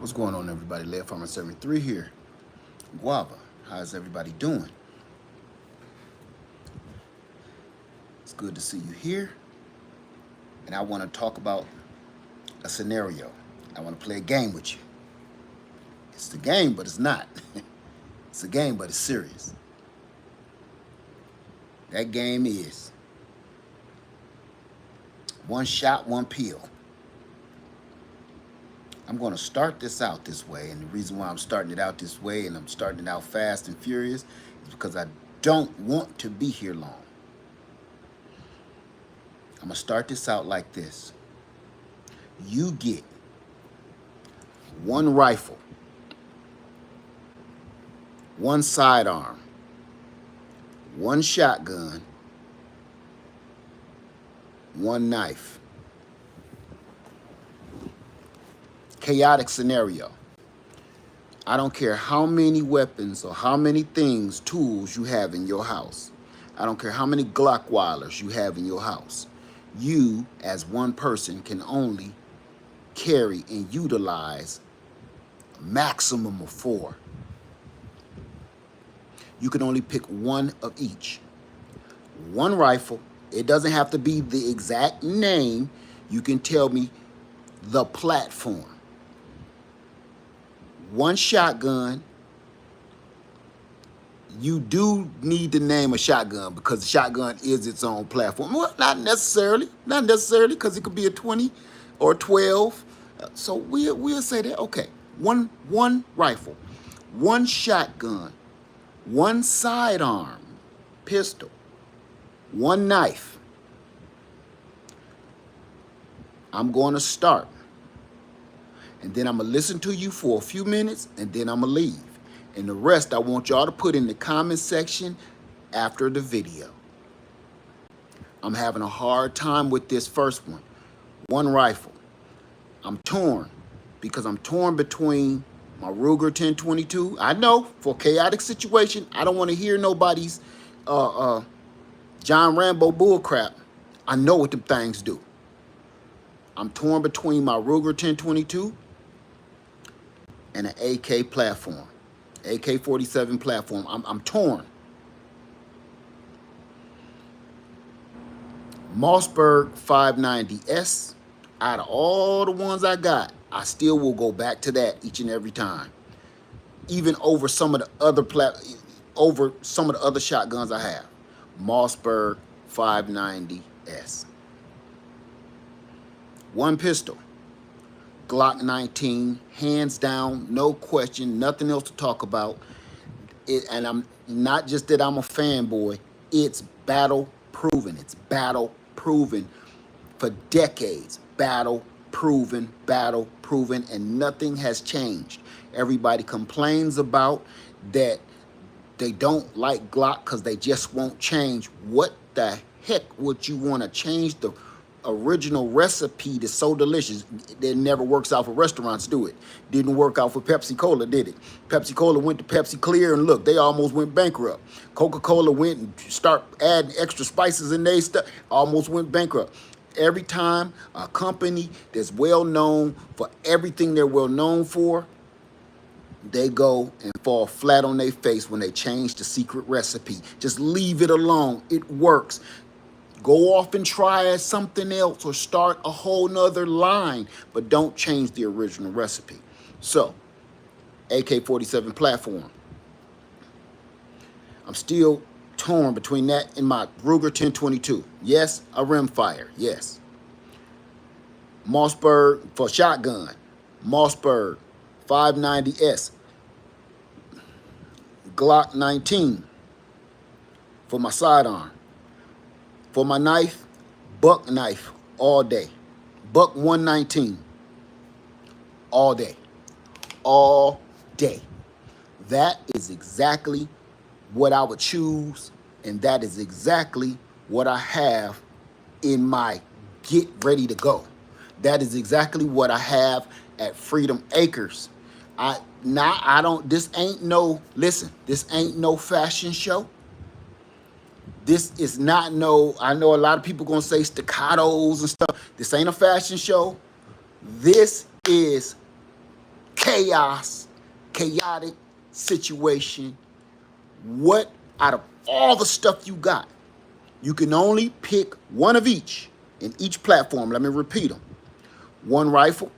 What's going on, everybody? Lead Farmer 73 here. Guava. How's everybody doing? It's good to see you here. And I want to talk about a scenario. I want to play a game with you. It's the game, but it's not. It's a game, but it's serious. That game is one shot, one pill. I'm going to start this out this way, and the reason why I'm starting it out this way and I'm starting it out fast and furious is because I don't want to be here long. I'm going to start this out like this. You get one rifle, one sidearm, one shotgun, one knife. Chaotic scenario. I don't care how many weapons or how many things, tools you have in your house. I don't care how many Glock wireless you have in your house. You, as one person, can only carry and utilize a maximum of 4. You can only pick one of each. One rifle. It doesn't have to be the exact name. You can tell me the platform. One shotgun. You do need to name a shotgun because the shotgun is its own platform. Well, not necessarily, because it could be a 20 or a 12. So we'll say that. Okay, one rifle, one shotgun, one sidearm, pistol, one knife. I'm going to start. And then I'm going to listen to you for a few minutes, and then I'm going to leave. And the rest I want y'all to put in the comment section after the video. I'm having a hard time with this first one. One rifle. I'm torn because I'm torn between my Ruger 1022. I know, for chaotic situation, I don't want to hear nobody's John Rambo bullcrap. I know what them things do. I'm torn between my Ruger 1022 and an AK platform, AK-47 platform. I'm torn. Mossberg 590S. Out of all the ones I got, I still will go back to that each and every time, even over some of the other shotguns I have. Mossberg 590S. One pistol. Glock 19, hands down, no question, nothing else to talk about. And I'm not just that I'm a fanboy, it's battle proven. It's battle proven for decades. Battle proven, and nothing has changed. Everybody complains about that they don't like Glock because they just won't change. What the heck would you want to change the original recipe that's so delicious? It never works out for restaurants, do it? Didn't work out for Pepsi Cola, did it? Pepsi Cola went to Pepsi Clear, and look, they almost went bankrupt. Coca-Cola went and start adding extra spices in their stuff, almost went bankrupt. Every time a company that's well known for everything they're well known for, they go and fall flat on their face when they change the secret recipe. Just leave it alone. It works. Go off and try something else or start a whole nother line, but don't change the original recipe. So, AK-47 platform. I'm still torn between that and my Ruger 1022. Yes, a rimfire. Yes. Mossberg for shotgun. Mossberg 590S. Glock 19 for my sidearm. For my knife, buck knife all day. Buck 119 all day. All day. That is exactly what I would choose, and that is exactly what I have in my get ready to go. That is exactly what I have at Freedom Acres. This ain't no fashion show. This is not no, I know a lot of people gonna say staccatos and stuff. This ain't a fashion show. This is chaos, chaotic situation. What out of all the stuff you got, you can only pick one of each in each platform. Let me repeat them. One rifle,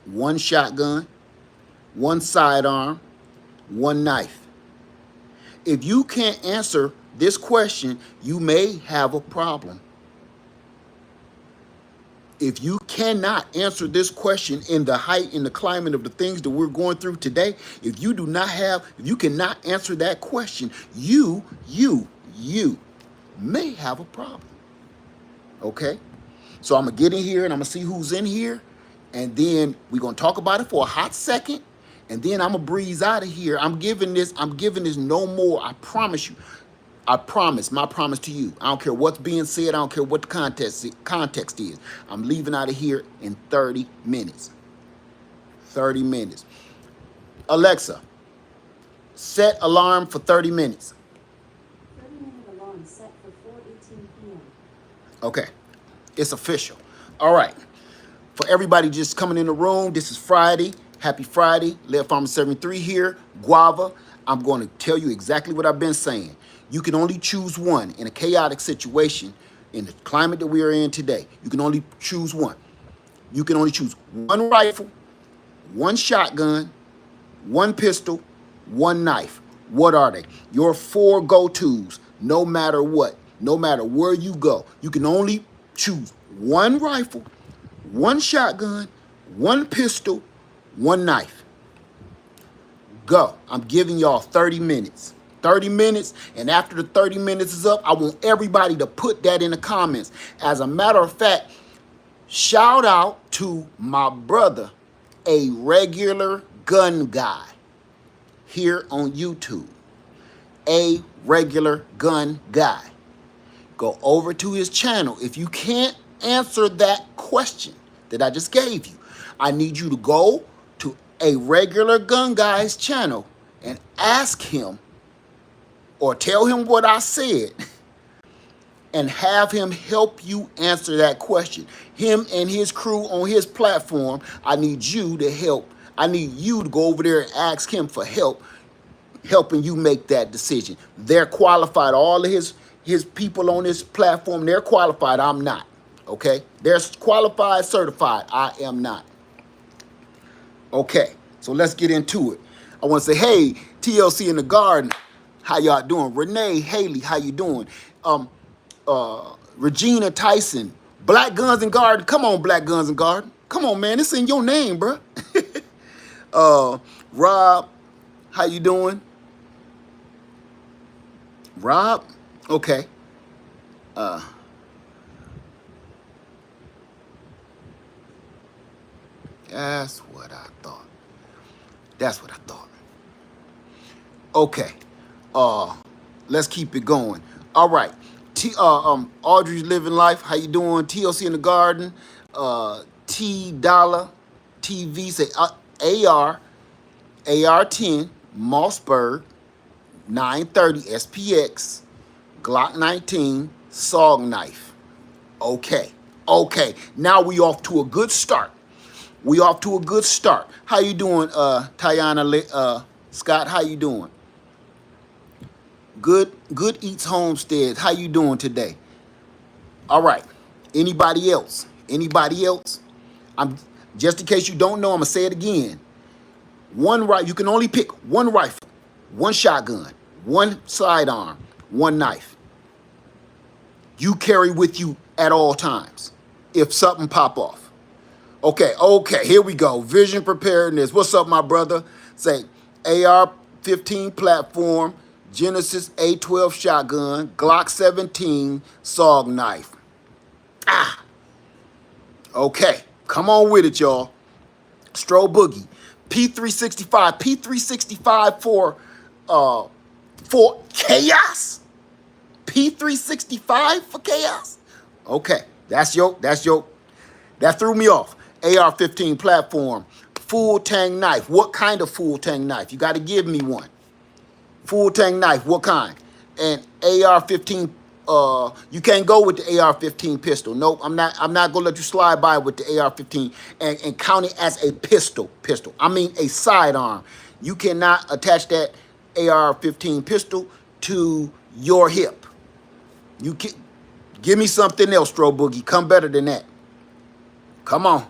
one shotgun, one sidearm, one knife. If you can't answer this question, you may have a problem. If you cannot answer this question in the height, in the climate of the things that we're going through today, if you cannot answer that question, you may have a problem. Okay? So I'm gonna get in here and I'm gonna see who's in here, and then we're gonna talk about it for a hot second, and then I'm gonna breeze out of here. I'm giving this no more. I promise you. I promise, my promise to you. I don't care what's being said. I don't care what the context is. I'm leaving out of here in 30 minutes. 30 minutes. Alexa, set alarm for 30 minutes. 30-minute alarm set for 4:18 p.m. Okay, it's official. All right. For everybody just coming in the room, this is Friday. Happy Friday. Lead Farmer 73 here. Guava. I'm going to tell you exactly what I've been saying. You can only choose one in a chaotic situation in the climate that we are in today. You can only choose one. You can only choose one rifle, one shotgun, one pistol, one knife. What are they? Your 4 go-tos, no matter what, no matter where you go. You can only choose one rifle, one shotgun, one pistol, one knife. Go. I'm giving y'all 30 minutes. 30 minutes, and after the 30 minutes is up, I want everybody to put that in the comments. As a matter of fact, shout out to my brother, a regular gun guy here on YouTube. A regular gun guy. Go over to his channel. If you can't answer that question that I just gave you, I need you to go to a regular gun guy's channel and ask him or tell him what I said and have him help you answer that question. Him and his crew on his platform, I need you to help. I need you to go over there and ask him for help, helping you make that decision. They're qualified. All of his people on this platform, they're qualified. I'm not. Okay? They're qualified, certified. I am not. Okay, so let's get into it. I want to say, hey, TLC in the garden, how y'all doing? Renee, Haley, how you doing? Regina Tyson, Black Guns and Garden. Come on, Black Guns and Garden. Come on, man, it's in your name, bro. Rob, how you doing? Rob, okay. That's what I thought. That's what I thought. Okay. Let's keep it going. All right. Audrey's living life. How you doing? TLC in the garden. T Dollar TV say AR-10 Mossberg 930 SPX Glock 19 SOG knife. Okay. Okay. Now we off to a good start. We off to a good start. How you doing, Tiana Scott? How you doing? Good Eats Homestead. How you doing today? All right. Anybody else? Anybody else? I'm just in case you don't know, I'm gonna say it again. You can only pick one rifle, one shotgun, one sidearm, one knife. You carry with you at all times if something pop off. Okay, here we go. Vision preparedness. What's up, my brother? Say AR-15 platform, Genesis A12 shotgun, Glock 17 SOG knife. Okay, come on with it, y'all. Stro Boogie, P365 for chaos. P365 for chaos. Okay, that threw me off. AR-15 platform, full tang knife. What kind of full tang knife? You got to give me one. Full tang knife, what kind? And AR-15 You can't go with the AR-15 pistol. Nope, I'm not gonna let you slide by with the AR-15 and count it as a pistol. I mean a sidearm. You cannot attach that AR-15 pistol to your hip. You can give me something else, Stro Boogie. Come better than that. Come on.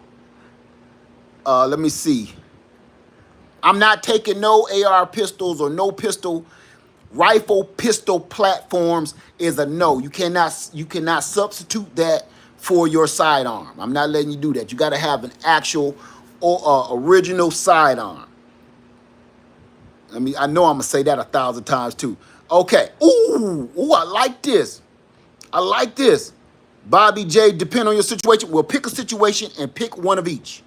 Let me see. I'm not taking no AR pistols or no pistol. Rifle pistol platforms is a no. You cannot substitute that for your sidearm. I'm not letting you do that. You got to have an actual or original sidearm. I know I'm gonna say that 1,000 times too. Okay. Ooh, I like this. I like this. Bobby J, depend on your situation. We'll pick a situation and pick one of each.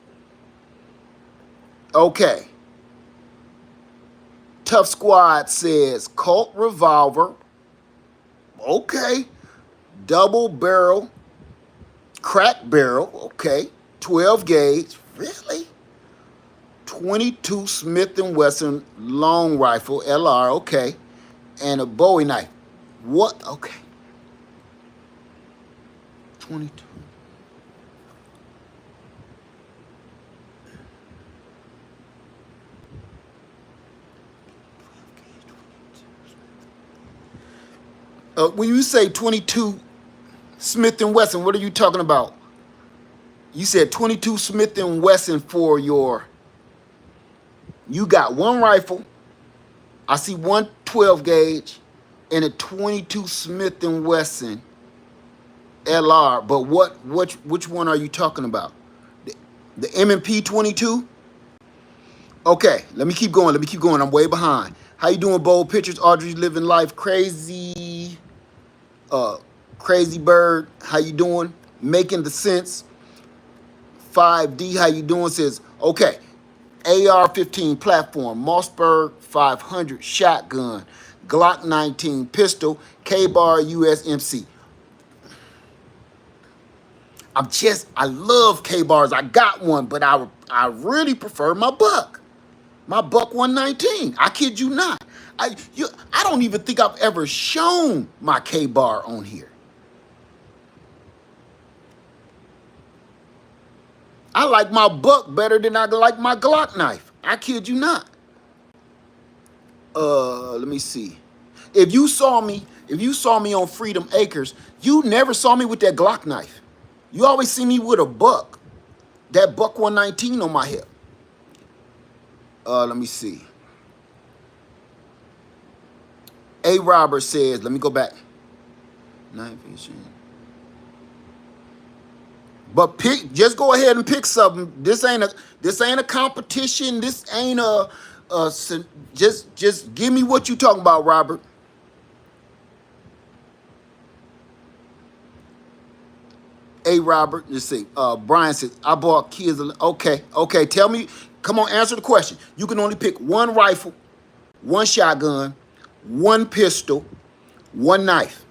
Okay. Tough Squad says Colt revolver. Okay. Double barrel. Crack barrel. Okay. 12 gauge. Really? 22 Smith & Wesson long rifle. LR. Okay. And a Bowie knife. What? Okay. 22. When you say 22 Smith & Wesson, what are you talking about? You said 22 Smith & Wesson for your... You got one rifle. I see one 12 gauge and a 22 Smith & Wesson LR. But which one are you talking about? The M&P 22? Okay, let me keep going. I'm way behind. How you doing, Bold Pictures? Audrey's living life crazy. Crazy Bird, how you doing? Making the sense. 5D, how you doing? Says, okay, AR-15 platform, Mossberg 500 shotgun, Glock 19 pistol, K-Bar USMC. I love K-Bars. I got one, but I really prefer my Buck. My Buck 119. I kid you not. I don't even think I've ever shown my K-Bar on here. I like my Buck better than I like my Glock knife. I kid you not. Let me see. If you saw me on Freedom Acres, you never saw me with that Glock knife. You always see me with a Buck. That Buck 119 on my hip. Let me see. A Robert says, let me go back. Night vision. But just go ahead and pick something. This ain't a competition. This ain't just give me what you talking about, Robert. A Robert, let's see. Brian says, I bought kids. Okay. Tell me, come on, answer the question. You can only pick one rifle, one shotgun, one pistol, one knife.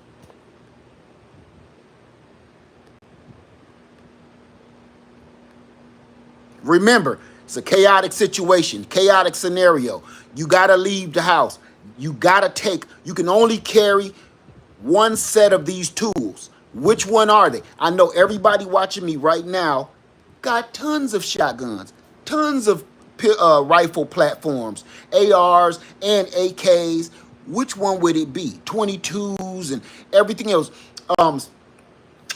Remember, it's a chaotic situation, chaotic scenario. You gotta leave the house. You can only carry one set of these tools. Which one are they? I know everybody watching me right now got tons of shotguns, tons of rifle platforms, ARs and AKs. Which one would it be? 22s and everything else.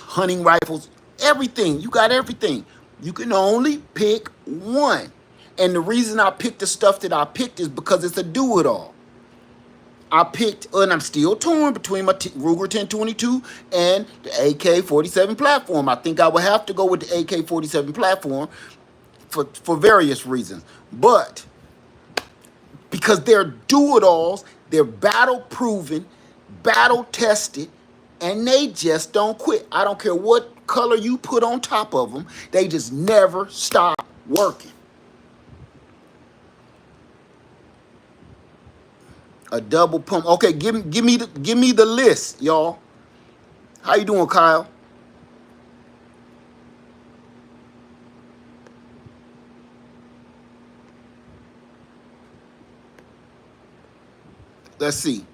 Hunting rifles, everything. You got everything. You can only pick one. And the reason I picked the stuff that I picked is because it's a do-it-all. I picked, and I'm still torn between my Ruger 1022 and the AK-47 platform. I think I would have to go with the AK-47 platform for various reasons. But because they're do-it-alls, they're battle-proven, battle-tested, and they just don't quit. I don't care what color you put on top of them. They just never stop working. A double pump. Okay, give me the list, y'all. How you doing, Kyle? Let's see.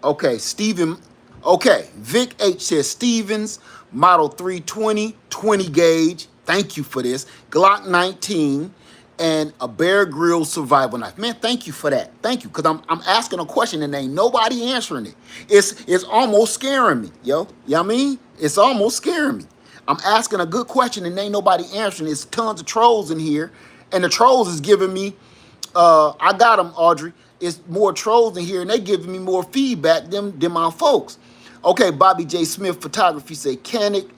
Okay, Steven. Okay, Vic H says Stevens, model 320, 20 gauge. Thank you for this. Glock 19 and a Bear Grylls survival knife. Man, thank you for that. Thank you, because I'm asking a question and ain't nobody answering it. It's almost scaring me, yo. You know what I mean? It's almost scaring me. I'm asking a good question and ain't nobody answering. There's tons of trolls in here, and the trolls is giving me I got them, Audrey. It's more trolls in here, and they giving me more feedback than my folks. Okay, Bobby J. Smith Photography say Canic,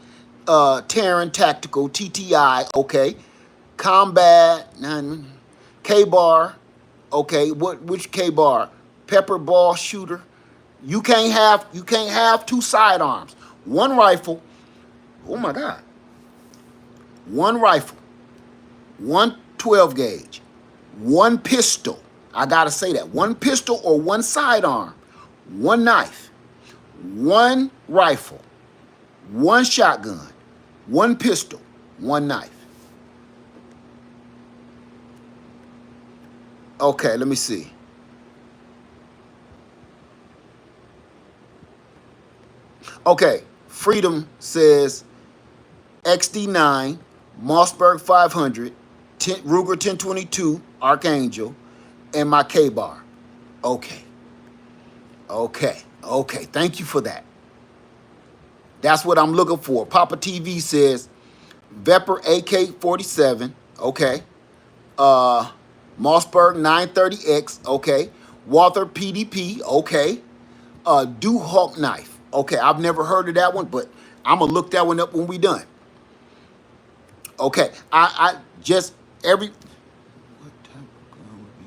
Terran Tactical, TTI, okay. Combat, K-Bar, okay. Which K-Bar? Pepper Ball Shooter. You can't have two sidearms. One rifle. Oh my God. One rifle. One 12 gauge. One pistol. I gotta say that. One pistol or one sidearm. One knife. One rifle. One shotgun. One pistol. One knife. Okay, let me see. Okay, Freedom says XD9, Mossberg 500, Ruger 1022, Archangel, and my K-Bar. Okay. Thank you for that. That's what I'm looking for. Papa TV says Vepper AK-47, okay. Mossberg 930X, okay. Walther PDP, okay. Duhawk knife, okay. I've never heard of that one, but I'm gonna look that one up when we done. Okay, I just every what type of gun would be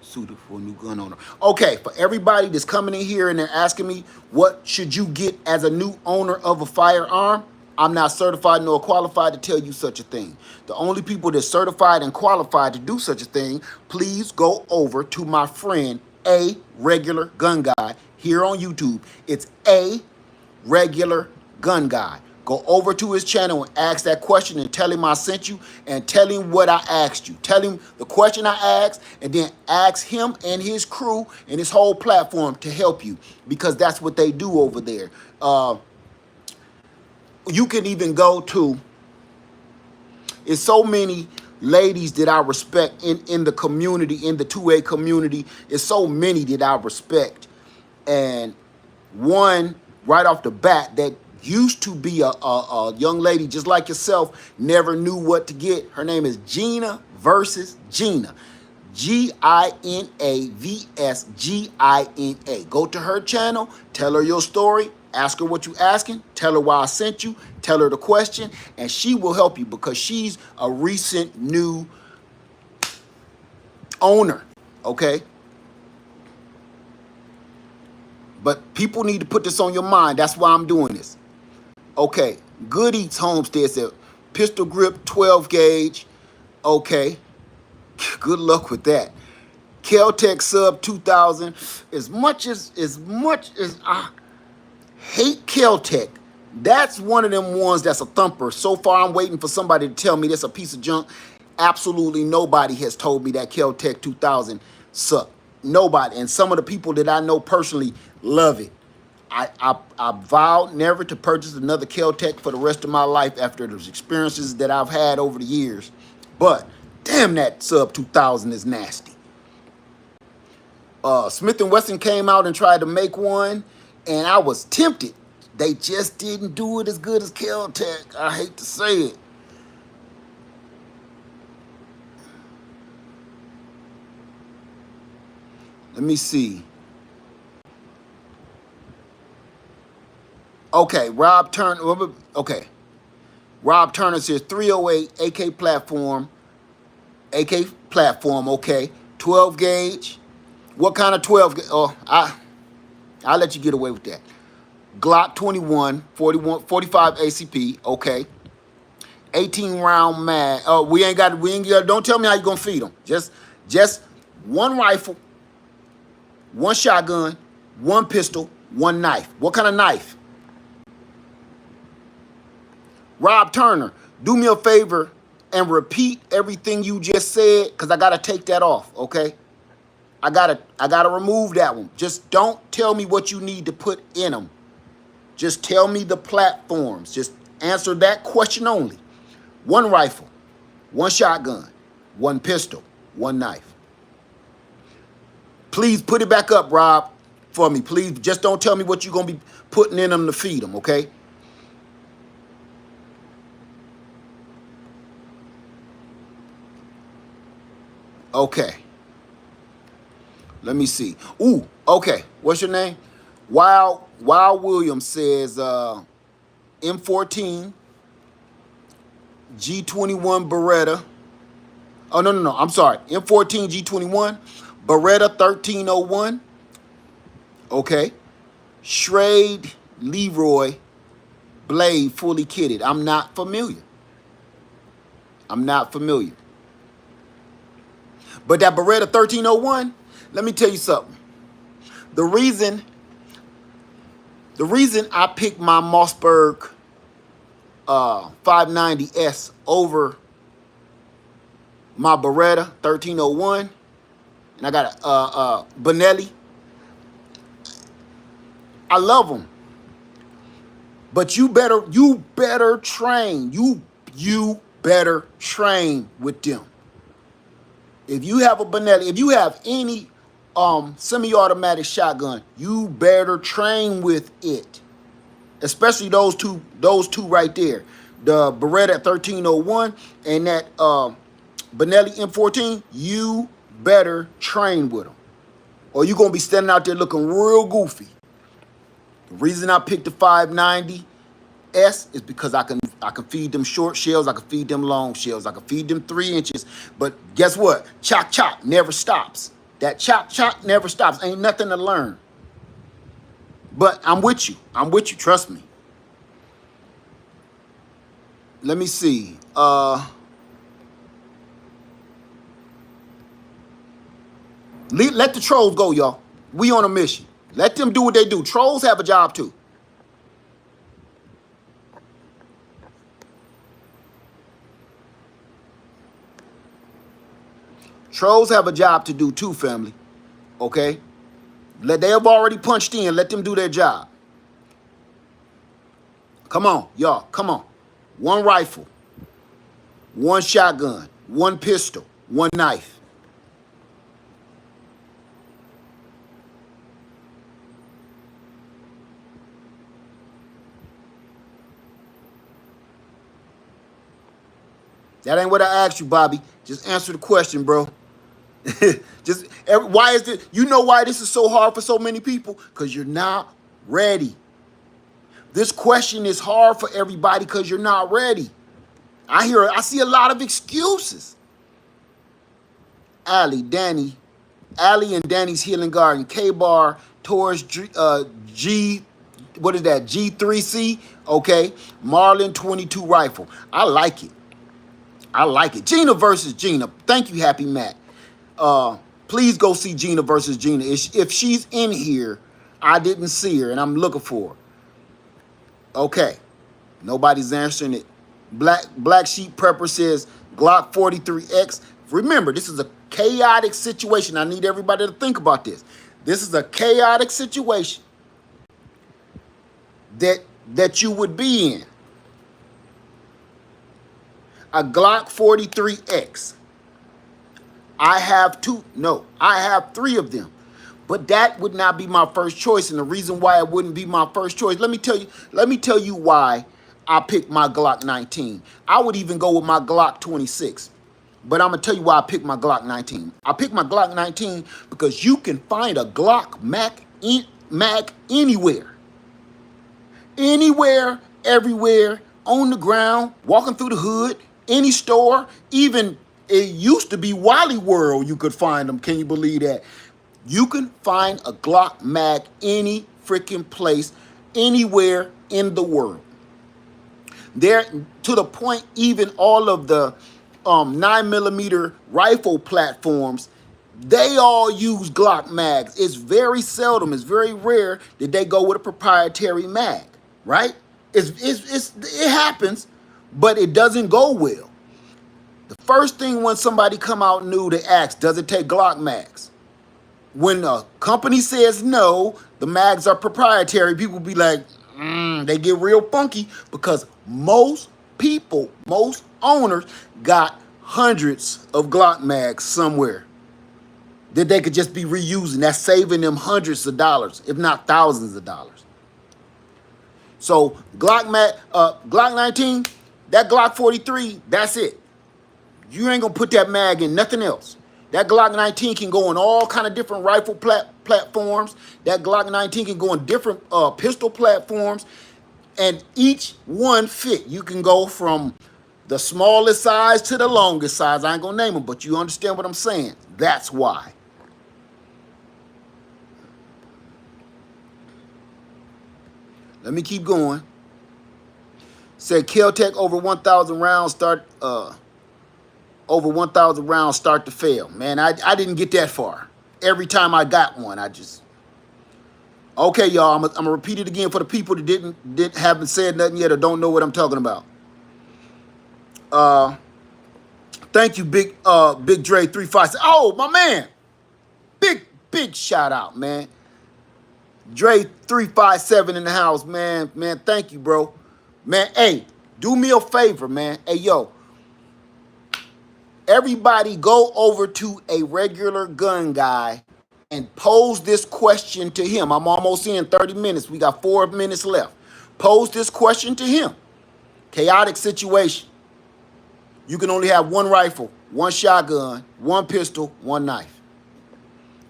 suited for a new gun owner? Okay, for everybody that's coming in here and they're asking me what should you get as a new owner of a firearm, I'm not certified nor qualified to tell you such a thing. The only people that's certified and qualified to do such a thing, please go over to my friend A Regular Gun Guy here on YouTube. It's A Regular Gun Guy. Go over to his channel and ask that question and tell him I sent you and tell him what I asked you. Tell him the question I asked and then ask him and his crew and his whole platform to help you, because that's what they do over there. You can even go to, it's so many ladies that I respect in the community, in the 2A community. It's so many that I respect. And one right off the bat that used to be a young lady just like yourself, never knew what to get. Her name is Gina versus Gina. GINAVSGINA. Go to her channel, tell her your story, ask her what you asking, tell her why I sent you, tell her the question, and she will help you because she's a recent new owner, okay? But people need to put this on your mind. That's why I'm doing this. Okay, Good Eats Homestead said pistol grip 12 gauge. Okay, good luck with that. Kel-Tec sub 2000. As much as I hate Kel-Tec, that's one of them ones that's a thumper. So far, I'm waiting for somebody to tell me that's a piece of junk. Absolutely nobody has told me that Kel-Tec 2000 sucked. Nobody. And some of the people that I know personally love it. I vowed never to purchase another Kel-Tec for the rest of my life after those experiences that I've had over the years. But damn, that sub 2000 is nasty. Smith & Wesson came out and tried to make one, and I was tempted. They just didn't do it as good as Kel-Tec. I hate to say it. Let me see. Okay, Rob Turner. Okay, Rob Turner says 308 AK platform. AK platform. Okay, 12 gauge. What kind of 12 gauge? Oh, I'll let you get away with that. Glock 21, 45 ACP. Okay, 18 round mag. Oh, we ain't got. Don't tell me how you gonna feed them. Just one rifle, one shotgun, one pistol, one knife. What kind of knife? Rob Turner, do me a favor and repeat everything you just said, because I got to take that off, okay? I gotta remove that one. Just don't tell me what you need to put in them. Just tell me the platforms. Just answer that question only. One rifle, one shotgun, one pistol, one knife. Please put it back up, Rob, for me. Please just don't tell me what you're going to be putting in them to feed them, okay? Okay. Let me see. Ooh, okay. What's your name? Wild Williams says M14, G21 Beretta. Oh, no. I'm sorry. M14, G21, Beretta 1301. Okay. Schrade Leroy Blade fully kitted. I'm not familiar. But that Beretta 1301, let me tell you something. The reason I picked my Mossberg 590S over my Beretta 1301, and I got a Benelli. I love them, but you better train. You better train with them. If you have a Benelli, if you have any semi-automatic shotgun, you better train with it. Especially those two right there. The Beretta 1301 and that Benelli M14, you better train with them. Or you're going to be standing out there looking real goofy. The reason I picked the 590S is because I can feed them short shells, I can feed them long shells, I can feed them 3 inches. But guess what? Chop never stops. That chop never stops. Ain't nothing to learn. But I'm with you. Trust me. Let me see. Let the trolls go, y'all. We on a mission. Let them do what they do. Trolls have a job too. Trolls have a job to do too, family. Okay? They have already punched in. Let them do their job. Come on, y'all. Come on. One rifle, one shotgun, one pistol, one knife. That ain't what I asked you, Bobby. Just answer the question, bro. Why is this? You know why this is so hard for so many people? Because you're not ready. This question is hard for everybody because you're not ready. I see a lot of excuses. Allie and Danny's Healing Garden, K-Bar, Taurus, G, what is that? G3C, okay. Marlin 22 rifle. I like it. Gina versus Gina. Thank you, Happy Matt. Please go see Gina versus Gina. If she's in here, I didn't see her and I'm looking for her. Okay. Nobody's answering it. Black Sheep Prepper says Glock 43X. Remember, this is a chaotic situation. I need everybody to think about this. This is a chaotic situation that you would be in. A Glock 43X. I have 3 of them. But that would not be my first choice. And the reason why it wouldn't be my first choice, let me tell you why I picked my Glock 19. I would even go with my Glock 26. But I'm going to tell you why I picked my Glock 19. I picked my Glock 19 because you can find a Glock mag anywhere. Anywhere, everywhere, on the ground, walking through the hood, any store, even it used to be Wally World you could find them. Can you believe that? You can find a Glock mag any freaking place, anywhere in the world. There, to the point, even all of the 9mm rifle platforms, they all use Glock mags. It's very seldom, it's very rare that they go with a proprietary mag, right? It happens, but it doesn't go well. The first thing when somebody come out new, they ask, does it take Glock mags? when a company says no, the mags are proprietary, people be like, they get real funky because most people, most owners got hundreds of Glock mags somewhere that they could just be reusing. That's saving them hundreds of dollars, if not thousands of dollars. So Glock 19, that Glock 43, that's it. You ain't gonna put that mag in nothing else. That Glock 19 can go on all kind of different rifle platforms. That Glock 19 can go on different pistol platforms, and each one fit. You can go from the smallest size to the longest size. I ain't gonna name them, but you understand what I'm saying. That's why. Let me keep going. Said Kel-Tec over 1,000 rounds start over 1,000 rounds start to fail. Man, I didn't get that far. Every time I got one, I just okay, y'all. I'm gonna repeat it again for the people that haven't said nothing yet or don't know what I'm talking about. Thank you, Big Dre 356. Oh, my man, big shout out, man. Dre 357 in the house, man. Man, thank you, bro. Man, hey, do me a favor, man. Hey, yo, everybody go over to a regular gun guy and pose this question to him. I'm almost in 30 minutes. We got 4 minutes left. Pose this question to him. Chaotic situation. You can only have one rifle, one shotgun, one pistol, one knife.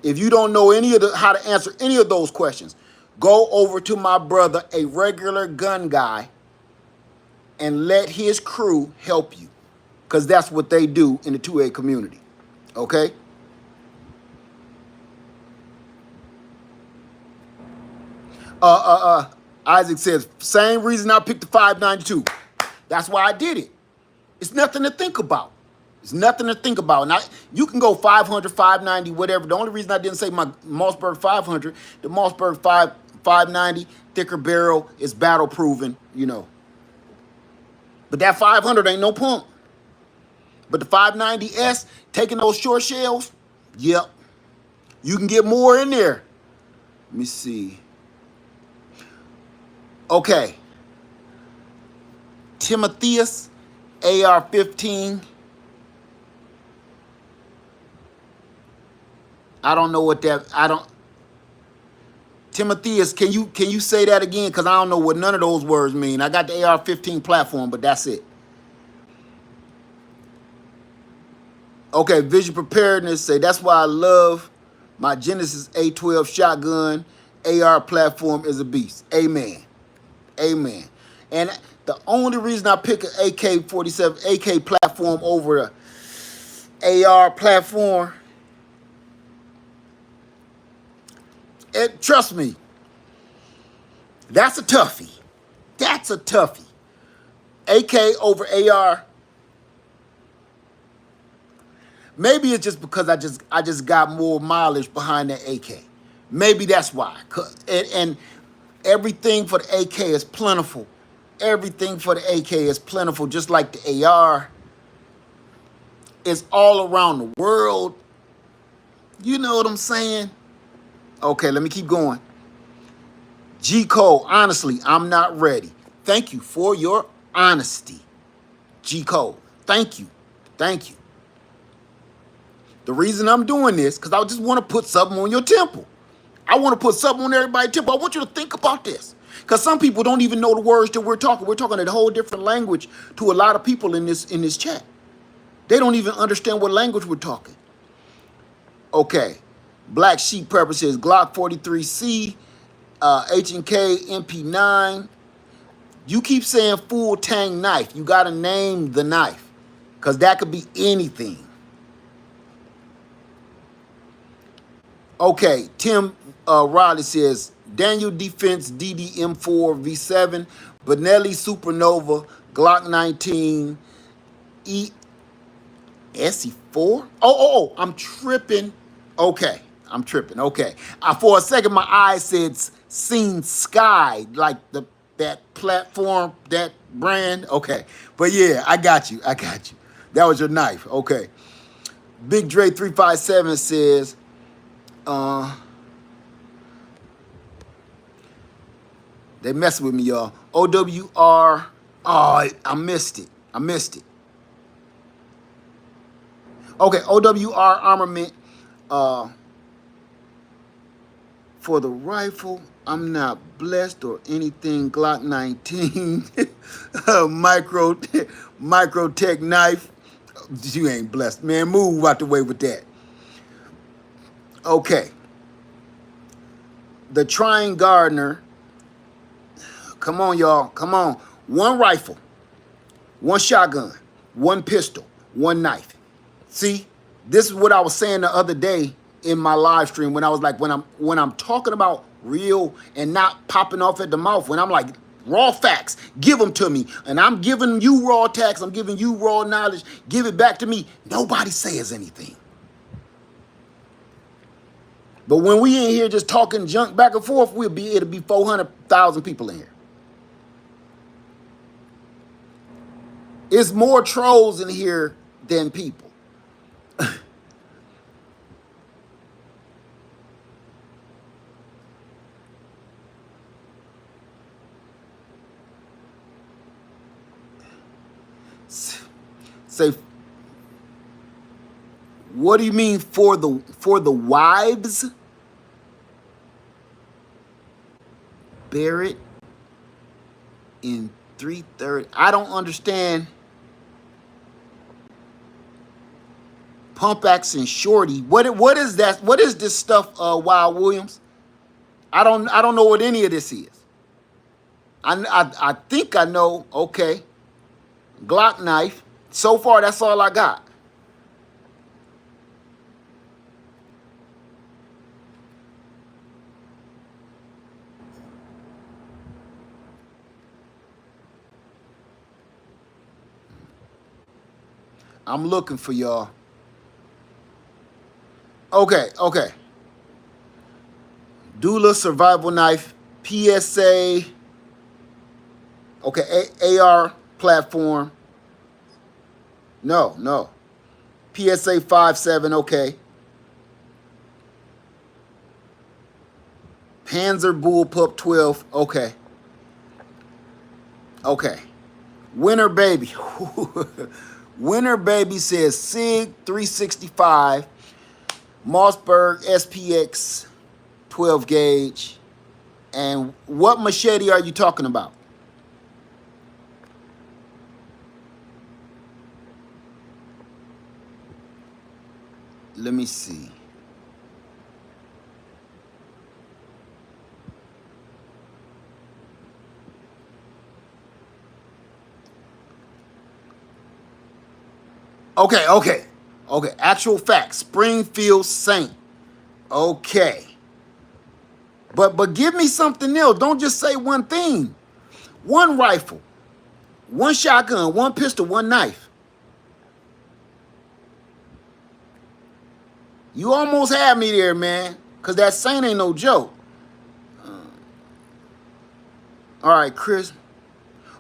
If you don't know how to answer any of those questions, go over to my brother, a regular gun guy, and let his crew help you. Because that's what they do in the 2A community. Okay? Isaac says, same reason I picked the 592. That's why I did it. It's nothing to think about. It's nothing to think about. Now, you can go 500, 590, whatever. The only reason I didn't say my Mossberg 500, the Mossberg 590, thicker barrel, is battle proven, you know. But that 500 ain't no pump. But the 590S, taking those short shells, yep. You can get more in there. Let me see. Okay. Timotheus, AR-15. I don't know what that, Timotheus, can you say that again? Because I don't know what none of those words mean. I got the AR-15 platform, but that's it. Okay, vision preparedness, say that's why I love my Genesis A12 shotgun. AR platform is a beast. Amen. Amen. And the only reason I pick an AK-47, AK platform over the AR platform, trust me, that's a toughie. That's a toughie. AK over AR. Maybe it's just because I just got more mileage behind that AK. Maybe that's why. And everything for the AK is plentiful. Everything for the AK is plentiful, just like the AR. It's all around the world. You know what I'm saying? Okay, let me keep going. G. Cole, honestly, I'm not ready. Thank you for your honesty. G. Cole, thank you. Thank you. The reason I'm doing this, because I just want to put something on your temple. I want to put something on everybody's temple. I want you to think about this. Because some people don't even know the words that we're talking. We're talking a whole different language to a lot of people in this chat. They don't even understand what language we're talking. Okay. Black Sheep Prepper says Glock 43C, H&K, MP9. You keep saying full tang knife. You got to name the knife. Because that could be anything. Okay, Tim Riley says, Daniel Defense DDM4 V7, Benelli Supernova, Glock 19, SE4? Oh, I'm tripping. Okay, I'm tripping. Okay. For a second, my eyes said Seen Sky, like that platform, that brand. Okay. But yeah, I got you. That was your knife. Okay. Big Dre 357 says, Uh, they messing with me, y'all. OWR. Oh, I missed it. I missed it. Okay, OWR armament. Uh, for the rifle, I'm not blessed or anything. Glock 19, micro tech knife. You ain't blessed, man. Move out the way with that. Okay, the Trying Gardener. Come on, y'all. Come on. One rifle, one shotgun, one pistol, one knife. See, this is what I was saying the other day in my live stream when I was like, when I'm talking about real and not popping off at the mouth, when I'm like raw facts, give them to me, and I'm giving you raw facts, I'm giving you raw knowledge, give it back to me. Nobody says anything. But when we in here just talking junk back and forth, it'll be 400,000 people in here. It's more trolls in here than people. Say, what do you mean for the wives? Barrett in 330. I don't understand. Pump action shorty. What is that? What is this stuff, Wild Williams? I don't know what any of this is. I think I know. Okay. Glock knife. So far, that's all I got. I'm looking for y'all. Okay. Doula survival knife. PSA. Okay. AR platform. No. PSA 5.7. Okay. Panzer Bullpup 12. Okay. Winter Baby. Winter Baby says SIG 365, Mossberg SPX 12 gauge. And what machete are you talking about? Let me see. Okay. Actual facts. Springfield Saint. Okay. But give me something else. Don't just say one thing. One rifle, one shotgun, one pistol, one knife. You almost had me there, man. Because that Saint ain't no joke. All right, Chris.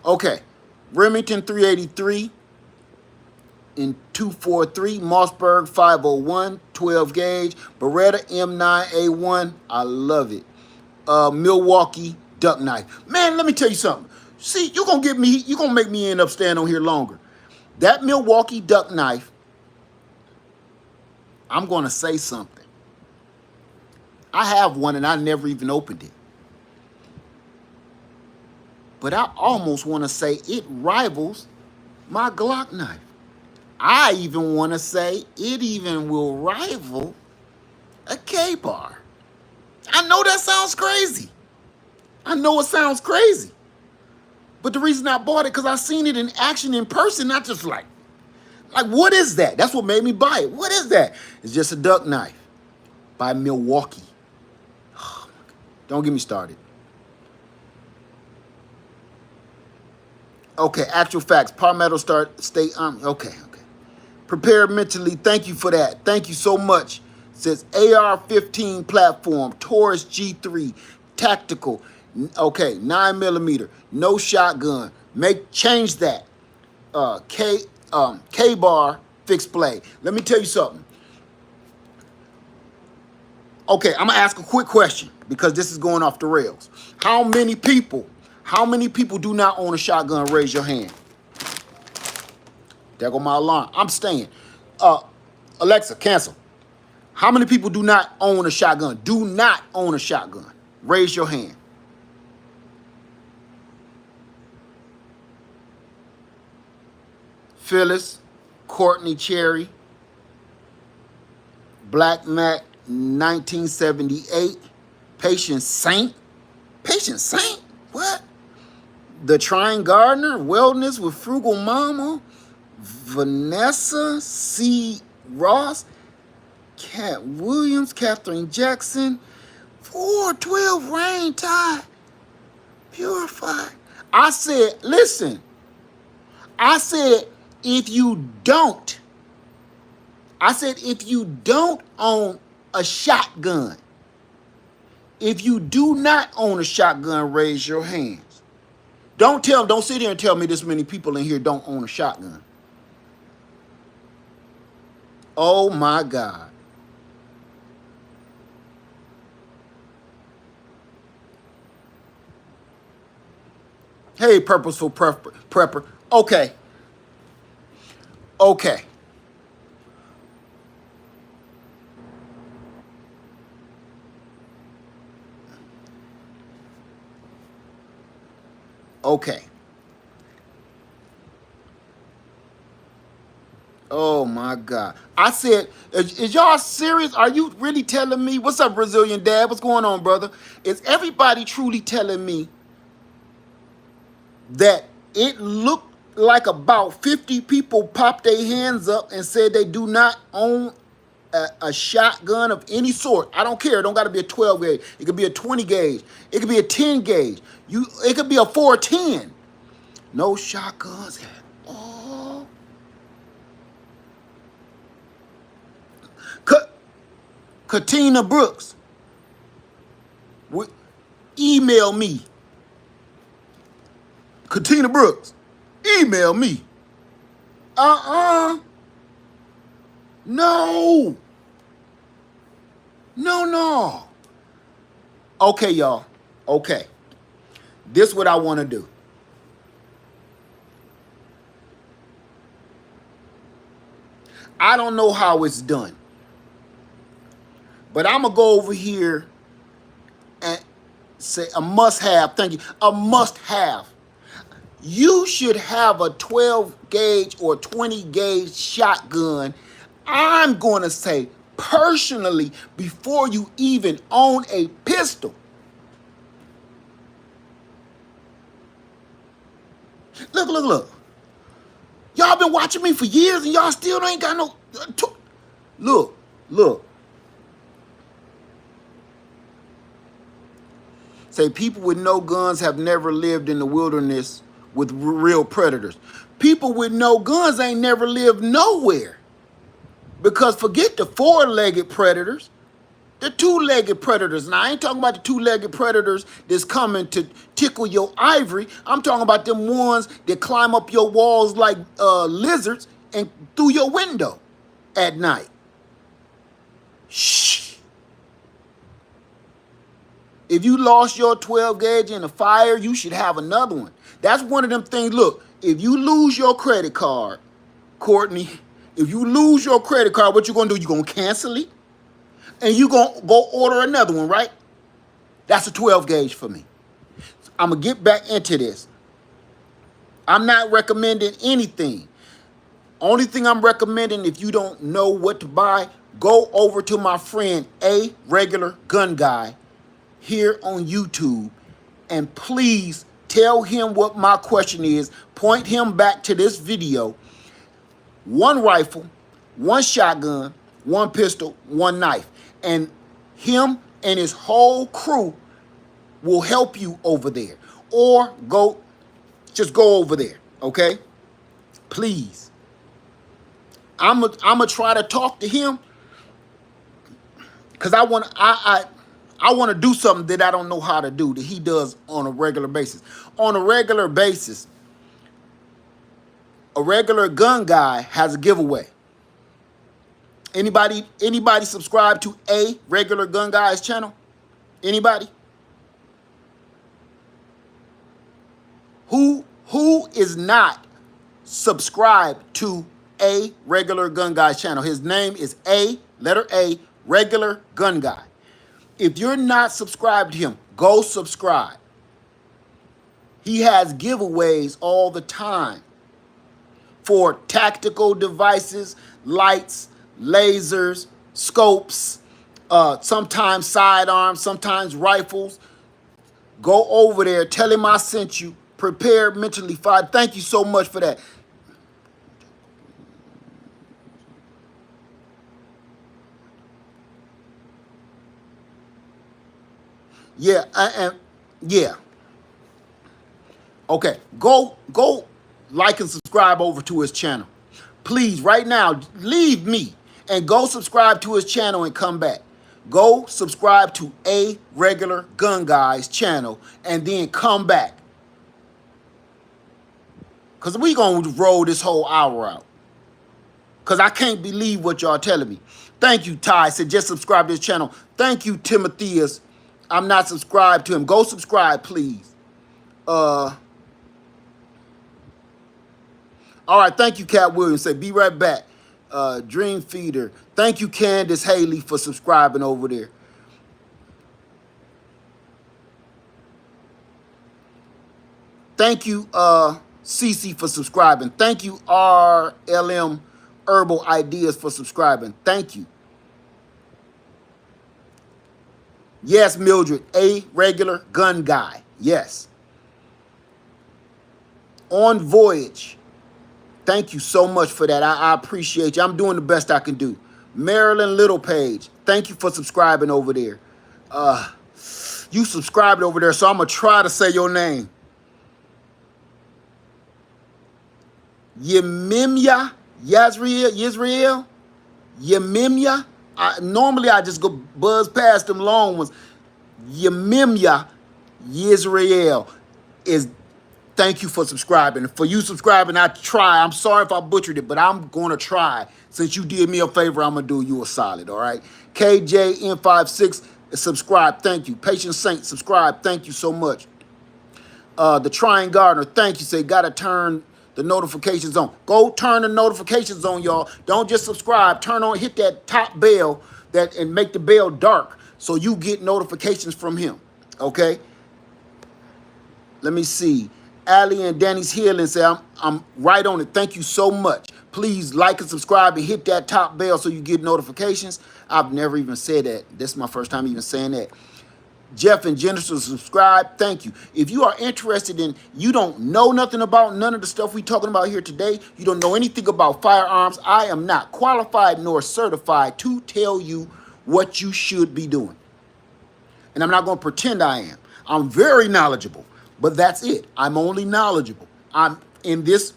Okay. Remington 383 in 243. Mossberg 501, 12 gauge. Beretta M9A1. I love it. Milwaukee duck knife. Man, let me tell you something. See, you're gonna make me end up staying on here longer. That Milwaukee duck knife, I'm gonna say something. I have one and I never even opened it. But I almost want to say it rivals my Glock knife. I even want to say it even will rival a K-bar. I know that sounds crazy. I know it sounds crazy. But the reason I bought it, because I seen it in action in person, not just like, what is that? That's what made me buy it. What is that? It's just a duck knife by Milwaukee. Oh, don't get me started. Okay, actual facts. Palmetto State Army. Okay. Prepare mentally. Thank you for that. Thank you so much. It says AR-15 platform, Taurus G3, tactical. Okay, 9mm, no shotgun. Change that. K-bar fixed blade. Let me tell you something. Okay, I'm gonna ask a quick question because this is going off the rails. How many people do not own a shotgun? Raise your hand. There go my alarm. I'm staying. Alexa, cancel. How many people do not own a shotgun? Do not own a shotgun. Raise your hand. Phyllis, Courtney Cherry, Black Mac 1978, Patient Saint. Patient Saint? What? The Trying Gardener, Wellness with Frugal Mama, Vanessa C. Ross, Cat Williams, Catherine Jackson, 412 Rain Tide, Purified. I said, listen, I said, if you don't, if you don't own a shotgun, if you do not own a shotgun, raise your hands. Don't sit here and tell me this many people in here don't own a shotgun. Oh my God. Hey, purposeful prepper. Okay. Okay. Okay. Oh my God. I said, is y'all serious? Are you really telling me? What's up, Brazilian dad? What's going on, brother? Is everybody truly telling me that it looked like about 50 people popped their hands up and said they do not own a shotgun of any sort? I don't care. It don't got to be a 12 gauge. It could be a 20 gauge. It could be a 10 gauge. It could be a 410. No shotguns at all. Katina Brooks, email me. Katina Brooks, email me. No. No. Okay, y'all. Okay. This what I want to do. I don't know how it's done, but I'm going to go over here and say a must-have. Thank you. A must-have. You should have a 12 gauge or 20 gauge shotgun. I'm going to say personally before you even own a pistol. Look. Y'all been watching me for years and y'all still ain't got no... Look. Say people with no guns have never lived in the wilderness with real predators. People with no guns ain't never lived nowhere. Because forget the four-legged predators, the two-legged predators. Now, I ain't talking about the two-legged predators that's coming to tickle your ivory. I'm talking about them ones that climb up your walls like lizards and through your window at night. Shh. If you lost your 12 gauge in a fire, you should have another one. That's one of them things. Look, if you lose your credit card, Courtney, if you lose your credit card, what you gonna do? You gonna cancel it? And you gonna go order another one, right? That's a 12 gauge for me. I'm gonna get back into this. I'm not recommending anything. Only thing I'm recommending, if you don't know what to buy, go over to my friend A Regular Gun Guy here on YouTube, and please tell him what my question is. Point him back to this video. One rifle, one shotgun, one pistol, one knife. And him and his whole crew will help you over there. Or just go over there, okay? Please. I'm gonna try to talk to him because I want to do something that I don't know how to do that he does on a regular basis. On a regular basis, a regular gun guy has a giveaway. Anybody subscribe to a regular gun guys channel? Anybody? Who is not subscribed to a regular gun guys channel? His name is letter A, regular gun guy. If you're not subscribed to him, go subscribe. He has giveaways all the time for tactical devices, lights, lasers, scopes, sometimes sidearms, sometimes rifles. Go over there, tell him I sent you. Prepare mentally. Thank you so much for that. Yeah, and yeah. Okay, go like and subscribe over to his channel. Please, right now, leave me and go subscribe to his channel and come back. Go subscribe to a regular gun guy's channel and then come back. Because we going to roll this whole hour out. Because I can't believe what y'all telling me. Thank you, Ty. Said just subscribe to his channel. Thank you, Timotheus. I'm not subscribed to him. Go subscribe, please. All right, thank you, Cat Williams. Say, be right back. Dream Feeder. Thank you, Candace Haley, for subscribing over there. Thank you, Cece, for subscribing. Thank you, RLM Herbal Ideas, for subscribing. Thank you. Yes, Mildred, a regular gun guy. Yes. On Voyage. Thank you so much for that. I appreciate you. I'm doing the best I can do. Marilyn Littlepage, thank you for subscribing over there. You subscribed over there, so I'm going to try to say your name. Yemimya Yisrael? Yemimya? Normally I just go buzz past them long ones. Yemimya Yisrael is... Thank you for subscribing. For you subscribing, I try. I'm sorry if I butchered it, but I'm going to try. Since you did me a favor, I'm going to do you a solid, all right? KJN56, subscribe. Thank you. Patient Saint, subscribe. Thank you so much. The Trying Gardener, thank you. Say, got to turn the notifications on. Go turn the notifications on, y'all. Don't just subscribe. Turn on, hit that top bell and make the bell dark so you get notifications from him, okay? Let me see. Allie and Danny's Healing say, I'm right on it. Thank you so much. Please like and subscribe and hit that top bell so you get notifications. I've never even said that. This is my first time even saying that. Jeff and Jennifer, subscribe. Thank you. If you are interested in, you don't know nothing about none of the stuff we talking about here today, you don't know anything about firearms, I am not qualified nor certified to tell you what you should be doing. And I'm not going to pretend I am. I'm very knowledgeable. But that's it. I'm only knowledgeable. I'm in this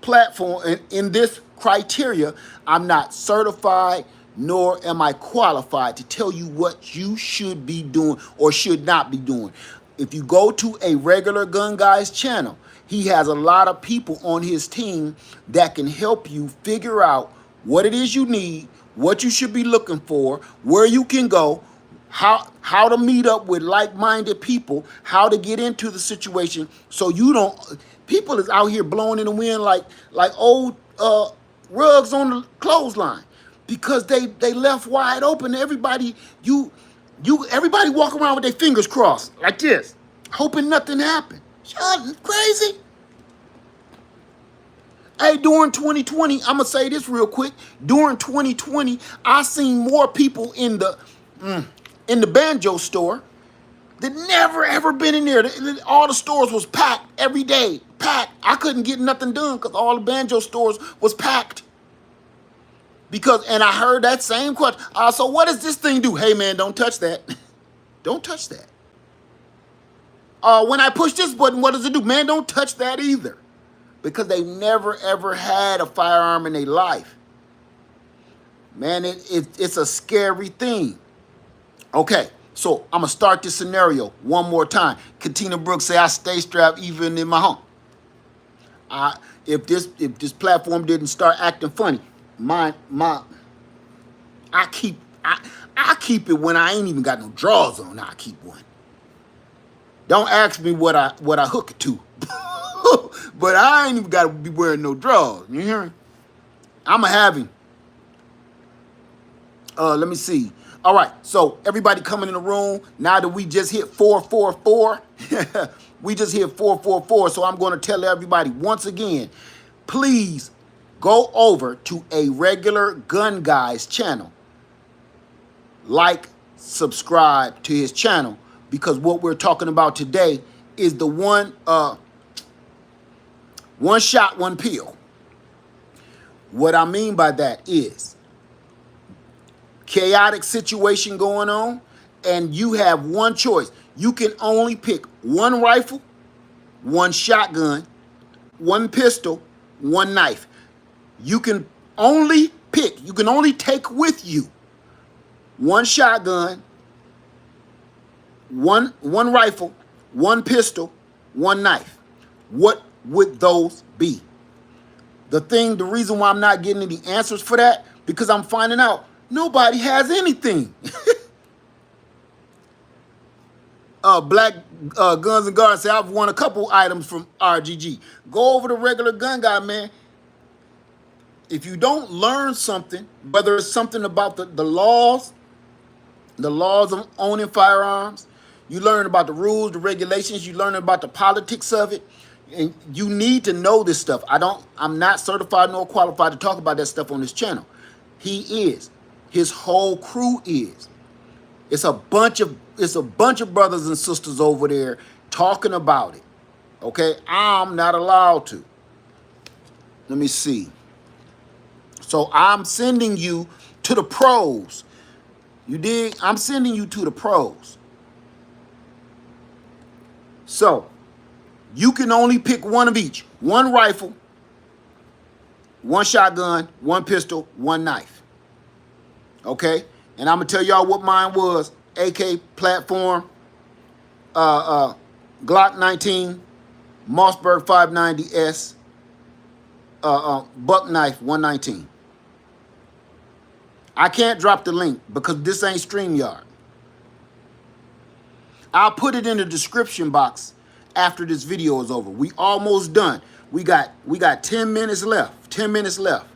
platform, in this criteria, I'm not certified, nor am I qualified to tell you what you should be doing or should not be doing. If you go to a regular gun guy's channel, he has a lot of people on his team that can help you figure out what it is you need, what you should be looking for, where you can go, how to meet up with like-minded people, how to get into the situation so you don't... People is out here blowing in the wind like old rugs on the clothesline because they left wide open. Everybody walk around with their fingers crossed like this, hoping nothing happened. Shut, crazy. Hey, during 2020, I'm gonna say this real quick. During 2020, I seen more people in the banjo store that never ever been in there. All the stores was packed every day, packed. I couldn't get nothing done because all the banjo stores was packed. And I heard that same question. So what does this thing do? Hey man, don't touch that. Don't touch that. When I push this button, what does it do? Man, don't touch that either. Because they never ever had a firearm in their life. Man, it's a scary thing. Okay, so I'm gonna start this scenario one more time. Katina Brooks say I stay strapped even in my home. If this platform didn't start acting funny, my I keep I keep it when I ain't even got no drawers on. I keep one. Don't ask me what I hook it to. But I ain't even gotta be wearing no drawers. You hear me? I'ma have him. Let me see. All right, so everybody coming in the room, now that we just hit 444, we just hit 444, so I'm going to tell everybody once again, please go over to a regular gun guy's channel. Like, subscribe to his channel, because what we're talking about today is the one shot, one pill. What I mean by that is chaotic situation going on, and you have one choice. You can only pick one rifle, one shotgun, one pistol, one knife. You can only pick, you can only take with you one shotgun, one rifle, one pistol, one knife. What would those be? The reason why I'm not getting any answers for that, because I'm finding out nobody has anything. Black Guns and Guards say, I've won a couple items from RGG. Go over to regular gun guy, man. If you don't learn something, whether it's something about the laws of owning firearms, you learn about the rules, the regulations, you learn about the politics of it, and you need to know this stuff. I'm not certified nor qualified to talk about that stuff on this channel. He is. His whole crew is. It's a bunch of brothers and sisters over there talking about it. Okay? I'm not allowed to. Let me see. So I'm sending you to the pros. You dig? I'm sending you to the pros. So you can only pick one of each. One rifle, one shotgun, one pistol, one knife. Okay? And I'm going to tell y'all what mine was. AK platform, Glock 19, Mossberg 590S, buck knife 119. I can't drop the link because this ain't StreamYard. I'll put it in the description box after this video is over. We almost done. We got 10 minutes left. 10 minutes left.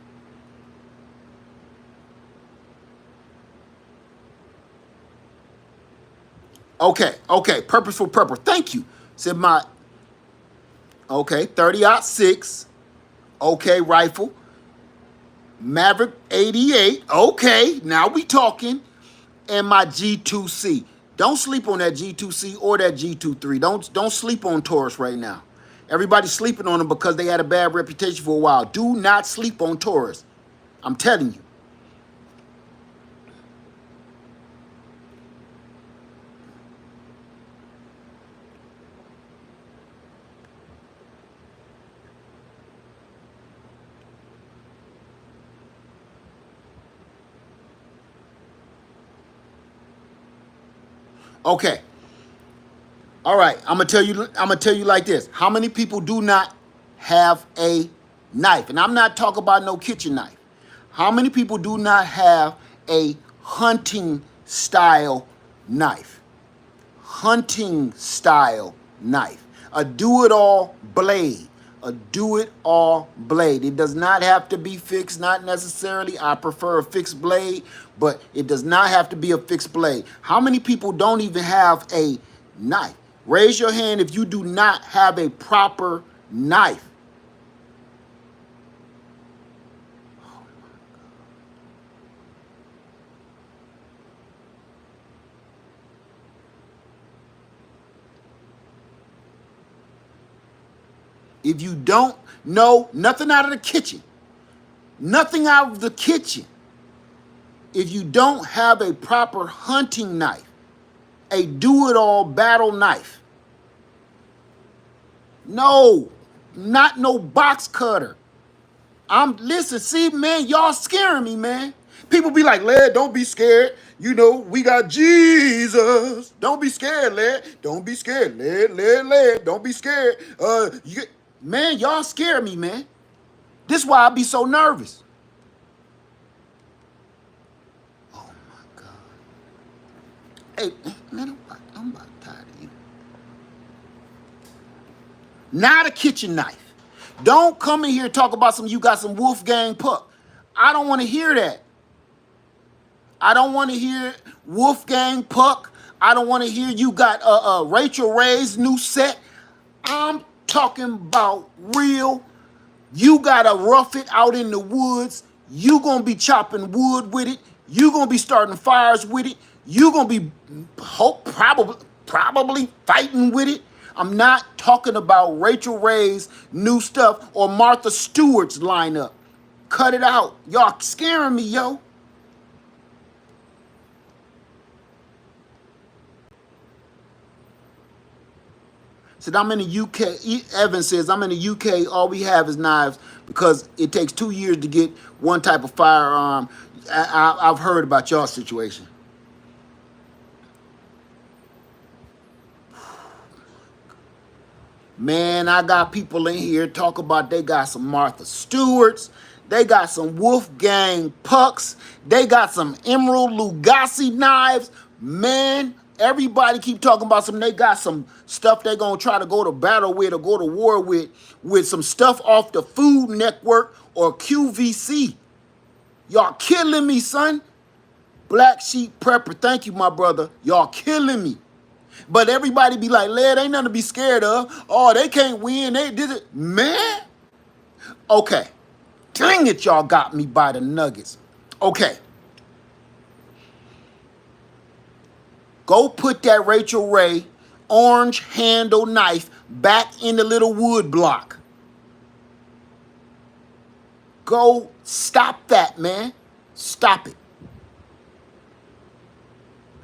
Okay. Purposeful purpose. Thank you. Said my. Okay, 30-06. Okay, rifle. Maverick 88. Okay, now we talking. And my G2C. Don't sleep on that G2C or that G23. Don't sleep on Taurus right now. Everybody's sleeping on them because they had a bad reputation for a while. Do not sleep on Taurus. I'm telling you. Okay. All right. I'm gonna tell you like this. How many people do not have a knife? And I'm not talking about no kitchen knife. How many people do not have a hunting style knife? Hunting style knife. A do-it-all blade. A do-it-all blade. It does not have to be fixed, not necessarily. I prefer a fixed blade, but it does not have to be a fixed blade. How many people don't even have a knife? Raise your hand if you do not have a proper knife. If you don't know nothing out of the kitchen, nothing out of the kitchen, if you don't have a proper hunting knife, a do-it-all battle knife, no, not no box cutter. Listen, see, man, y'all scaring me, man. People be like, Led, don't be scared. You know, we got Jesus. Don't be scared, Led. Don't be scared, Led. Don't be scared. Man, y'all scare me, man. This is why I be so nervous. Hey, man, I'm about tired of you. Not a kitchen knife. Don't come in here and talk about you got some Wolfgang Puck. I don't want to hear that. I don't want to hear Wolfgang Puck. I don't want to hear you got Rachel Ray's new set. I'm talking about real. You gotta rough it out in the woods. You gonna be chopping wood with it. You gonna be starting fires with it. You gonna be probably fighting with it. I'm not talking about Rachel Ray's new stuff or Martha Stewart's lineup. Cut it out. Y'all scaring me, yo. Said I'm in the UK. Evan says I'm in the UK. All we have is knives because it takes 2 years to get one type of firearm. I've heard about y'all situation. Man, I got people in here talk about they got some Martha Stewarts. They got some Wolfgang Pucks. They got some Emerald Lagasse knives. Man, everybody keep talking about some. They got some stuff they gonna try to go to battle with or go to war with some stuff off the Food Network or QVC. Y'all killing me, son. Black Sheep Prepper, thank you, my brother. Y'all killing me. But everybody be like, lad, ain't nothing to be scared of. Oh, they can't win. They did it. Man. Okay. Dang it, y'all got me by the nuggets. Okay. Go put that Rachel Ray orange handle knife back in the little wood block. Go stop that, man. Stop it.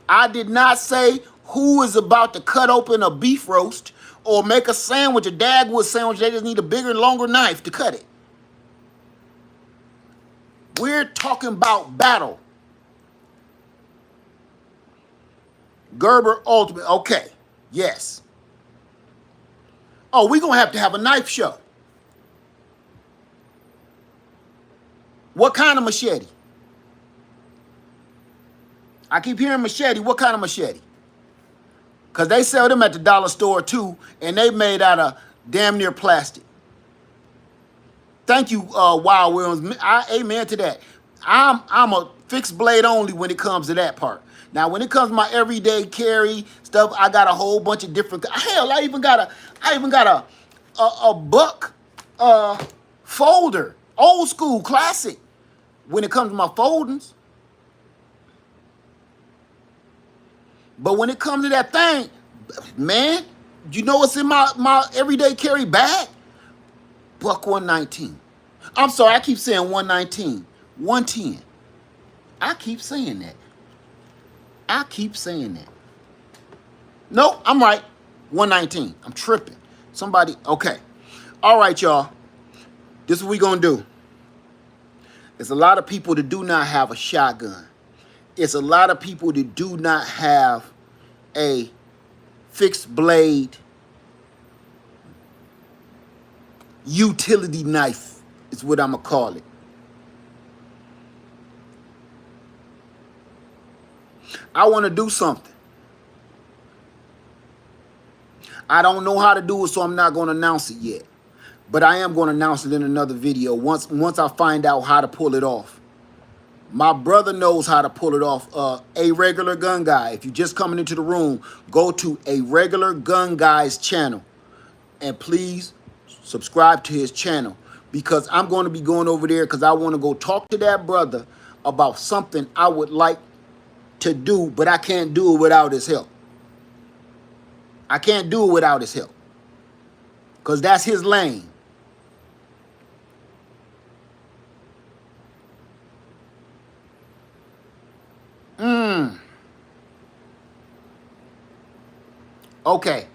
I did not say who is about to cut open a beef roast or make a sandwich, a Dagwood sandwich. They just need a bigger and longer knife to cut it. We're talking about battle. Gerber Ultimate. Okay. Yes. Oh, we're going to have a knife show. What kind of machete? I keep hearing machete. What kind of machete? Because they sell them at the dollar store too, and they made out of damn near plastic. Thank you, Wild Williams. Amen to that. I'm a fixed blade only when it comes to that part. Now, when it comes to my everyday carry stuff, I got a whole bunch of different. Hell, I even got a buck folder, old school, classic. When it comes to my foldings. But when it comes to that thing, man, you know what's in my everyday carry bag? Buck 119. I'm sorry, I keep saying 119. 110. I keep saying that. I keep saying that. No, I'm right. 119. I'm tripping. Somebody, okay. All right, y'all. This is what we gonna do. There's a lot of people that do not have a shotgun. It's a lot of people that do not have a fixed blade utility knife is what I'm going to call it. I want to do something. I don't know how to do it, so I'm not going to announce it yet. But I am going to announce it in another video once I find out how to pull it off. My brother knows how to pull it off. A Regular Gun Guy. If you're just coming into the room, go to A Regular Gun Guy's channel. And please subscribe to his channel. Because I'm going to be going over there because I want to go talk to that brother about something I would like to do, but I can't do it without his help. I can't do it without his help. Because that's his lane. Okay.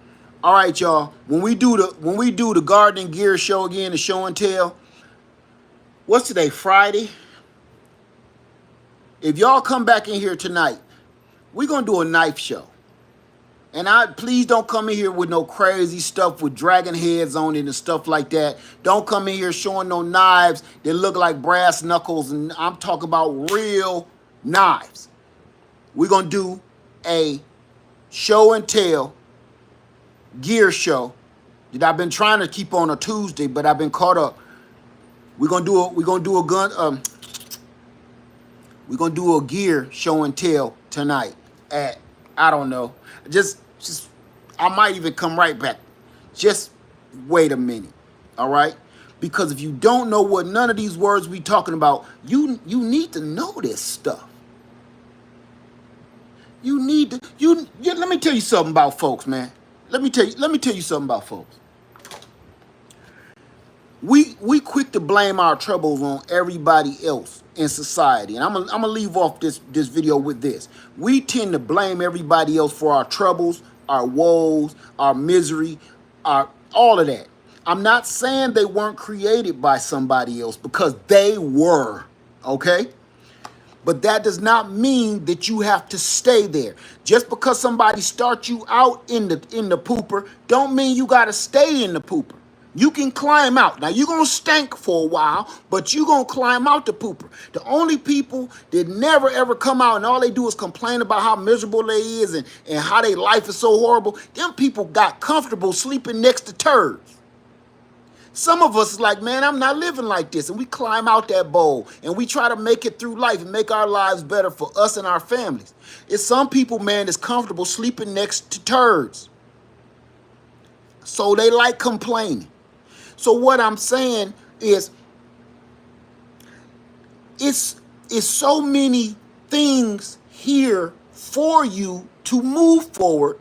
All right, y'all. When we do the gardening gear show again, the show and tell. What's today? Friday. If y'all come back in here tonight, we're gonna do a knife show. And please don't come in here with no crazy stuff with dragon heads on it and stuff like that. Don't come in here showing no knives that look like brass knuckles. And I'm talking about real knives. We're gonna do a show and tell gear show that I've been trying to keep on a Tuesday, but I've been caught up. We're gonna do a gun we're gonna do a gear show and tell tonight at, I don't know. Just I might even come right back. Just wait a minute. All right? Because if you don't know what none of these words we talking about, you need to know this stuff. You need to let me tell you something about folks, man. Let me tell you something about folks. We quick to blame our troubles on everybody else in society. And I'm gonna leave off this video with this. We tend to blame everybody else for our troubles, our woes, our misery, our all of that. I'm not saying they weren't created by somebody else, because they were, okay? But that does not mean that you have to stay there. Just because somebody starts you out in the pooper, don't mean you gotta stay in the pooper. You can climb out. Now you're gonna stink for a while, but you're gonna climb out the pooper. The only people that never ever come out and all they do is complain about how miserable they is and how their life is so horrible, them people got comfortable sleeping next to turds. Some of us is like, man, I'm not living like this. And we climb out that bowl and we try to make it through life and make our lives better for us and our families. It's some people, man, that's comfortable sleeping next to turds. So they like complaining. So what I'm saying is, it's so many things here for you to move forward.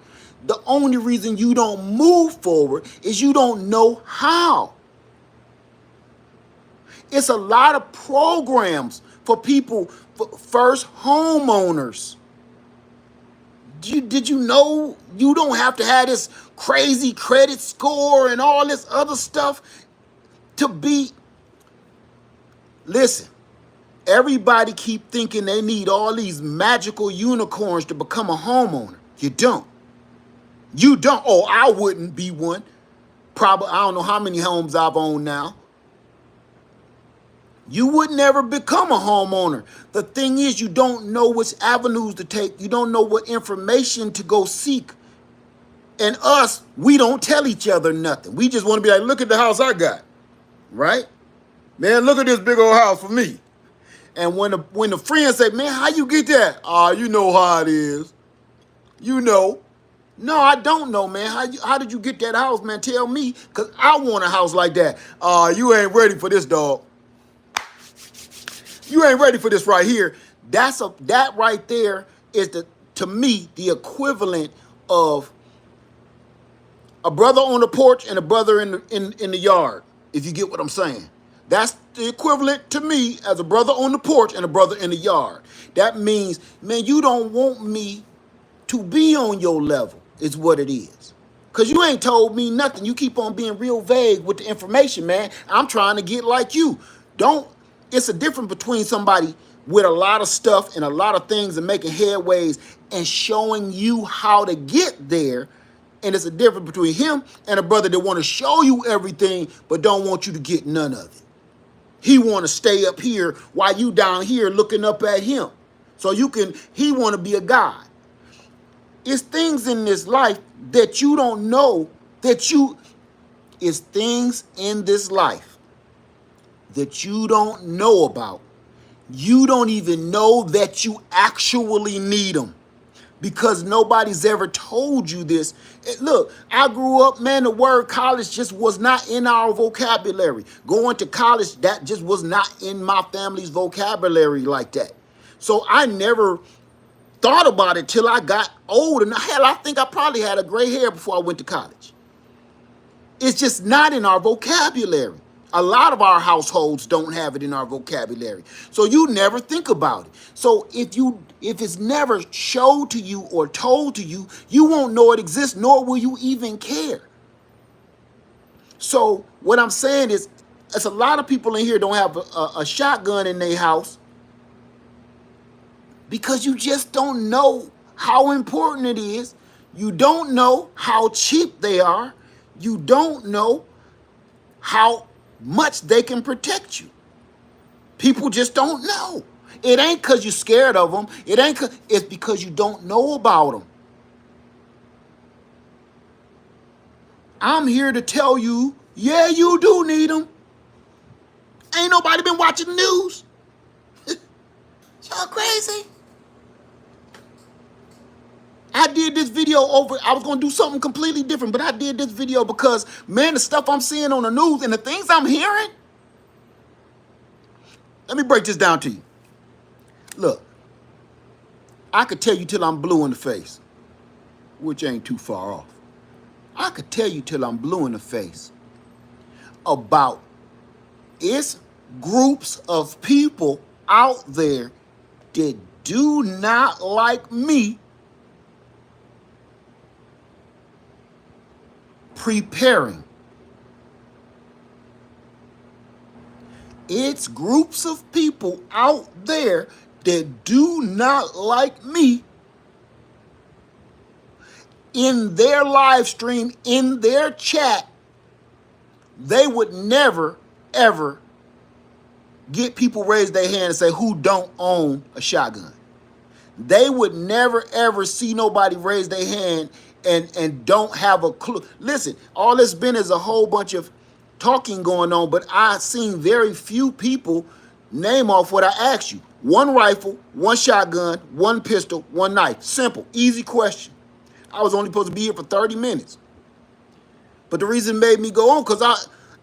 The only reason you don't move forward is you don't know how. It's a lot of programs for people, for first homeowners. Did you know you don't have to have this crazy credit score and all this other stuff to be? Listen, everybody keep thinking they need all these magical unicorns to become a homeowner. You don't. You don't. Oh, I wouldn't be one. Probably, I don't know how many homes I've owned now. You would never become a homeowner. The thing is, you don't know which avenues to take. You don't know what information to go seek. And us, we don't tell each other nothing. We just want to be like, look at the house I got, right? Man, look at this big old house for me. And when the friends say, man, how you get that? You know how it is. You know. No, I don't know, man. How did you get that house, man? Tell me, because I want a house like that. You ain't ready for this, dog. You ain't ready for this right here. That right there is to me the equivalent of a brother on the porch and a brother in the yard. If you get what I'm saying, that's the equivalent to me as a brother on the porch and a brother in the yard. That means, man, you don't want me to be on your level. Is what it is. Because you ain't told me nothing. You keep on being real vague with the information, man. I'm trying to get like you. It's a difference between somebody with a lot of stuff and a lot of things and making headways and showing you how to get there. And it's a difference between him and a brother that want to show you everything but don't want you to get none of it. He want to stay up here while you down here looking up at him. So he want to be a God. It's things in this life that you don't know it's things in this life that you don't know about. You don't even know that you actually need them because nobody's ever told you this. Look, I grew up, man, the word college just was not in our vocabulary. Going to college, that just was not in my family's vocabulary like that. So I never thought about it till I got old. And hell, I think I probably had a gray hair before I went to college. It's just not in our vocabulary. A lot of our households don't have it in our vocabulary. So you never think about it. So if it's never showed to you or told to you, you won't know it exists, nor will you even care. So what I'm saying is, it's a lot of people in here don't have a shotgun in their house because you just don't know how important it is. You don't know how cheap they are. You don't know how much they can protect you. People just don't know. It ain't because you're scared of them. It's because you don't know about them. I'm here to tell you, yeah, you do need them. Ain't nobody been watching the news. Y'all crazy. I did this video over, I was going to do something completely different, but I did this video because, man, the stuff I'm seeing on the news and the things I'm hearing. Let me break this down to you. Look, I could tell you till I'm blue in the face, which ain't too far off. I could tell you till I'm blue in the face about it's groups of people out there that do not like me preparing. It's groups of people out there that do not like me in their live stream, in their chat. They would never, ever get people raise their hand and say who don't own a shotgun. They would never, ever see nobody raise their hand and don't have a clue. Listen, all it's been is a whole bunch of talking going on, but I've seen very few people name off what I asked you. One rifle, one shotgun, one pistol, one knife. Simple, easy question. I was only supposed to be here for 30 minutes. But the reason it made me go on, because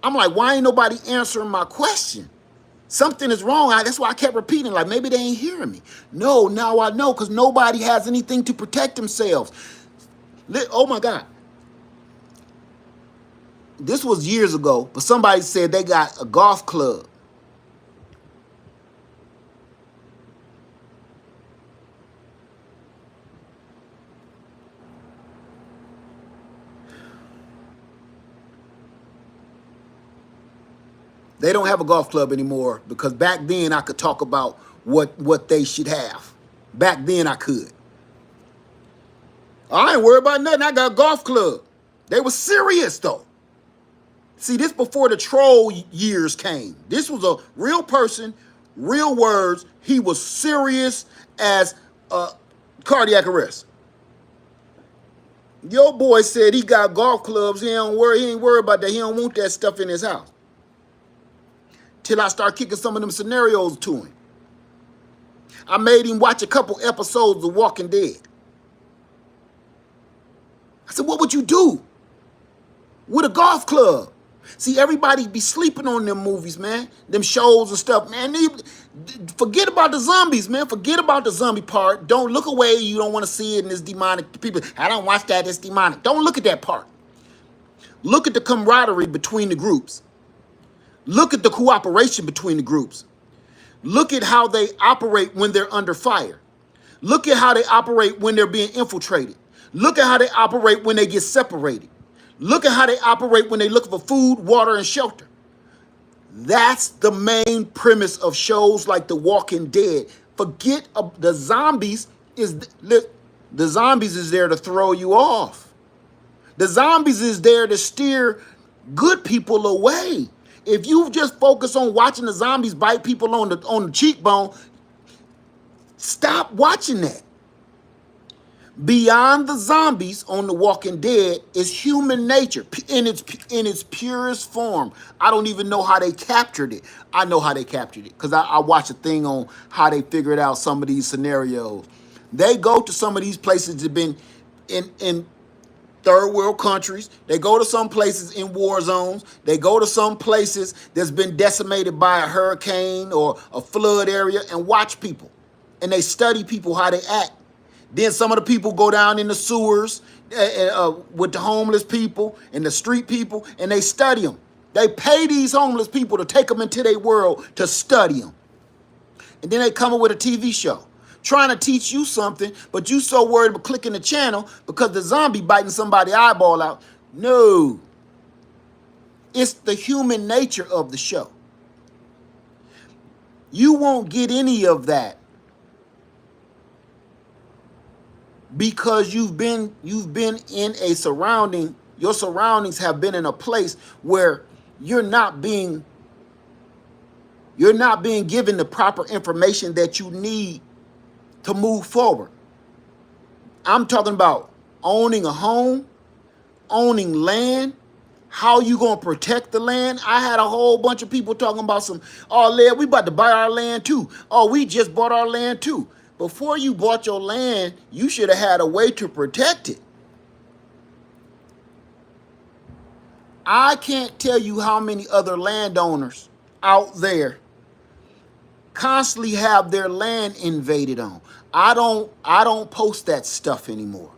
I'm like, why ain't nobody answering my question? Something is wrong. That's why I kept repeating, like, maybe they ain't hearing me. No, now I know, because nobody has anything to protect themselves. Oh, my God. This was years ago, but somebody said they got a golf club. They don't have a golf club anymore because back then I could talk about what they should have. Back then I could. I ain't worried about nothing. I got a golf club. They were serious though. See, this before the troll years came. This was a real person, real words. He was serious as cardiac arrest. Your boy said he got golf clubs. He ain't worried about that. He don't want that stuff in his house. Till I start kicking some of them scenarios to him. I made him watch a couple episodes of Walking Dead. I said, what would you do with a golf club? See, everybody be sleeping on them movies, man. Them shows and stuff, man. Forget about the zombies, man. Forget about the zombie part. Don't look away. You don't want to see it in this demonic. People, I don't watch that. It's demonic. Don't look at that part. Look at the camaraderie between the groups. Look at the cooperation between the groups. Look at how they operate when they're under fire. Look at how they operate when they're being infiltrated. Look at how they operate when they get separated. Look at how they operate when they look for food, water, and shelter. That's the main premise of shows like The Walking Dead. Forget the zombies. The zombies is there to throw you off. The zombies is there to steer good people away. If you just focus on watching the zombies bite people on the cheekbone, stop watching that. Beyond the zombies on The Walking Dead is human nature in its purest form. I don't even know how they captured it. I know how they captured it because I watched a thing on how they figured out some of these scenarios. They go to some of these places that have been in third world countries. They go to some places in war zones. They go to some places that's been decimated by a hurricane or a flood area and watch people. And they study people, how they act. Then some of the people go down in the sewers with the homeless people and the street people, and they study them. They pay these homeless people to take them into their world to study them. And then they come up with a TV show trying to teach you something, but you so worried about clicking the channel because the zombie biting somebody's eyeball out. No. It's the human nature of the show. You won't get any of that because you've been in a surrounding, your surroundings have been in a place where you're not being given the proper information that you need to move forward. I'm talking about owning a home, owning land, How you gonna protect the land? I had a whole bunch of people talking about some, oh, land, we about to buy our land too. Oh, we just bought our land too. Before you bought your land, you should have had a way to protect it. I can't tell you how many other landowners out there constantly have their land invaded on. I don't post that stuff anymore.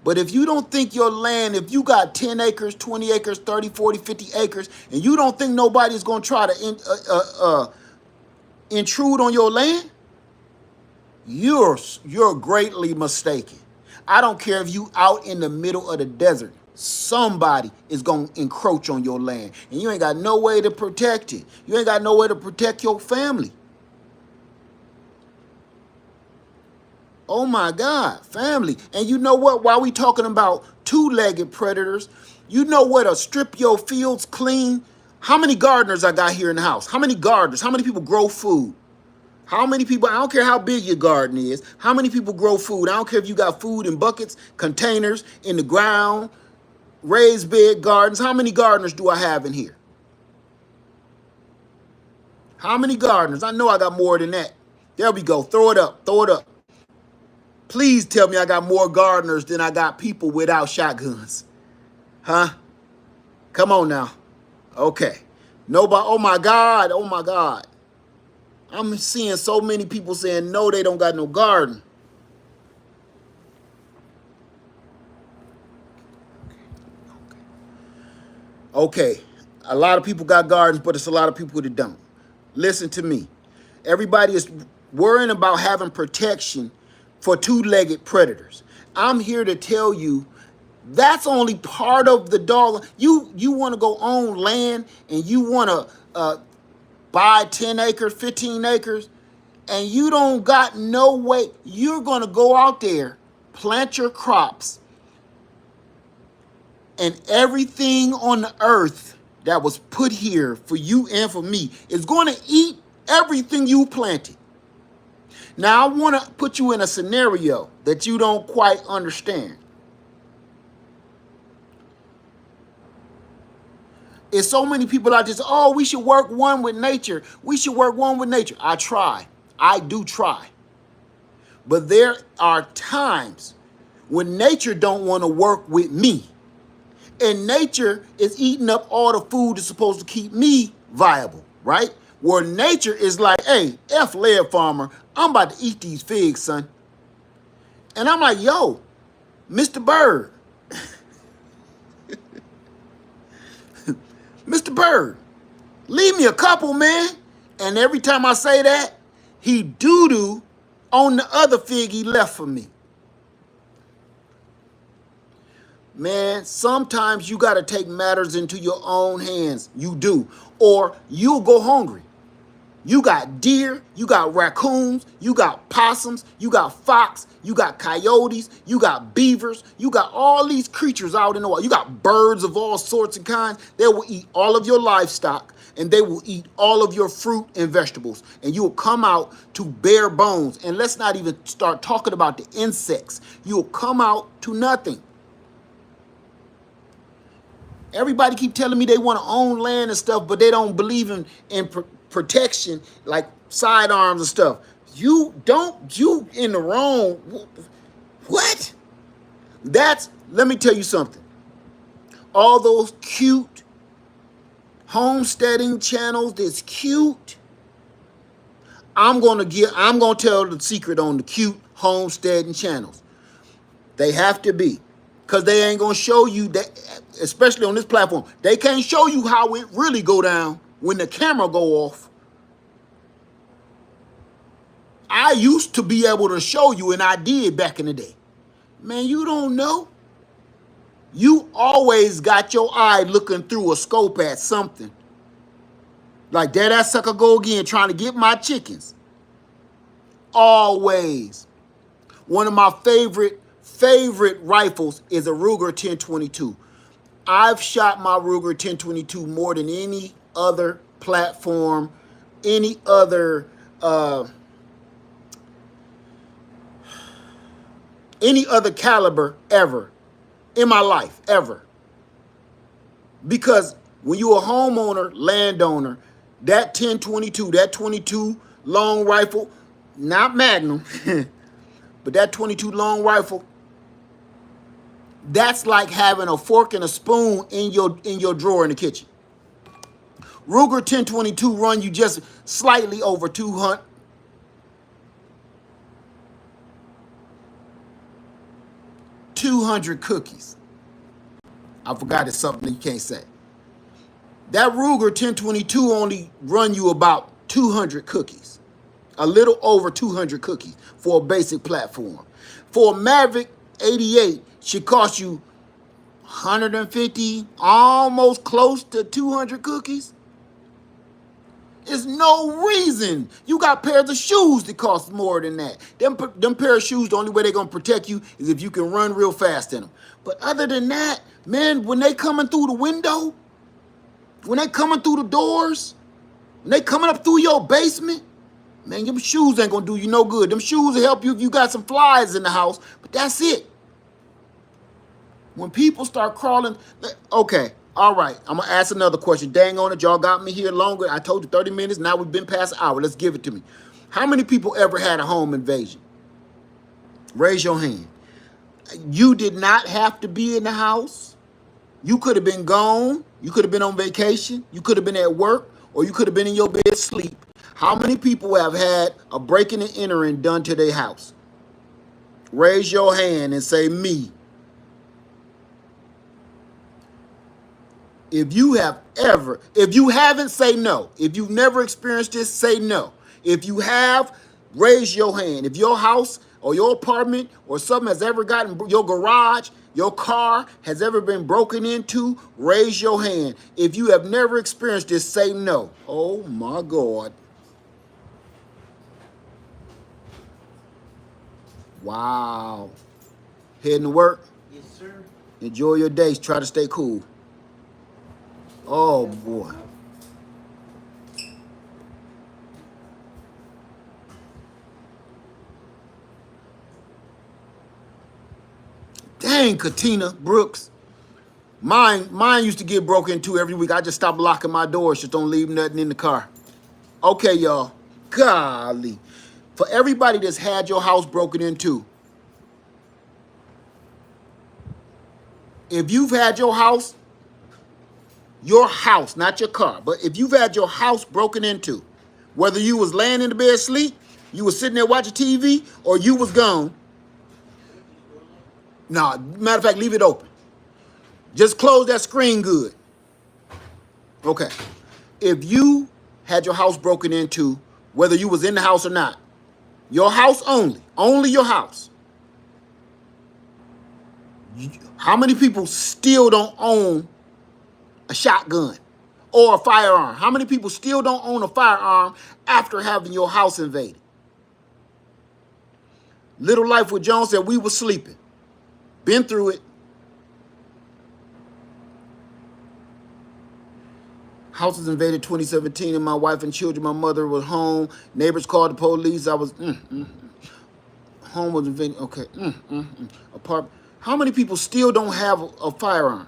But if you don't think your land, if you got 10 acres, 20 acres, 30, 40, 50 acres, and you don't think nobody's going to try to intrude on your land, you're greatly mistaken. I don't care if you out in the middle of the desert. Somebody is going to encroach on your land, and you ain't got no way to protect it. You ain't got no way to protect your family. Oh my God, family. And you know what? While we talking about two-legged predators, you know what? To strip your fields clean. How many gardeners I got here in the house? How many gardeners? How many people grow food? How many people, I don't care how big your garden is, how many people grow food? I don't care if you got food in buckets, containers, in the ground, raised bed gardens. How many gardeners do I have in here? How many gardeners? I know I got more than that. There we go. Throw it up. Throw it up. Please tell me I got more gardeners than I got people without shotguns. Huh? Come on now. Okay. Nobody. Oh my God. Oh my God. I'm seeing so many people saying no, they don't got no garden. Okay. A lot of people got gardens, but it's a lot of people that don't. Listen to me. Everybody is worrying about having protection for two-legged predators. I'm here to tell you that's only part of the dog. You want to go own land and you want to buy 10 acres, 15 acres, and you don't got no way. You're going to go out there, plant your crops, and everything on the earth that was put here for you and for me is going to eat everything you planted. Now, I want to put you in a scenario that you don't quite understand. It's so many people out there say, oh, we should work one with nature. We should work one with nature. I try. I do try. But there are times when nature don't want to work with me. And nature is eating up all the food that's supposed to keep me viable, right? Where nature is like, hey, F lead farmer, I'm about to eat these figs, son. And I'm like, yo, Mr. Bird, Mr. Bird, leave me a couple, man. And every time I say that, he doo-doo on the other fig he left for me. Man, sometimes you got to take matters into your own hands. You do. Or you'll go hungry. You got deer, you got raccoons, you got possums, you got fox, you got coyotes, you got beavers, you got all these creatures out in the wild. You got birds of all sorts and kinds. They will eat all of your livestock and they will eat all of your fruit and vegetables. And you will come out to bare bones. And let's not even start talking about the insects. You will come out to nothing. Everybody keep telling me they want to own land and stuff, but they don't believe in protection, like sidearms and stuff. You in the wrong. What? Let me tell you something. All those cute homesteading channels that's cute, I'm gonna tell the secret on the cute homesteading channels. They have to be. Because they ain't going to show you that, especially on this platform. They can't show you how it really go down when the camera go off. I used to be able to show you, and I did back in the day. Man, you don't know. You always got your eye looking through a scope at something. Like, there that sucker go again trying to get my chickens. Always. One of my favorite rifles is a Ruger 1022. I've shot my Ruger 1022 more than any other platform, any other caliber ever in my life, ever. Because when you're a homeowner, landowner, that 1022, that 22 long rifle, not Magnum, but that 22 long rifle, that's like having a fork and a spoon in your drawer in the kitchen. Ruger 1022 run you just slightly over 200 cookies. I forgot it's something you can't say. That Ruger 1022 only run you about 200 cookies. A little over 200 cookies for a basic platform. For a Maverick 88, should cost you 150, almost close to 200 cookies. There's no reason. You got pairs of shoes that cost more than that. Them pair of shoes, the only way they're going to protect you is if you can run real fast in them. But other than that, man, when they coming through the window, when they coming through the doors, when they coming up through your basement, man, them shoes ain't going to do you no good. Them shoes will help you if you got some flies in the house, but that's it. When people start crawling, okay, all right, I'm going to ask another question. Dang on it, y'all got me here longer. I told you 30 minutes, now we've been past an hour. Let's give it to me. How many people ever had a home invasion? Raise your hand. You did not have to be in the house. You could have been gone. You could have been on vacation. You could have been at work, or you could have been in your bed asleep. How many people have had a breaking and entering done to their house? Raise your hand and say me. If you haven't, say no. If you've never experienced this, say no. If you have, raise your hand. If your house or your apartment or something has ever gotten, your garage, your car has ever been broken into, raise your hand. If you have never experienced this, say no. Oh my God. Wow. Heading to work? Yes, sir. Enjoy your days. Try to stay cool. Oh boy. Dang, Katina Brooks. Mine used to get broken into every week. I just stopped locking my doors, just don't leave nothing in the car. Okay, y'all. Golly. For everybody that's had your house broken into, if you've had your house, not your car, but if you've had your house broken into, whether you was laying in the bed asleep, you was sitting there watching TV, or you was gone. Nah, matter of fact, leave it open. Just close that screen good. Okay. If you had your house broken into, whether you was in the house or not, your house only your house. How many people still don't own a shotgun or a firearm? How many people still don't own a firearm after having your house invaded? Little Life with Jones said we were sleeping. Been through it. House was invaded 2017 and my wife and children, my mother was home. Neighbors called the police. I was, home was invaded. Okay, apartment. How many people still don't have a firearm?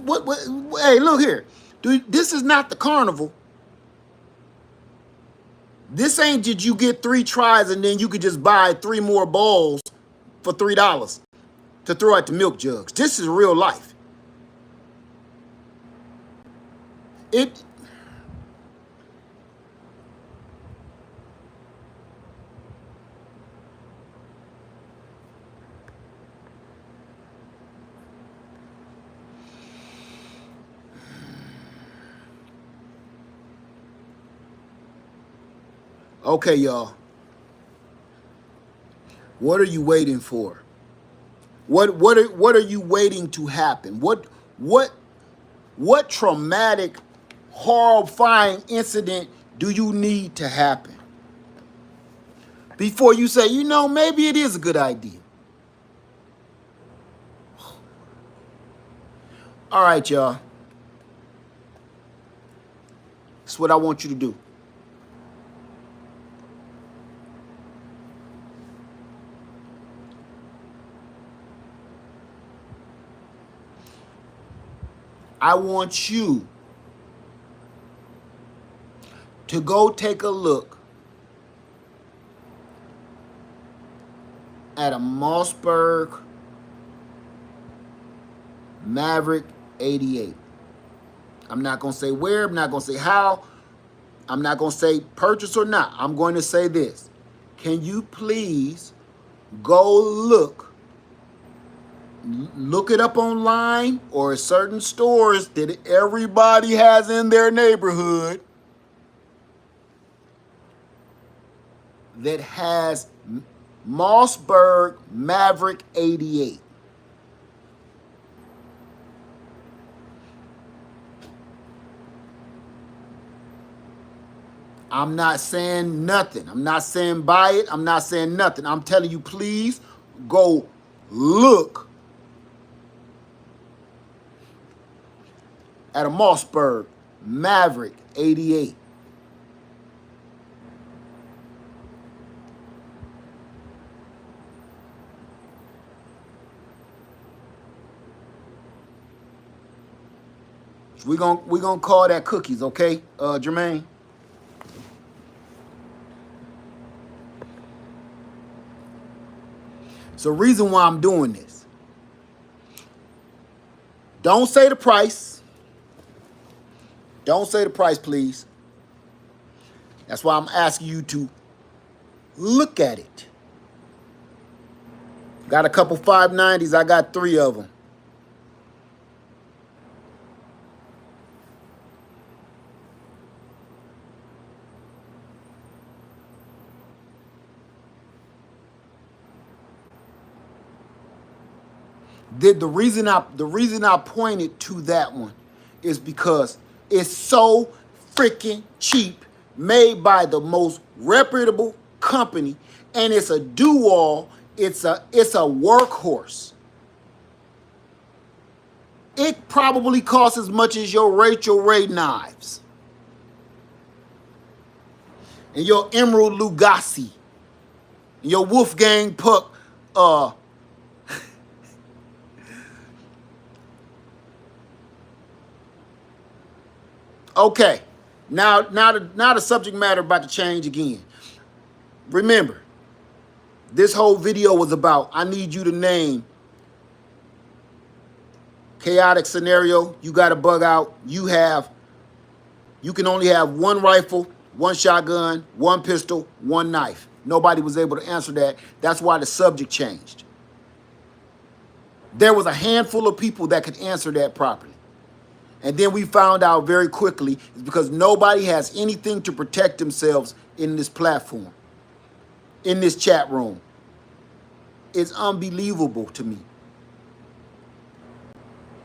What, hey, look here. This is not the carnival. This ain't did you get 3 tries and then you could just buy 3 more balls for $3 to throw at the milk jugs. This is real life. Okay, y'all. What are you waiting for? What are you waiting to happen? What traumatic, horrifying incident do you need to happen before you say, maybe it is a good idea? All right, y'all. That's what I want you to do. I want you to go take a look at a Mossberg Maverick 88. I'm not going to say where, I'm not going to say how, I'm not going to say purchase or not. I'm going to say this. Can you please go look it up online or at certain stores that everybody has in their neighborhood that has Mossberg Maverick 88. I'm not saying nothing. I'm not saying buy it. I'm not saying nothing. I'm telling you, please go look at a Mossberg Maverick 88. We gonna call that cookies, okay, Jermaine? So reason why I'm doing this. Don't say the price. Don't say the price, please. That's why I'm asking you to look at it. Got a couple 590s. I got 3 of them. The reason I pointed to that one is because it's so freaking cheap, made by the most reputable company, and it's a do-all. It's a workhorse. It probably costs as much as your Rachel Ray knives and your Emerald Lugasi and your Wolfgang Puck Okay, now the subject matter about to change again. Remember, this whole video was about, I need you to name chaotic scenario. You got to bug out. You can only have 1 rifle, 1 shotgun, 1 pistol, 1 knife. Nobody was able to answer that. That's why the subject changed. There was a handful of people that could answer that properly. And then we found out very quickly it's because nobody has anything to protect themselves in this platform, in this chat room. It's unbelievable to me.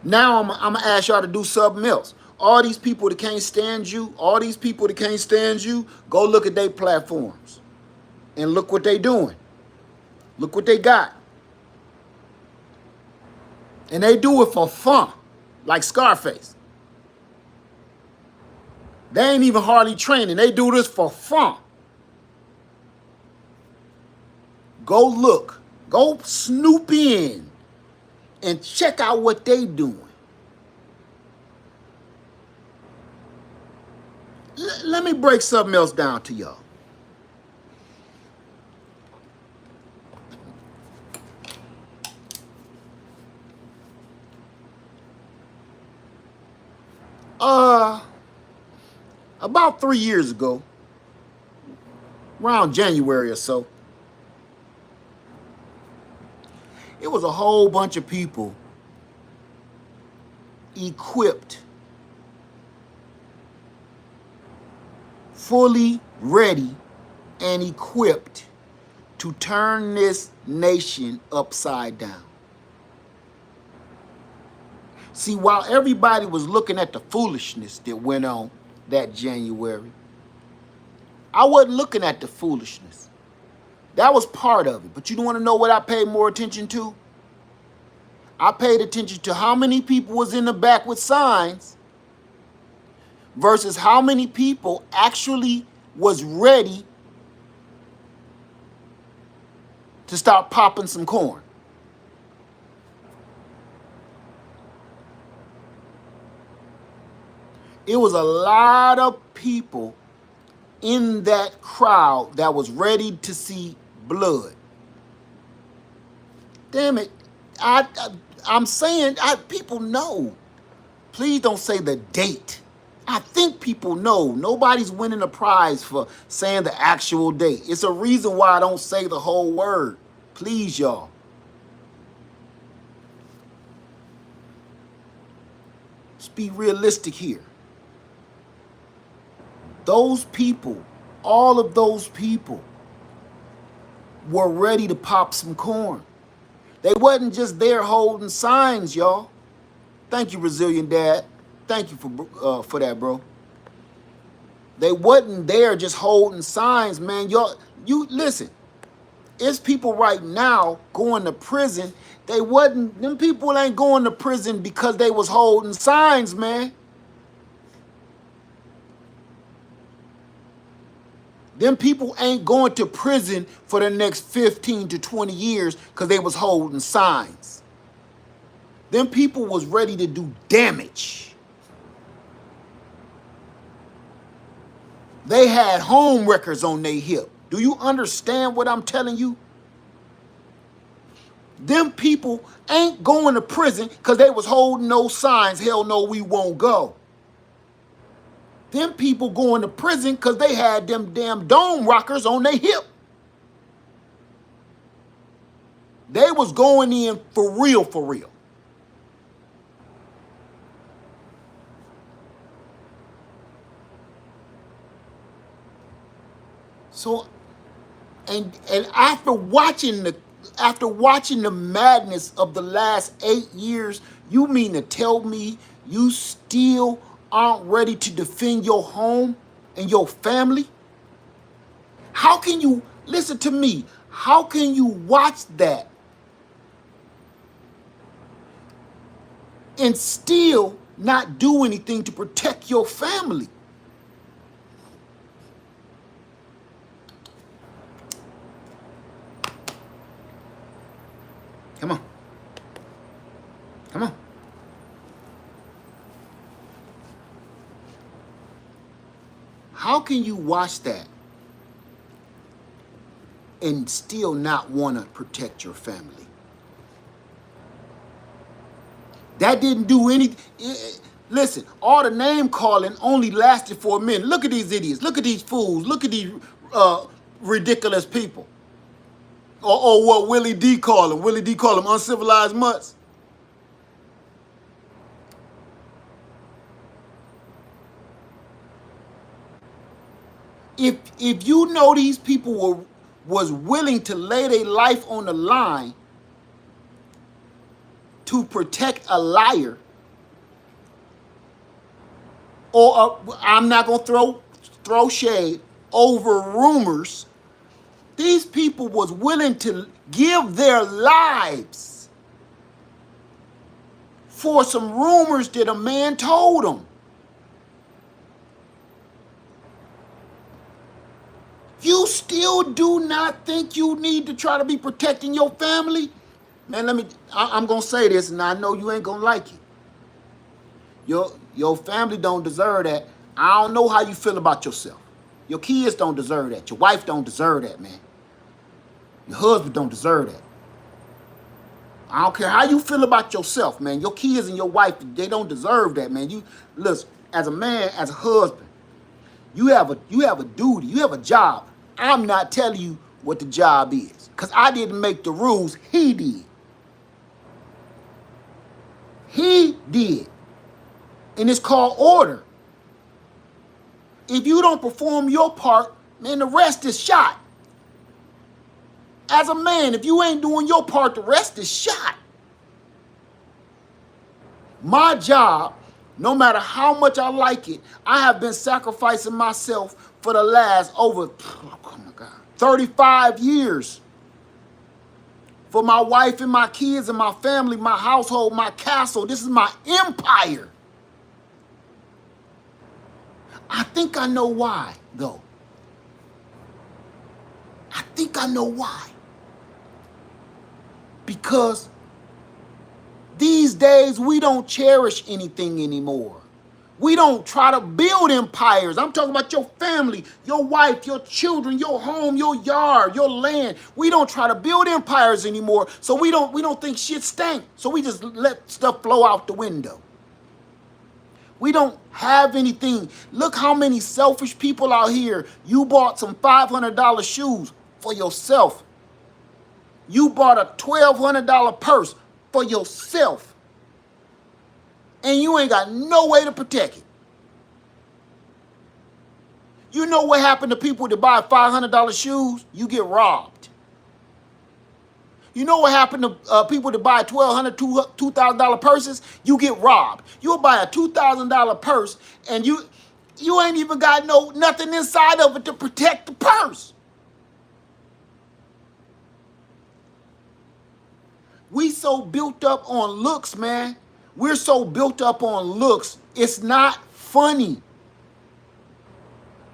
Now I'm going to ask y'all to do something else. All these people that can't stand you, go look at their platforms. And look what they doing. Look what they got. And they do it for fun, like Scarface. They ain't even hardly training. They do this for fun. Go look. Go snoop in and check out what they doing. Let me break something else down to y'all. About 3 years ago, around January or so, it was a whole bunch of people equipped, fully ready and equipped to turn this nation upside down. See, while everybody was looking at the foolishness that went on that January, I wasn't looking at the foolishness. That was part of it. But you don't want to know what I paid more attention to? I paid attention to how many people was in the back with signs versus how many people actually was ready to start popping some corn. It was a lot of people in that crowd that was ready to see blood. Damn it. I'm saying, people know. Please don't say the date. I think people know. Nobody's winning a prize for saying the actual date. It's a reason why I don't say the whole word. Please, y'all. Let's be realistic here. Those people, all of those people, were ready to pop some corn. They wasn't just there holding signs, y'all. Thank you, Resilient Dad. Thank you for that, bro. They wasn't there just holding signs, man. Y'all, you listen. It's people right now going to prison. They wasn't. Them people ain't going to prison because they was holding signs, man. Them people ain't going to prison for the next 15 to 20 years because they was holding signs. Them people was ready to do damage. They had home records on their hip. Do you understand what I'm telling you? Them people ain't going to prison because they was holding those signs. Hell no, we won't go. Them people going to prison because they had them damn dome rockers on their hip. They was going in for real, for real. So, and after watching the madness of the last 8 years, you mean to tell me you still aren't ready to defend your home and your family? How can you, listen to me, how can you watch that and still not do anything to protect your family? Come on. Come on. How can you watch that and still not want to protect your family? That didn't do anything. Listen, all the name calling only lasted for a minute. Look at these idiots. Look at these fools. Look at these ridiculous people. Or what Willie D call them. Willie D call them uncivilized mutts. If you know these people was willing to lay their life on the line to protect a liar, or I'm not gonna throw shade over rumors. These people was willing to give their lives for some rumors that a man told them. You still do not think you need to try to be protecting your family? Man, I'm going to say this, and I know you ain't going to like it. Your family don't deserve that. I don't know how you feel about yourself. Your kids don't deserve that. Your wife don't deserve that, man. Your husband don't deserve that. I don't care how you feel about yourself, man. Your kids and your wife, they don't deserve that, man. You listen, as a man, as a husband, you have a duty, you have a job. I'm not telling you what the job is, because I didn't make the rules, he did. He did. And it's called order. If you don't perform your part, man, the rest is shot. As a man, if you ain't doing your part, the rest is shot. My job, no matter how much I like it, I have been sacrificing myself for the last over, oh my God, 35 years. For my wife and my kids and my family, my household, my castle. This is my empire. I think I know why, though. I think I know why. Because these days we don't cherish anything anymore. We don't try to build empires. I'm talking about your family, your wife, your children, your home, your yard, your land. We don't try to build empires anymore. So we don't think shit stank. So we just let stuff flow out the window. We don't have anything. Look how many selfish people out here. You bought some $500 shoes for yourself. You bought a $1,200 purse for yourself. And you ain't got no way to protect it. You know what happened to people that buy $500 shoes? You get robbed. You know what happened to people that buy $1,200, $2,000 purses? You get robbed. You'll buy a $2,000 purse and you ain't even got nothing inside of it to protect the purse. We so built up on looks, man. We're so built up on looks. It's not funny.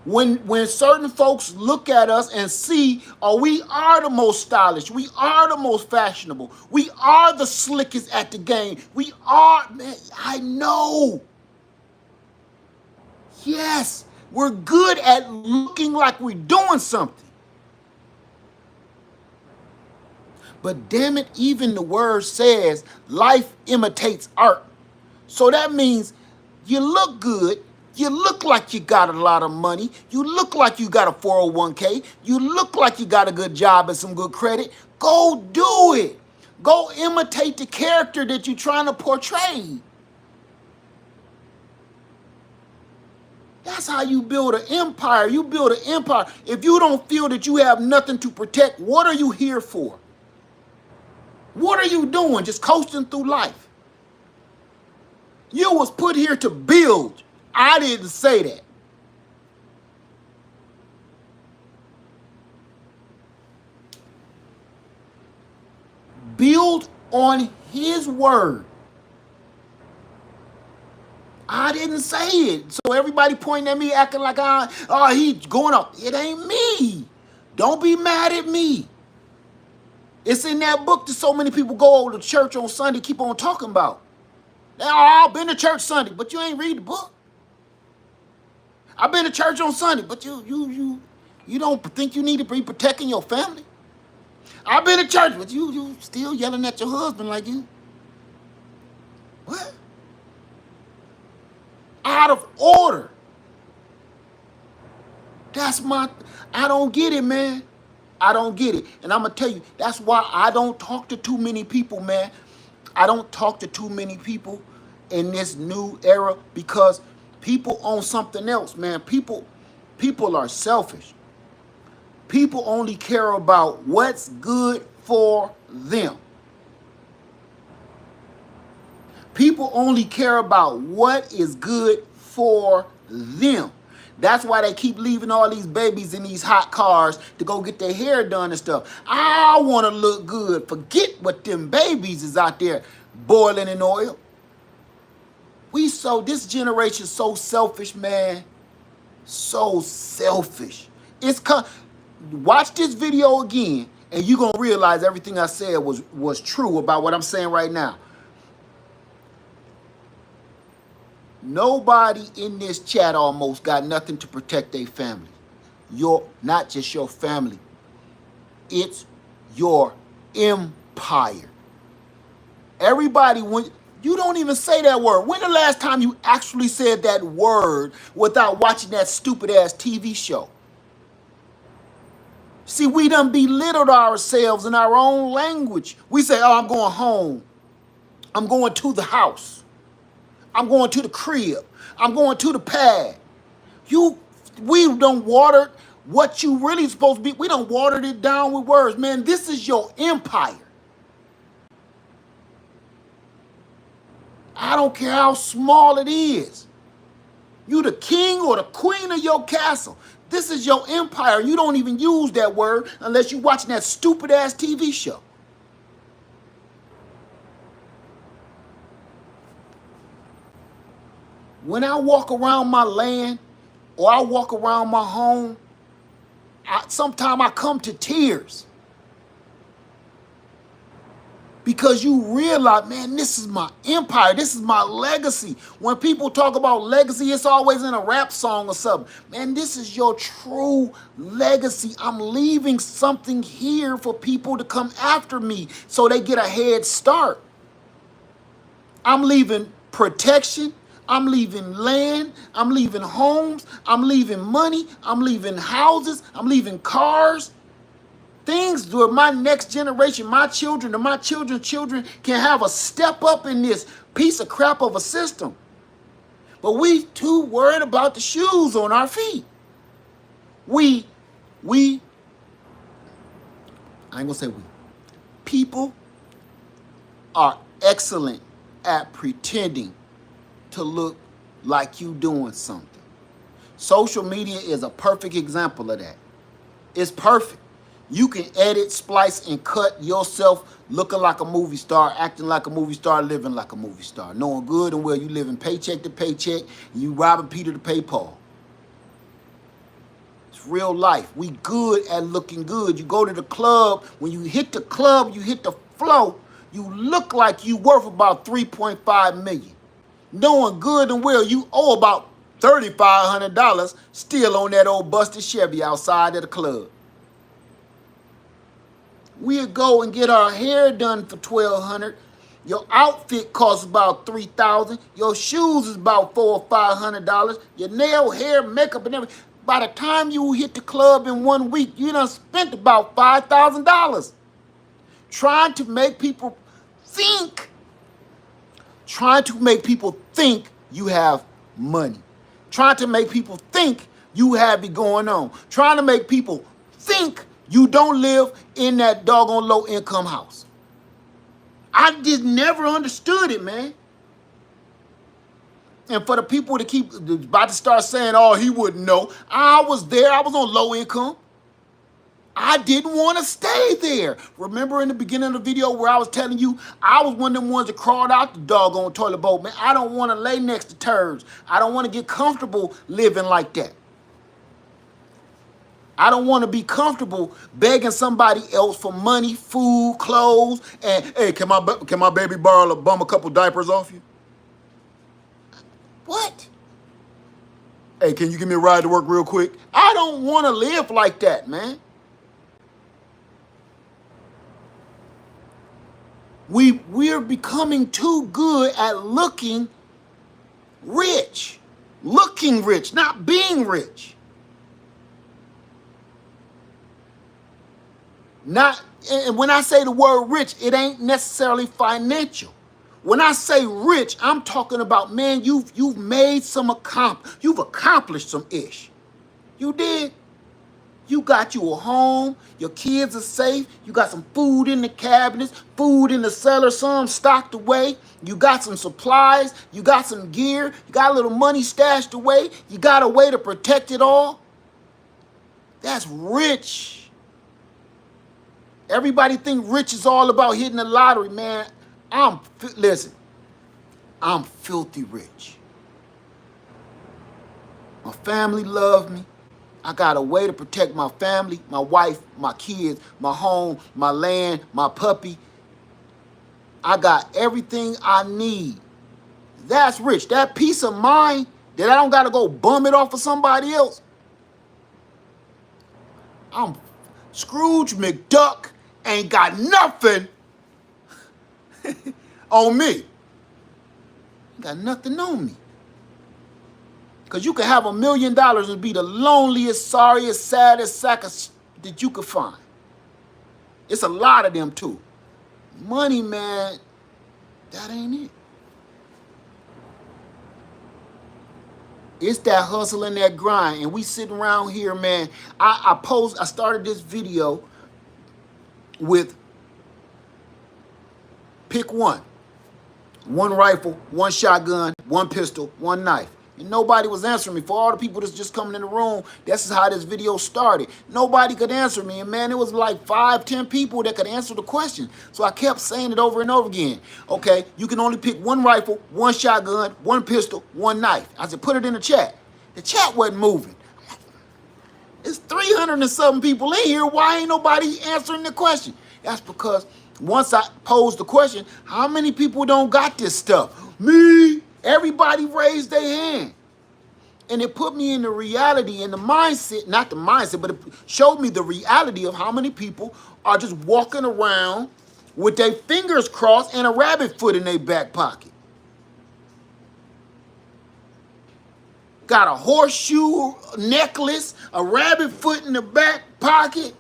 When certain folks look at us and see, oh, we are the most stylish, we are the most fashionable, we are the slickest at the game, we are, man, I know. Yes, we're good at looking like we're doing something. But damn it, even the word says life imitates art. So that means you look good, you look like you got a lot of money, you look like you got a 401k, you look like you got a good job and some good credit. Go do it. Go imitate the character that you're trying to portray. That's how you build an empire. You build an empire. If you don't feel that you have nothing to protect, what are you here for? What are you doing? Just coasting through life. You was put here to build. I didn't say that. Build on his word. I didn't say it. So everybody pointing at me acting like, he's going up. It ain't me. Don't be mad at me. It's in that book that so many people go over to church on Sunday, keep on talking about. I've been to church Sunday, but you ain't read the book. I've been to church on Sunday, but you don't think you need to be protecting your family. I've been to church, but you still yelling at your husband like you. What? Out of order. I don't get it, man. I don't get it. And I'm going to tell you, that's why I don't talk to too many people, man. I don't talk to too many people in this new era because people own something else, man. People are selfish. People only care about what's good for them. People only care about what is good for them. That's why they keep leaving all these babies in these hot cars to go get their hair done and stuff. I want to look good. Forget what them babies is out there boiling in oil. This generation so selfish, man. So selfish. Watch this video again, and you're going to realize everything I said was true about what I'm saying right now. Nobody in this chat almost got nothing to protect their family. Not just your family. It's your empire. Everybody, you don't even say that word. When the last time you actually said that word without watching that stupid ass TV show? See, we done belittled ourselves in our own language. We say, I'm going home. I'm going to the house. I'm going to the crib. I'm going to the pad. We don't water what you really supposed to be. We don't watered it down with words. Man, this is your empire. I don't care how small it is. You the king or the queen of your castle. This is your empire. You don't even use that word unless you're watching that stupid ass TV show. When I walk around my land or I walk around my home, sometimes I come to tears. Because you realize, man, this is my empire. This is my legacy. When people talk about legacy, it's always in a rap song or something. Man, this is your true legacy. I'm leaving something here for people to come after me so they get a head start. I'm leaving protection. I'm leaving land. I'm leaving homes. I'm leaving money. I'm leaving houses. I'm leaving cars. Things where my next generation, my children, and my children's children can have a step up in this piece of crap of a system. But we too worried about the shoes on our feet. I ain't gonna say we. People are excellent at pretending to look like you doing something. Social media is a perfect example of that. It's perfect. You can edit, splice, and cut yourself looking like a movie star, acting like a movie star, living like a movie star, knowing good and well you living paycheck to paycheck, and you robbing Peter to pay Paul. It's real life. We good at looking good. You go to the club, when you hit the club, you hit the flow, you look like you worth about 3.5 million. Knowing good and well you owe about $3,500 still on that old busted Chevy outside of the club. We'll go and get our hair done for $1,200. Your outfit costs about $3,000. Your shoes is about $400 or $500. Your nail, hair, makeup, and everything. By the time you hit the club in 1 week, you done spent about $5,000 trying to make people think. Trying to make people think you have money. Trying to make people think you have it going on. Trying to make people think you don't live in that doggone low income house. I just never understood it, man. And for the people to keep about to start saying, oh, he wouldn't know. I was there. I was on low income. I didn't want to stay there. Remember in the beginning of the video where I was telling you I was one of them ones that crawled out the doggone toilet bowl, man. I don't want to lay next to turds. I don't want to get comfortable living like that. I don't want to be comfortable begging somebody else for money, food, clothes, and hey, can my baby borrow bum a couple diapers off you? What? Hey, can you give me a ride to work real quick? I don't want to live like that, man. We're becoming too good at looking rich. Looking rich, not being rich. Not, and when I say the word rich, it ain't necessarily financial. When I say rich, I'm talking about, man, you've made some you've accomplished some ish. You did. You got you a home, your kids are safe, you got some food in the cabinets, food in the cellar, some stocked away, you got some supplies, you got some gear, you got a little money stashed away, you got a way to protect it all. That's rich. Everybody think rich is all about hitting the lottery, man. Listen, I'm filthy rich. My family love me. I got a way to protect my family, my wife, my kids, my home, my land, my puppy. I got everything I need. That's rich. That peace of mind that I don't got to go bum it off of somebody else. I'm Scrooge McDuck ain't got nothing on me. Got nothing on me. Because you can have $1 million and be the loneliest, sorriest, saddest sack of that you could find. It's a lot of them too. Money, man, that ain't it. It's that hustle and that grind. And we sitting around here, man. I started this video with pick one. One rifle, one shotgun, one pistol, one knife. And nobody was answering me. For all the people that's just coming in the room, this is how this video started. Nobody could answer me. And man, it was like 5, 10 people that could answer the question. So I kept saying it over and over again. Okay, you can only pick one rifle, one shotgun, one pistol, one knife. I said, put it in the chat. The chat wasn't moving. It's 300 and something people in here. Why ain't nobody answering the question? That's because Once I posed the question, how many people don't got this stuff? Me. Everybody raised their hand. And it put me in the reality and the mindset, not the mindset, but it showed me the reality of how many people are just walking around with their fingers crossed and a rabbit foot in their back pocket. Got a horseshoe necklace, a rabbit foot in the back pocket,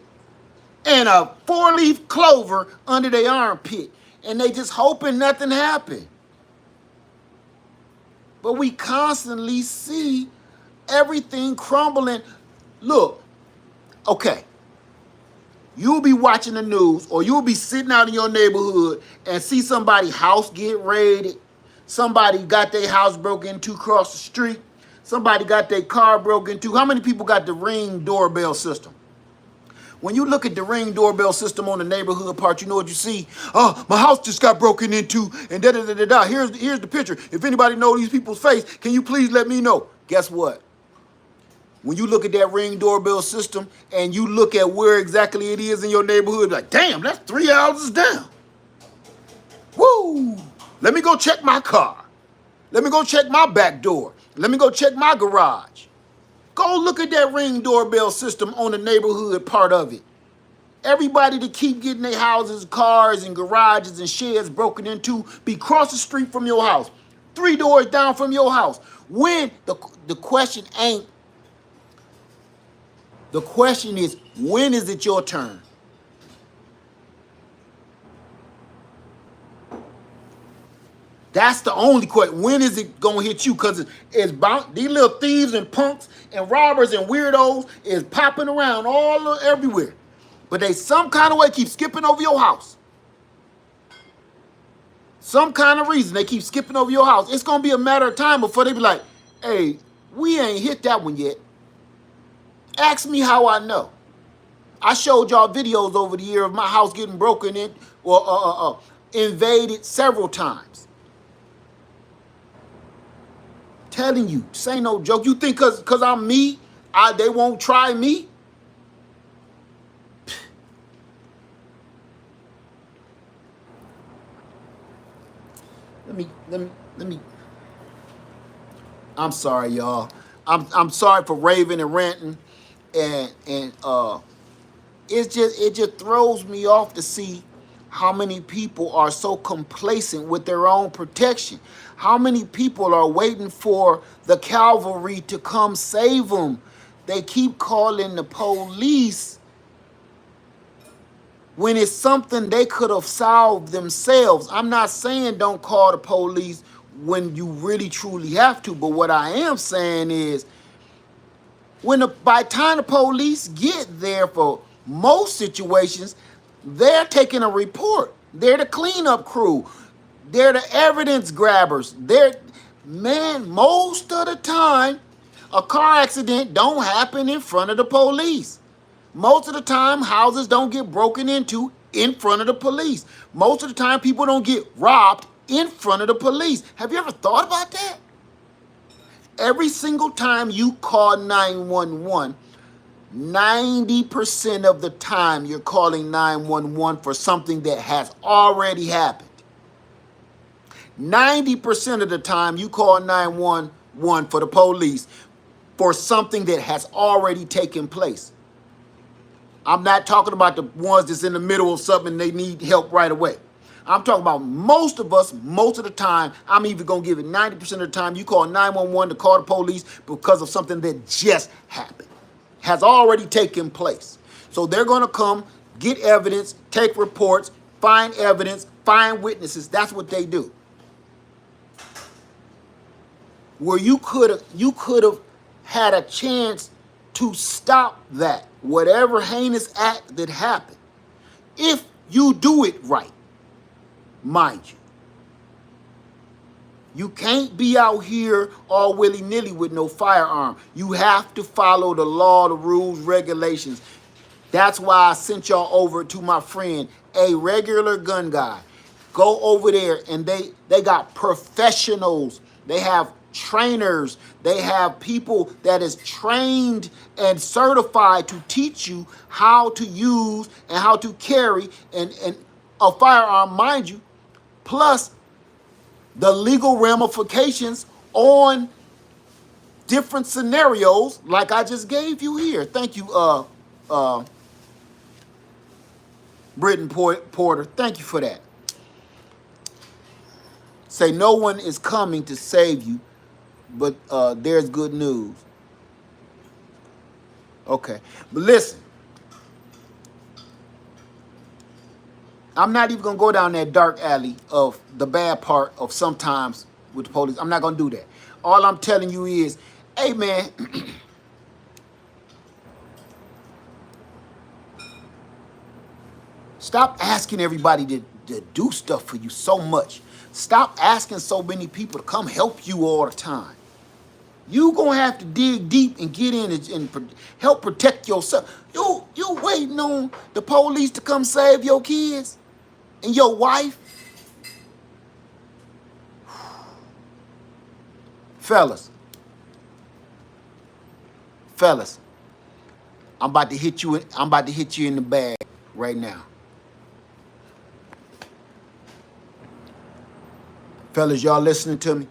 and a 4-leaf clover under their armpit. And they just hoping nothing happened. But we constantly see everything crumbling. Look, okay, you'll be watching the news or you'll be sitting out in your neighborhood and see somebody's house get raided. Somebody got their house broken into across the street. Somebody got their car broken into. How many people got the Ring doorbell system? When you look at the Ring doorbell system on the neighborhood part, you know what you see? Oh, my house just got broken into, and da-da-da-da-da. Here's the picture. If anybody knows these people's face, can you please let me know? Guess what? When you look at that Ring doorbell system and you look at where exactly it is in your neighborhood, like, damn, that's 3 houses down. Woo! Let me go check my car. Let me go check my back door. Let me go check my garage. Go look at that Ring doorbell system on the neighborhood part of it. Everybody to keep getting their houses, cars, and garages and sheds broken into be across the street from your house. 3 doors down from your house. When the question ain't, the question is, when is it your turn? That's the only question. When is it gonna hit you? Because it's bound, these little thieves and punks and robbers and weirdos is popping around everywhere. But they some kind of way keep skipping over your house. Some kind of reason they keep skipping over your house. It's gonna be a matter of time before they be like, hey, we ain't hit that one yet. Ask me how I know. I showed y'all videos over the year of my house getting broken in or invaded several times. Telling you, this ain't no joke. You think cause I'm me, they won't try me? Let me. I'm sorry, y'all. I'm sorry for raving and ranting, and it just throws me off to see how many people are so complacent with their own protection. How many people are waiting for the cavalry to come save them? They keep calling the police when it's something they could have solved themselves. I'm not saying don't call the police when you really truly have to, but what I am saying is by the time the police get there, for most situations, they're taking a report. They're the cleanup crew. They're the evidence grabbers. Most of the time, a car accident don't happen in front of the police. Most of the time, houses don't get broken into in front of the police. Most of the time, people don't get robbed in front of the police. Have you ever thought about that? Every single time you call 911, 90% of the time you're calling 911 for something that has already happened. 90% of the time you call 911 for the police for something that has already taken place. I'm not talking about the ones that's in the middle of something and they need help right away. I'm talking about most of us, most of the time, I'm even going to give it 90% of the time, you call 911 to call the police because of something that just happened, has already taken place. So they're going to come, get evidence, take reports, find evidence, find witnesses. That's what they do. Where you could have had a chance to stop that, whatever heinous act that happened, if you do it right, mind you. You can't be out here all willy-nilly with no firearm. You have to follow the law, the rules, regulations. That's why I sent y'all over to my friend, a regular gun guy. Go over there and they got professionals. They have trainers. They have people that is trained and certified to teach you how to use and how to carry and a firearm, mind you, plus the legal ramifications on different scenarios like I just gave you here. Thank you, Britton Porter. Thank you for that. Say no one is coming to save you, but there's good news. Okay, but listen, I'm not even gonna go down that dark alley of the bad part of sometimes with the police. I'm not gonna do that. All I'm telling you is, hey man, stop asking everybody to do stuff for you so much. Stop asking so many people to come help you all the time. You gonna have to dig deep and get in and help protect yourself. You waiting on the police to come save your kids and your wife? Fellas, I'm about to hit you. I'm about to hit you in the bag right now. Fellas, y'all listening to me?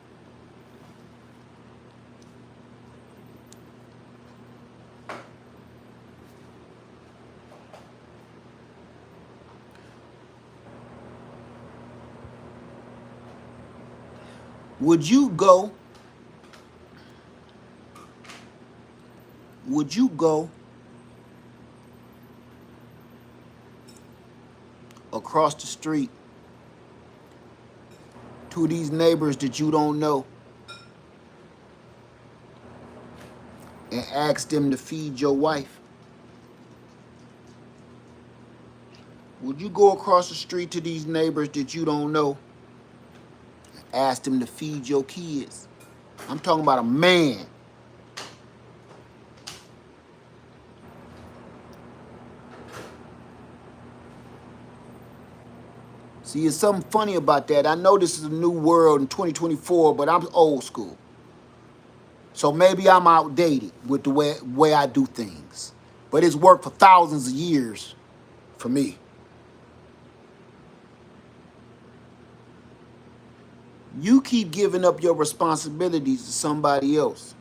Would you go across the street to these neighbors that you don't know and ask them to feed your wife? Would you go across the street to these neighbors that you don't know and ask them to feed your kids? I'm talking about a man. See, there's something funny about that. I know this is a new world in 2024, but I'm old school. So maybe I'm outdated with the way I do things. But it's worked for thousands of years for me. You keep giving up your responsibilities to somebody else.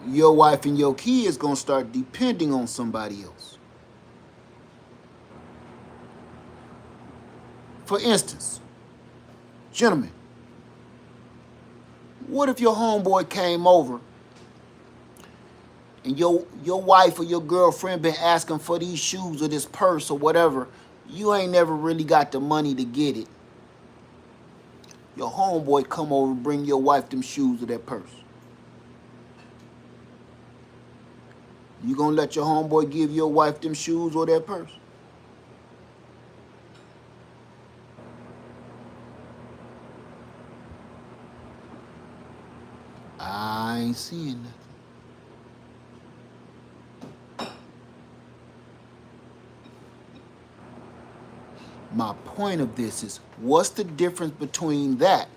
Your wife and your kids gonna start depending on somebody else. For instance, gentlemen, what if your homeboy came over and your wife or your girlfriend been asking for these shoes or this purse or whatever? You ain't never really got the money to get it. Your homeboy come over and bring your wife them shoes or that purse. You gonna let your homeboy give your wife them shoes or that purse? I ain't seeing nothing. My point of this is, what's the difference between that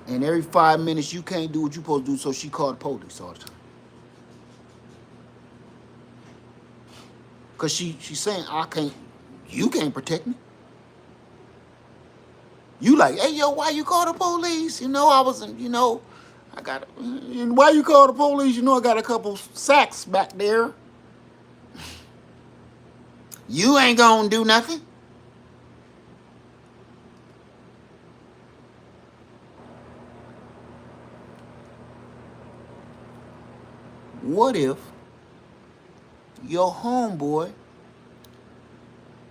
and every 5 minutes you can't do what you supposed to do, so she called the police all the time? Because she's saying, you can't protect me. You like, hey, yo, why you call the police? You know, and why you call the police? You know, I got a couple sacks back there. You ain't gonna do nothing. What if your homeboy,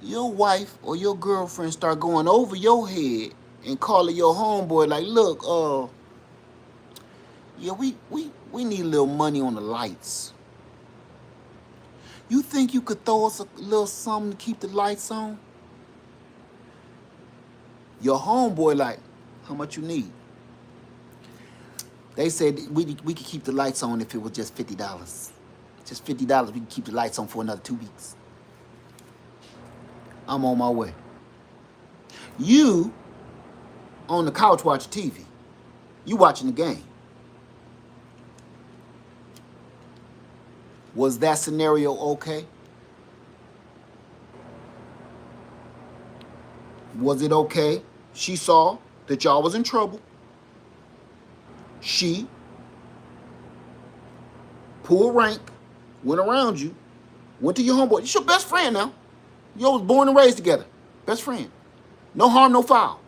your wife, or your girlfriend start going over your head and calling your homeboy like, look, yeah, we need a little money on the lights. You think you could throw us a little something to keep the lights on? Your homeboy like, how much you need? They said we could keep the lights on if it was just $50. Just $50, we can keep the lights on for another 2 weeks. I'm on my way. You on the couch watching TV. You watching the game. Was that scenario okay? Was it okay? She saw that y'all was in trouble. She pulled rank, went around you, went to your homeboy. It's your best friend now. Y'all was born and raised together. Best friend. No harm, no foul.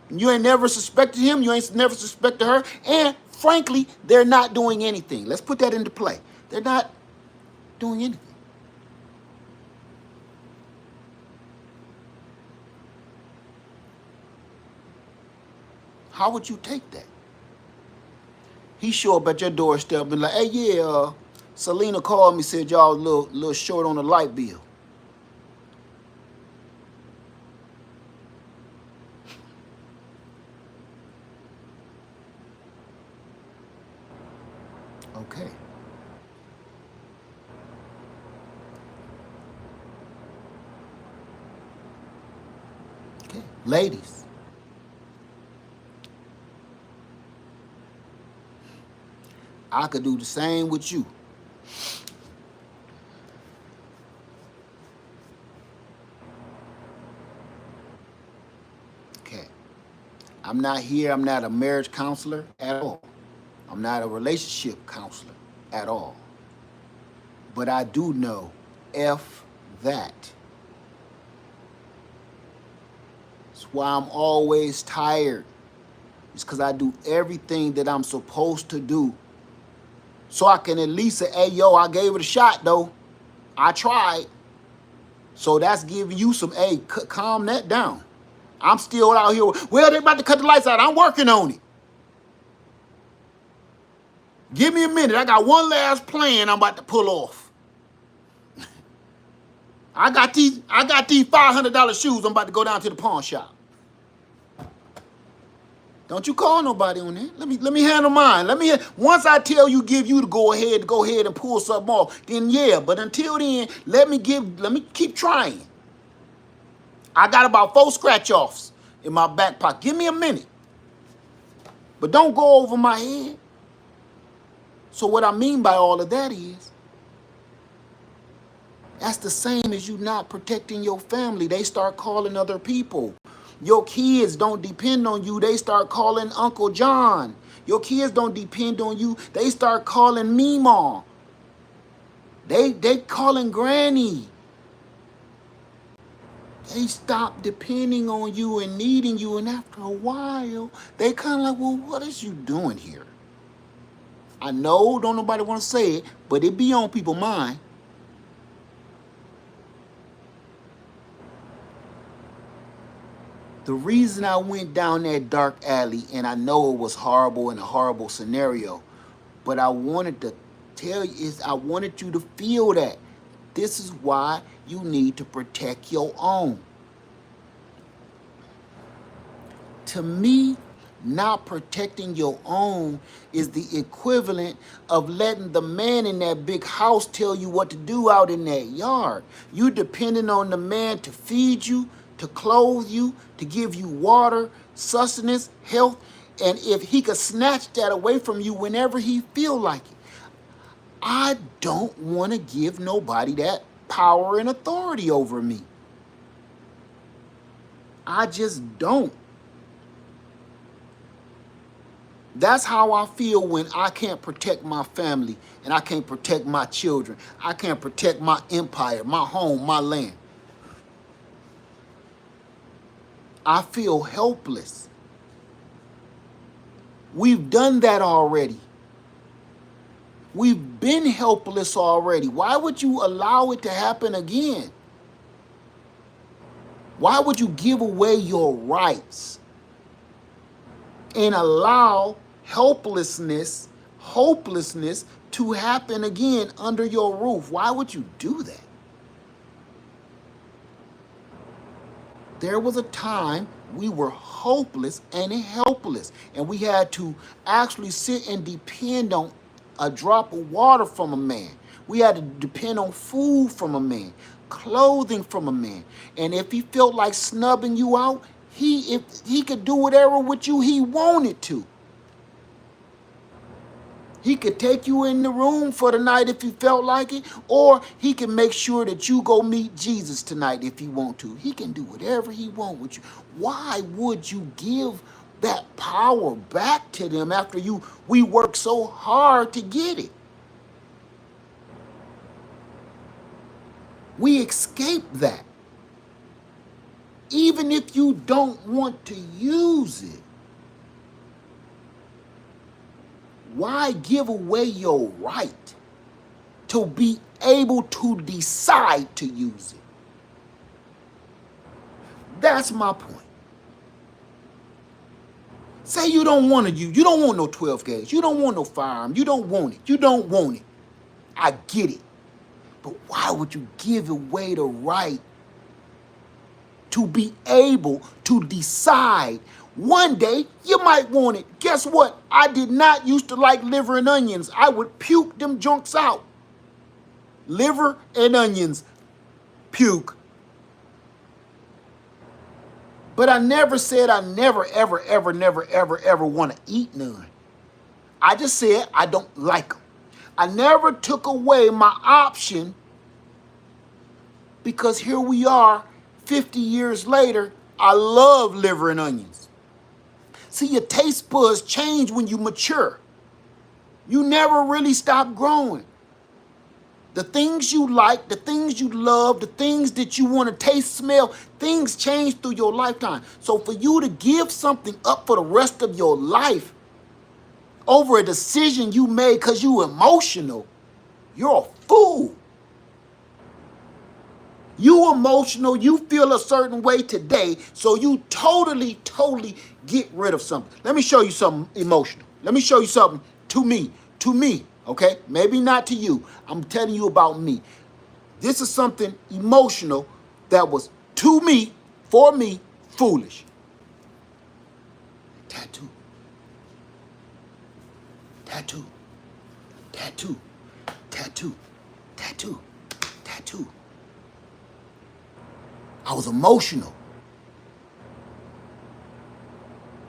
You ain't never suspected him. You ain't never suspected her. And frankly, they're not doing anything. Let's put that into play. They're not doing anything. How would you take that? He show up at your doorstep and like, hey, yeah, Selena called me, said y'all a little short on the light bill. Okay. Okay. Ladies, I could do the same with you. Okay. I'm not here. I'm not a marriage counselor at all. I'm not a relationship counselor at all. But I do know F that. That's why I'm always tired. It's because I do everything that I'm supposed to do. So I can at least say, hey, yo, I gave it a shot, though. I tried. So that's giving you some, hey, calm that down. I'm still out here. Well, they're about to cut the lights out. I'm working on it. Give me a minute. I got one last plan I'm about to pull off. I got these $500 shoes. I'm about to go down to the pawn shop. Don't you call nobody on that. Let me handle mine. Once I tell you, give you to go ahead and pull something off, then yeah. But until then, let me keep trying. I got about 4 scratch offs in my back pocket. Give me a minute. But don't go over my head. So what I mean by all of that is, that's the same as you not protecting your family. They start calling other people. Your kids don't depend on you. They start calling Uncle John. Your kids don't depend on you. They start calling Meemaw. They calling Granny. They stop depending on you and needing you. And after a while, they kind of like, well, what is you doing here? I know don't nobody want to say it, but it be on people's mind. The reason I went down that dark alley, and I know it was horrible and a horrible scenario, but I wanted to tell you is I wanted you to feel that. This is why you need to protect your own. To me, not protecting your own is the equivalent of letting the man in that big house tell you what to do out in that yard. You depending on the man to feed you, to clothe you, to give you water, sustenance, health, and if he could snatch that away from you whenever he feel like it. I don't want to give nobody that power and authority over me. I just don't. That's how I feel when I can't protect my family and I can't protect my children. I can't protect my empire, my home, my land. I feel helpless. We've done that already. We've been helpless already. Why would you allow it to happen again? Why would you give away your rights and allow helplessness, hopelessness to happen again under your roof? Why would you do that? There was a time we were hopeless and helpless, and we had to actually sit and depend on a drop of water from a man. We had to depend on food from a man, clothing from a man. And if he felt like snubbing you out, if he could do whatever with you he wanted to. He could take you in the room for the night if he felt like it, or he can make sure that you go meet Jesus tonight if he want to. He can do whatever he want with you. Why would you give that power back to them after we work so hard to get it? We escape that. Even if you don't want to use it. Why give away your right to be able to decide to use it? That's my point. Say you don't want to use, you don't want no 12 gauge, you don't want no firearm, you don't want it, you don't want it. I get it. But why would you give away the right to be able to decide? One day, you might want it. Guess what? I did not used to like liver and onions. I would puke them junks out. Liver and onions. Puke. But I never said I never, ever, ever, never, ever, ever want to eat none. I just said I don't like them. I never took away my option because here we are, 50 years later, I love liver and onions. See, your taste buds change when you mature. You never really stop growing. The things you like, the things you love, the things that you want to taste, smell, things change through your lifetime. So for you to give something up for the rest of your life over a decision you made because you emotional, you're a fool. You emotional, you feel a certain way today, so you totally get rid of something. Let me show you something emotional. Let me show you something to me, okay? Maybe not to you. I'm telling you about me. This is something emotional that was to me, for me, foolish. Tattoo. Tattoo. Tattoo. Tattoo. Tattoo. Tattoo. I was emotional.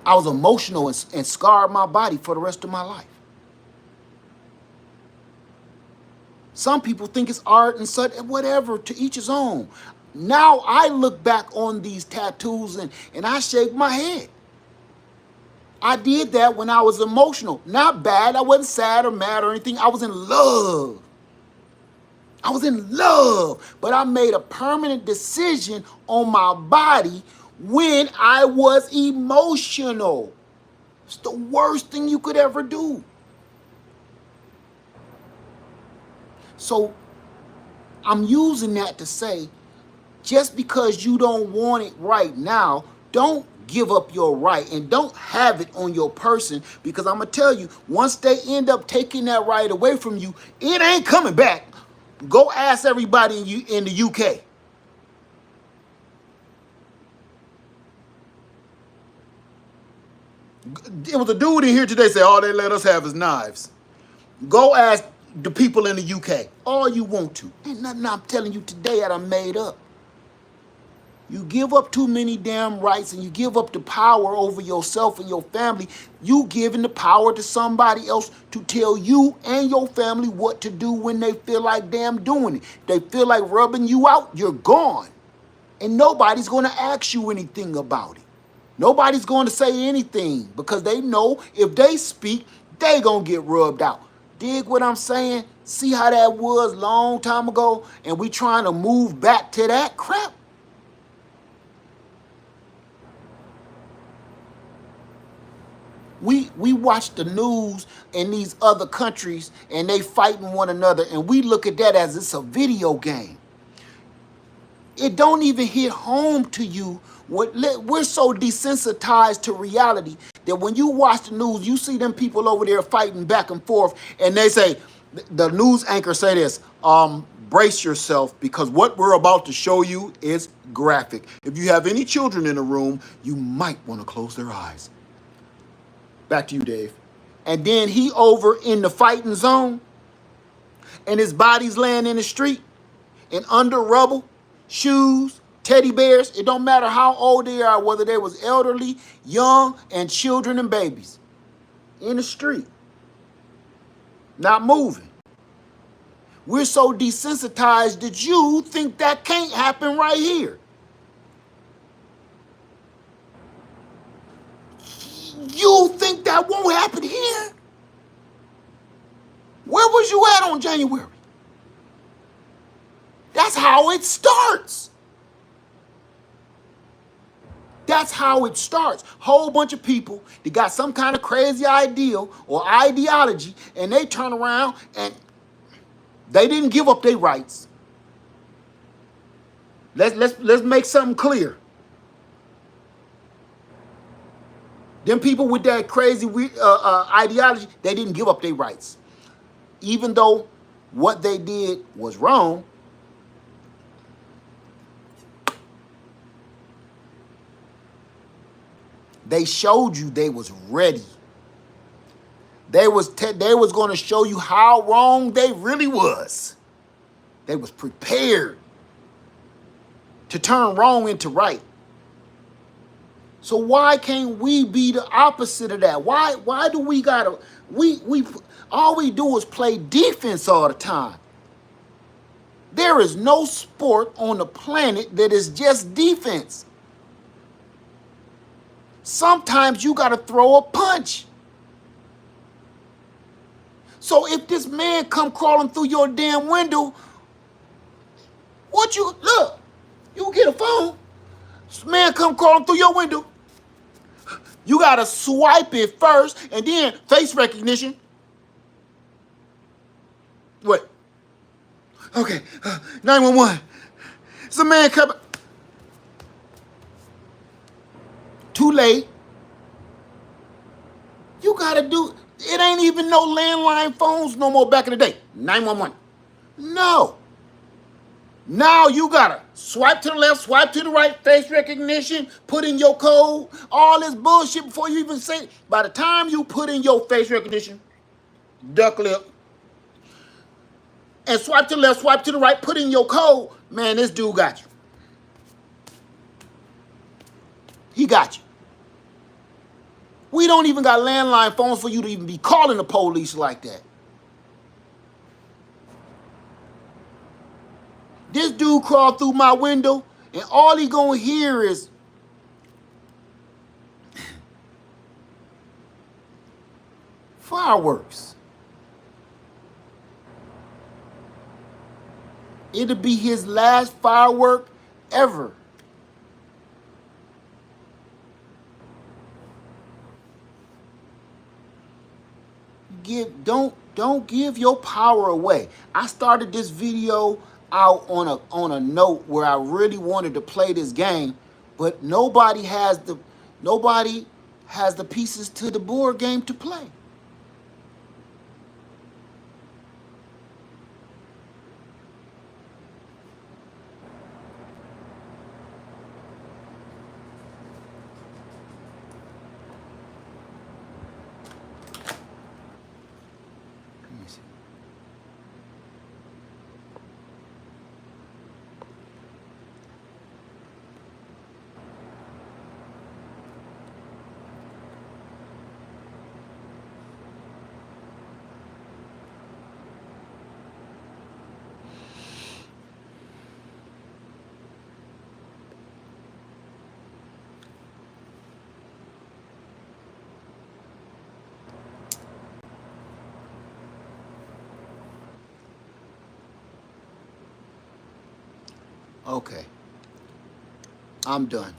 I was emotional and scarred my body for the rest of my life. Some people think it's art and such, whatever, to each his own. Now I look back on these tattoos and I shake my head. I did that when I was emotional. Not bad. I wasn't sad or mad or anything. I was in love. I was in love, but I made a permanent decision on my body when I was emotional. It's the worst thing you could ever do. So I'm using that to say, just because you don't want it right now, don't give up your right and don't have it on your person, because I'm going to tell you, once they end up taking that right away from you, it ain't coming back. Go ask everybody in the UK. It was a dude in here today say all they let us have is knives. Go ask the people in the UK all you want to. Ain't nothing I'm telling you today that I made up. You give up too many damn rights and you give up the power over yourself and your family. You giving the power to somebody else to tell you and your family what to do when they feel like damn doing it. They feel like rubbing you out, you're gone. And nobody's going to ask you anything about it. Nobody's going to say anything because they know if they speak, they going to get rubbed out. Dig what I'm saying? See how that was a long time ago and we trying to move back to that crap? We watch the news in these other countries and they fighting one another and we look at that as it's a video game. It don't even hit home to you. We're so desensitized to reality that when you watch the news, you see them people over there fighting back and forth and they say, the news anchor say this, brace yourself because what we're about to show you is graphic. If you have any children in the room, you might want to close their eyes. Back to you, Dave. And then he over in the fighting zone and his body's laying in the street and under rubble, shoes, teddy bears. It don't matter how old they are, whether they was elderly, young, and children and babies in the street. not moving. We're so desensitized that you think that can't happen right here. You think that won't happen here? Where was you at on January? That's how it starts. That's how it starts. Whole bunch of people that got some kind of crazy ideal or ideology, and they turn around and they didn't give up their rights. Let's make something clear. Them people with that crazy ideology, they didn't give up their rights. Even though what they did was wrong, they showed you they was ready. They was going to show you how wrong they really was. They was prepared to turn wrong into right. So why can't we be the opposite of that? Why do we gotta we all we do is play defense all the time? There is no sport on the planet that is just defense. Sometimes you gotta throw a punch. So if this man come crawling through your damn window, what you look? You get a phone. This man come crawling through your window. You gotta swipe it first, and then face recognition. What? Okay, 911. It's a man coming. Too late. You gotta do. It ain't even no landline phones no more back in the day. 911. No. Now you gotta swipe to the left, swipe to the right, face recognition, put in your code, all this bullshit before you even say it. By the time you put in your face recognition, duck lip, and swipe to the left, swipe to the right, put in your code, man, this dude got you. He got you. We don't even got landline phones for you to even be calling the police like that. This dude crawled through my window, and all he gonna hear is fireworks. It'll be his last firework ever. Don't give your power away. I started this video out on a note where I really wanted to play this game, but nobody has the pieces to the board game to play. Let me see. Okay. I'm done.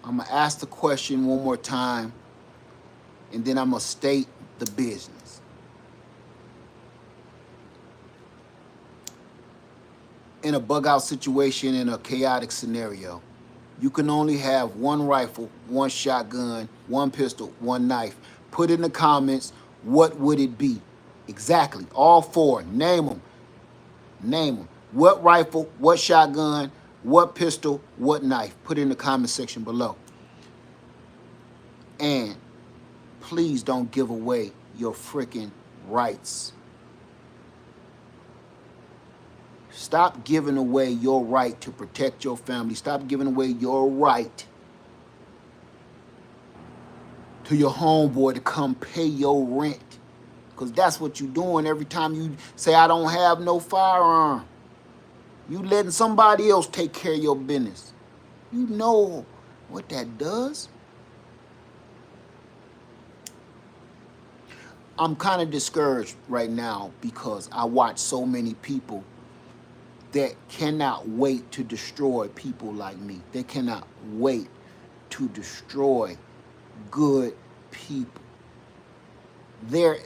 I'm going to ask the question one more time, and then I'm going to state the business. In a bug out situation, in a chaotic scenario, you can only have one rifle, one shotgun, one pistol, one knife. Put in the comments, what would it be? Exactly, all four. Name them. Name them. What rifle, what shotgun, what pistol, what knife? Put it in the comment section below. And please don't give away your freaking rights. Stop giving away your right to protect your family. Stop giving away your right to your homeboy to come pay your rent. Because that's what you're doing every time you say, I don't have no firearm. You letting somebody else take care of your business. You know what that does? I'm kind of discouraged right now because I watch so many people that cannot wait to destroy people like me. They cannot wait to destroy good people. They're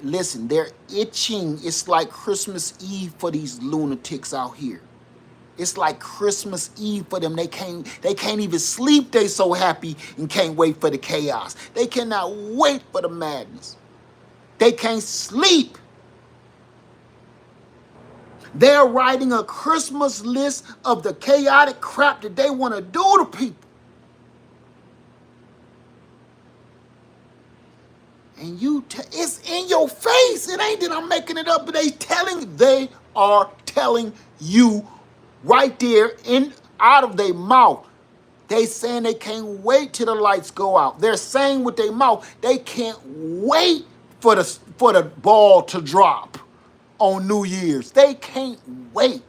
itching. It's like Christmas Eve for these lunatics out here. It's like Christmas Eve for them. They can't even sleep. They so happy and can't wait for the chaos. They cannot wait for the madness. They can't sleep. They're writing a Christmas list of the chaotic crap that they want to do to people. And it's in your face. It ain't that I'm making it up, but they are telling you right there out of their mouth. They saying they can't wait till the lights go out. They're saying with their mouth they can't wait for the ball to drop on New Year's. They can't wait.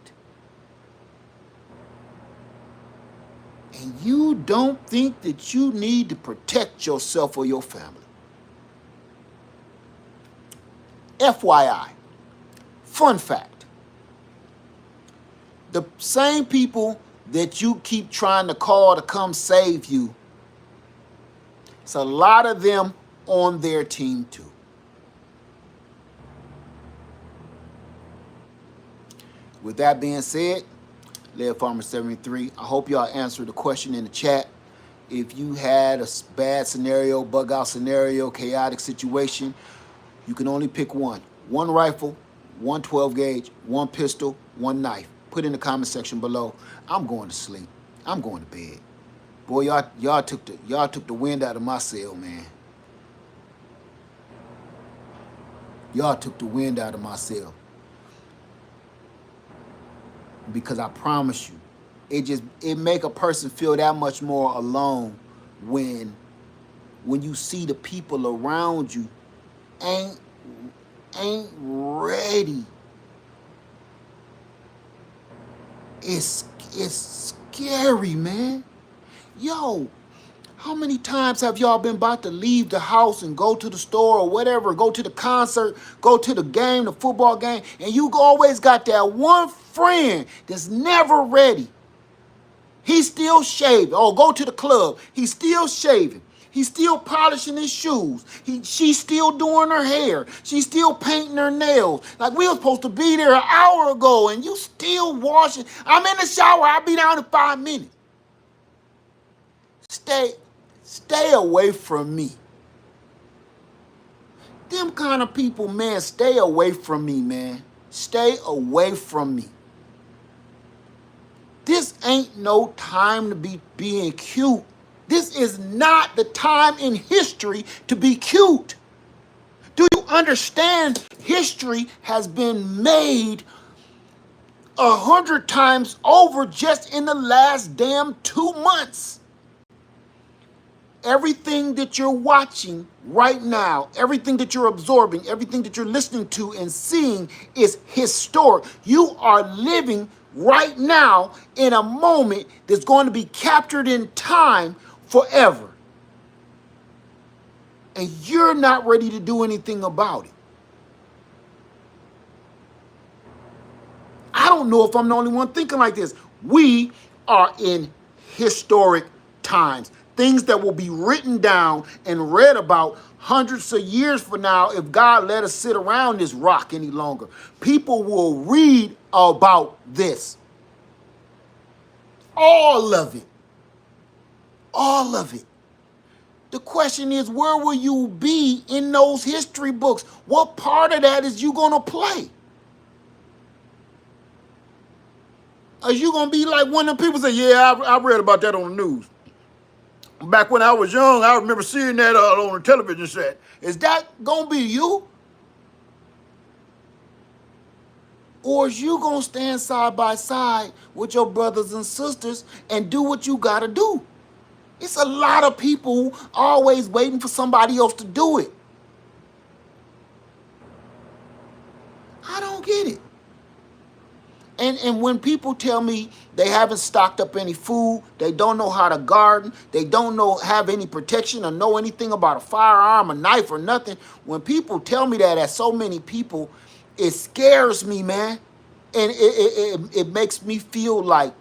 And you don't think that you need to protect yourself or your family. FYI, fun fact, the same people that you keep trying to call to come save you, it's a lot of them on their team too. With that being said, Lead Farmer 73, I hope y'all answered the question in the chat. If you had a bad scenario, bug out scenario, chaotic situation, you can only pick one. One rifle, one 12 gauge, one pistol, one knife. Put in the comment section below. I'm going to sleep. I'm going to bed. Boy, y'all took the wind out of my sail, man. Y'all took the wind out of my sail. Because I promise you, it make a person feel that much more alone when you see the people around you ain't ready. It's scary, man. Yo, how many times have y'all been about to leave the house and go to the store or whatever, go to the concert, go to the game, the football game, and you always got that one friend that's never ready. He's still shaving. Oh, go to the club. He's still shaving. He's still polishing his shoes. She's still doing her hair. She's still painting her nails. Like we were supposed to be there an hour ago and you still washing. I'm in the shower. I'll be down in 5 minutes. Stay away from me. Them kind of people, man, stay away from me, man. Stay away from me. This ain't no time to be being cute. This is not the time in history to be cute. Do you understand? History has been made 100 times over just in the last damn 2 months. Everything that you're watching right now, everything that you're absorbing, everything that you're listening to and seeing is historic. You are living right now in a moment that's going to be captured in time forever. And you're not ready to do anything about it. I don't know if I'm the only one thinking like this. We are in historic times. Things that will be written down and read about hundreds of years from now if God let us sit around this rock any longer. People will read about this. All of it. All of it. The question is, where will you be in those history books? What part of that is you going to play? Are you going to be like one of the people say, yeah, I read about that on the news. Back when I was young, I remember seeing that on the television set. Is that going to be you? Or is you going to stand side by side with your brothers and sisters and do what you got to do? It's a lot of people always waiting for somebody else to do it. I don't get it. And when people tell me they haven't stocked up any food, they don't know how to garden, they don't know have any protection or know anything about a firearm, a knife, or nothing. When people tell me that, as so many people, it scares me, man. And it makes me feel like,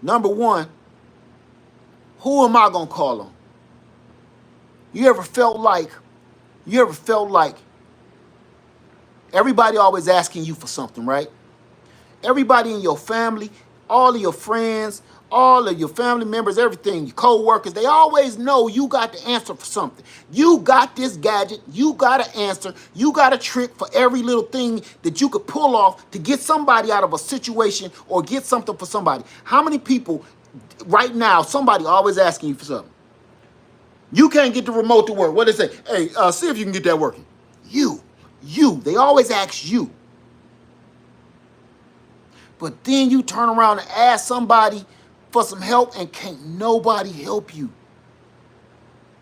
number one, who am I gonna call on? You ever felt like everybody always asking you for something, right? Everybody in your family, all of your friends, all of your family members, everything, your co-workers, they always know you got the answer for something. You got this gadget, you got an answer, you got a trick for every little thing that you could pull off to get somebody out of a situation or get something for somebody. How many people right now, somebody always asking you for something? You can't get the remote to work. What do they say? Hey, see if you can get that working. You. They always ask you. But then you turn around and ask somebody for some help and can't nobody help you.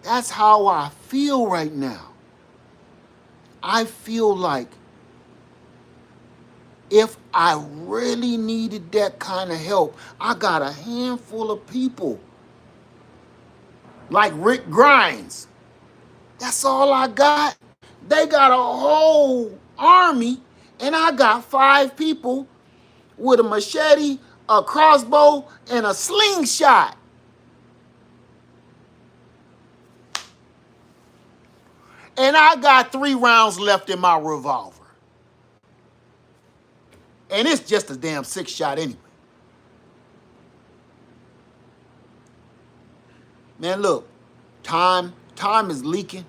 That's how I feel right now. I feel like if I really needed that kind of help, I got a handful of people. Like Rick Grimes. That's all I got. They got a whole army, and I got 5 people with a machete, a crossbow, and a slingshot. And I got 3 rounds left in my revolver. And it's just a damn 6-shot anyway. Man, look, time is leaking.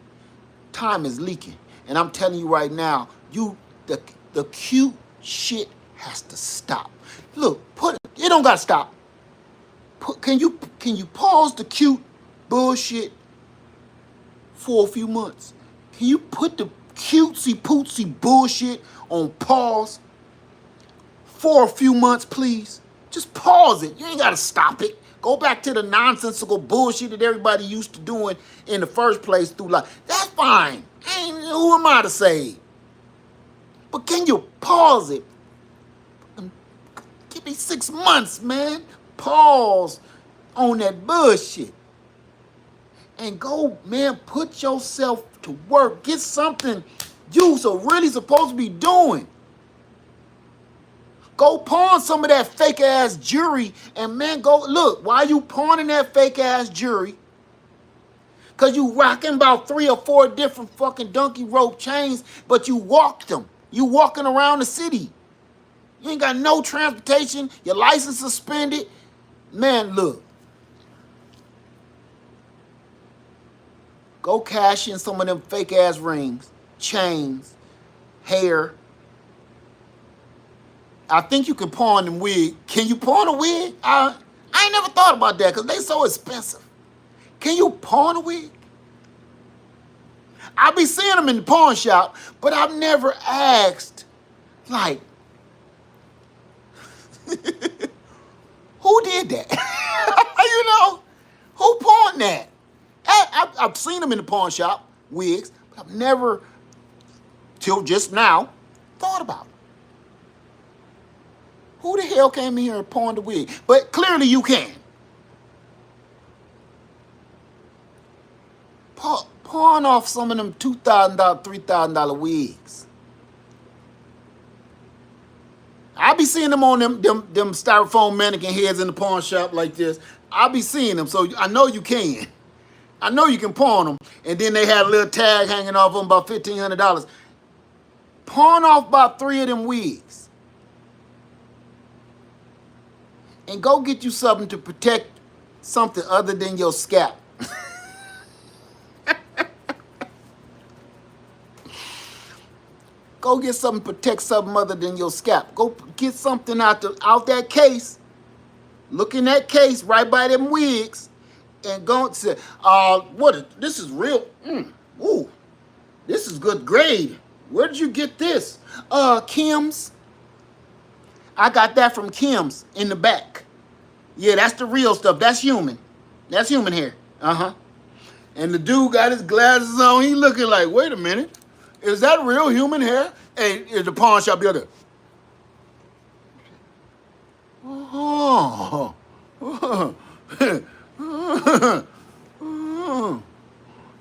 Time is leaking. And I'm telling you right now, the cute shit has to stop. Look, it don't gotta stop. Can you pause the cute bullshit for a few months? Can you put the cutesy pootsy bullshit on pause for a few months, please? Just pause it. You ain't gotta stop it. Go back to the nonsensical bullshit that everybody used to doing in the first place through life. That's fine. Who am I to say? But can you pause it? Give me 6 months, man. Pause on that bullshit. And go, man, put yourself to work. Get something you so really supposed to be doing. Go pawn some of that fake ass jewelry, and man, go look. Why you pawning that fake ass jewelry? Cause you rocking about 3 or 4 different fucking donkey rope chains, but you walked them. You walking around the city. You ain't got no transportation. Your license suspended. Man, look. Go cash in some of them fake ass rings, chains, hair. I think you can pawn them wig. Can you pawn a wig? I ain't never thought about that because they so expensive. Can you pawn a wig? I be seeing them in the pawn shop, but I've never asked, like, who did that? You know, who pawned that? I've seen them in the pawn shop, wigs, but I've never, till just now, thought about it. Who the hell came in here and pawned the wig? But clearly you can. Pawn off some of them $2,000, $3,000 wigs. I be seeing them on them styrofoam mannequin heads in the pawn shop like this. I be seeing them, so I know you can. I know you can pawn them. And then they had a little tag hanging off them about $1,500. Pawn off about 3 of them wigs. And go get you something to protect something other than your scalp. Go get something to protect something other than your scalp. Go get something out that case. Look in that case right by them wigs. And go and say, this is real. Ooh, this is good grade. Where did you get this? Kim's. I got that from Kim's in the back. Yeah, that's the real stuff. That's human. That's human hair. Uh-huh. And the dude got his glasses on. He looking like, wait a minute. Is that real human hair? Hey, is the pawn shop the other? Oh.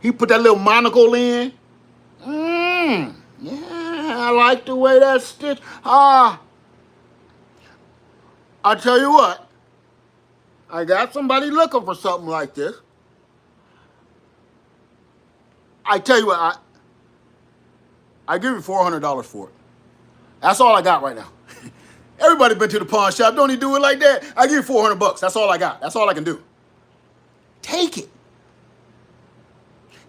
He put that little monocle in. Yeah, I like the way that stitch. I tell you what. I got somebody looking for something like this. I tell you what, I give you $400 for it. That's all I got right now. Everybody been to the pawn shop. Don't he do it like that? I give you 400 bucks. That's all I got. That's all I can do. Take it.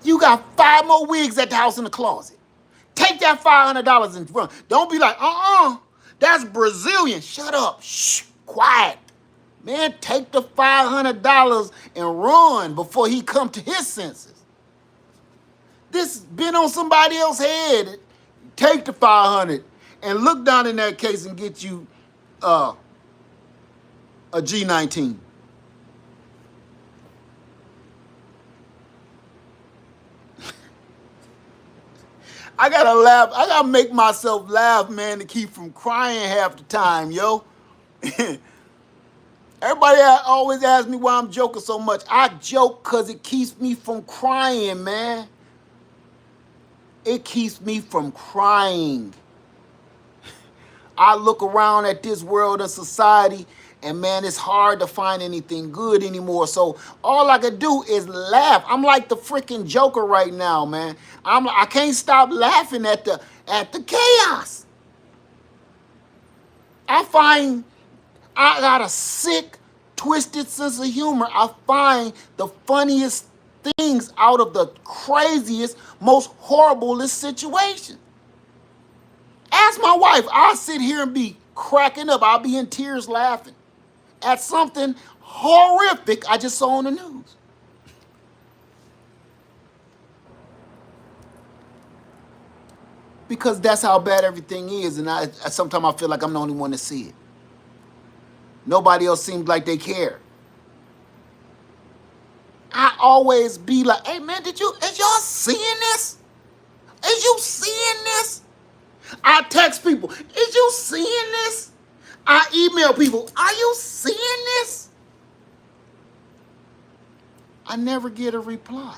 You got 5 more wigs at the house in the closet. Take that $500 and run. Don't be like, that's Brazilian. Shut up. Shh, quiet. Man, take the $500 and run before he come to his senses. This been on somebody else's head. Take the 500 and look down in that case and get you a G19. I gotta laugh. I gotta make myself laugh, man, to keep from crying half the time, yo. Everybody always asks me why I'm joking so much. I joke because it keeps me from crying, man. It keeps me from crying. I look around at this world and society, and man, it's hard to find anything good anymore. So all I can do is laugh. I'm like the freaking Joker right now, man. I can't stop laughing at the chaos. I got a sick, twisted sense of humor. I find the funniest things out of the craziest, most horriblest situations. Ask my wife. I'll sit here and be cracking up. I'll be in tears laughing at something horrific I just saw on the news. Because that's how bad everything is, and sometimes I feel like I'm the only one to see it. Nobody else seems like they care. I always be like, hey man, is y'all seeing this? Is you seeing this? I text people, is you seeing this? I email people, are you seeing this? I never get a reply.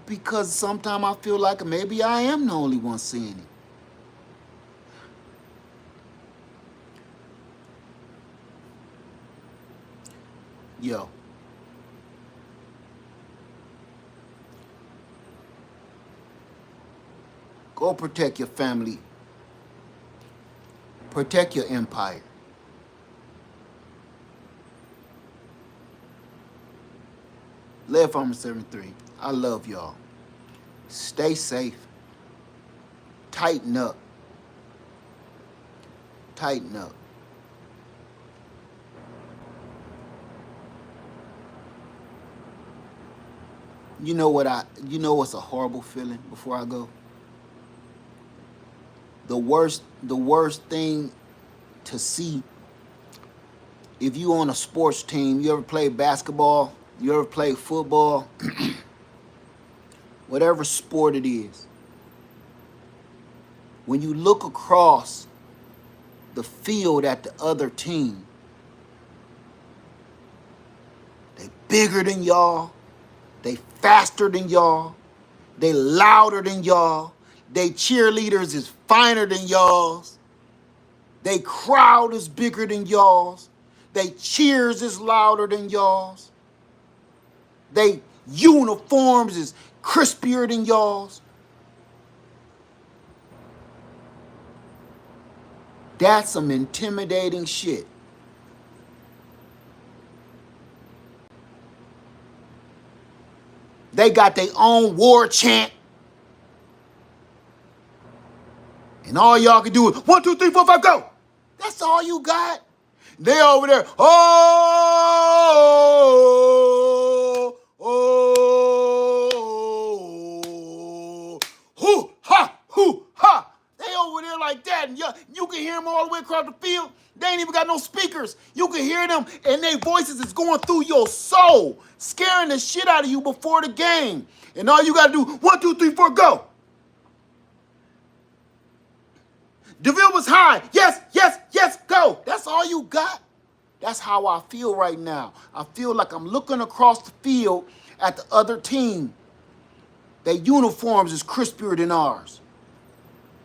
Because sometimes I feel like maybe I am the only one seeing it. Yo. Go protect your family. Protect your empire. Live Farmer 73. I love y'all. Stay safe. Tighten up. Tighten up. You know what's a horrible feeling before I go? The worst thing to see, if you on a sports team, you ever play basketball, you ever play football, whatever sport it is, when you look across the field at the other team, they bigger than y'all, they faster than y'all, they louder than y'all, they cheerleaders is finer than y'all's, they crowd is bigger than y'all's, they cheers is louder than y'all's, they uniforms is crispier than y'all's. That's some intimidating shit. They got their own war chant. And all y'all can do is 1, 2, 3, 4, 5, go. That's all you got. They over there, hoo, ha, hoo, ha. They over there like that, and you can hear them all the way across the field. They ain't even got no speakers. You can hear them, and their voices is going through your soul, scaring the shit out of you before the game. And all you got to do, 1, 2, 3, 4, go. DeVille was high. Yes, yes, yes, go. That's all you got. That's how I feel right now. I feel like I'm looking across the field at the other team. Their uniforms is crispier than ours.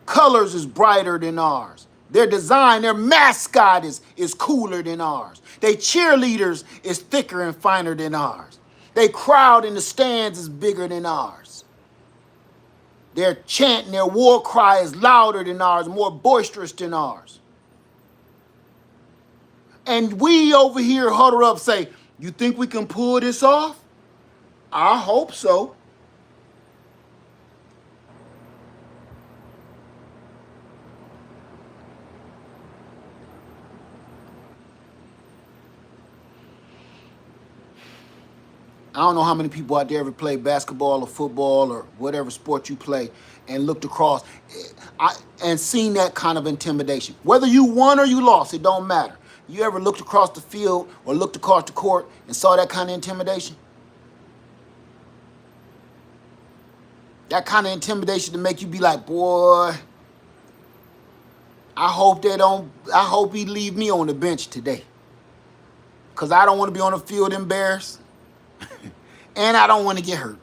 Colors is brighter than ours. Their design, their mascot is cooler than ours. Their cheerleaders is thicker and finer than ours. Their crowd in the stands is bigger than ours. Their chant and their war cry is louder than ours, more boisterous than ours. And we over here huddle up say, you think we can pull this off? I hope so. I don't know how many people out there ever play basketball or football or whatever sport you play and looked across and seen that kind of intimidation. Whether you won or you lost, it don't matter. You ever looked across the field or looked across the court and saw that kind of intimidation? That kind of intimidation to make you be like, boy, I hope he leave me on the bench today. Because I don't want to be on the field embarrassed. And I don't want to get hurt.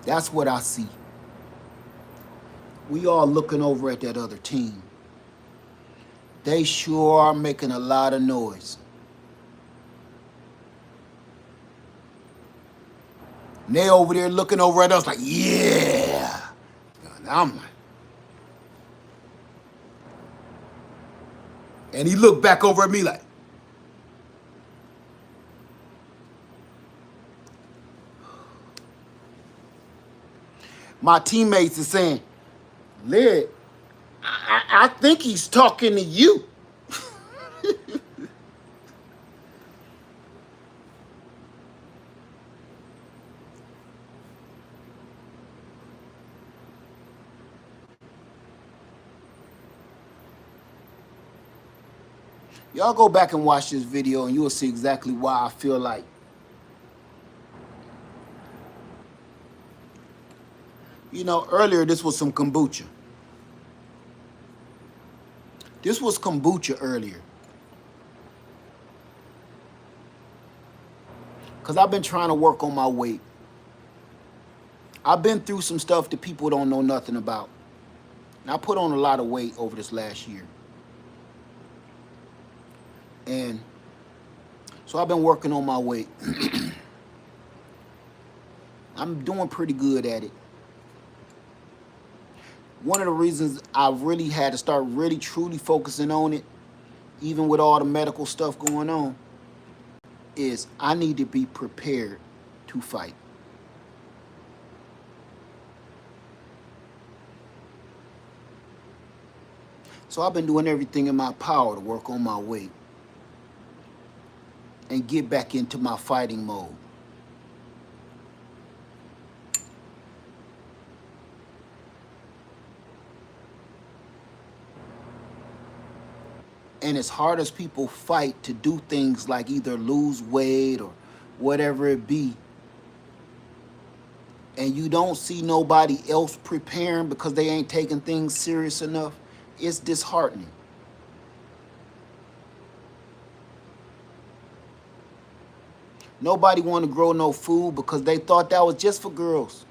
That's what I see. We all looking over at that other team. They sure are making a lot of noise. And they over there looking over at us like, yeah. And I'm like, and he looked back over at me like, my teammates is saying, Lid, I think he's talking to you. Y'all go back and watch this video and you will see exactly why I feel like. You know, earlier this was some kombucha. This was kombucha earlier. Because I've been trying to work on my weight. I've been through some stuff that people don't know nothing about. And I put on a lot of weight over this last year. And so I've been working on my weight. I'm doing pretty good at it. One of the reasons I've really had to start really truly focusing on it, even with all the medical stuff going on, is I need to be prepared to fight. So I've been doing everything in my power to work on my weight and get back into my fighting mode. And as hard as people fight to do things like either lose weight or whatever it be, and you don't see nobody else preparing because they ain't taking things serious enough, it's disheartening. Nobody want to grow no food because they thought that was just for girls.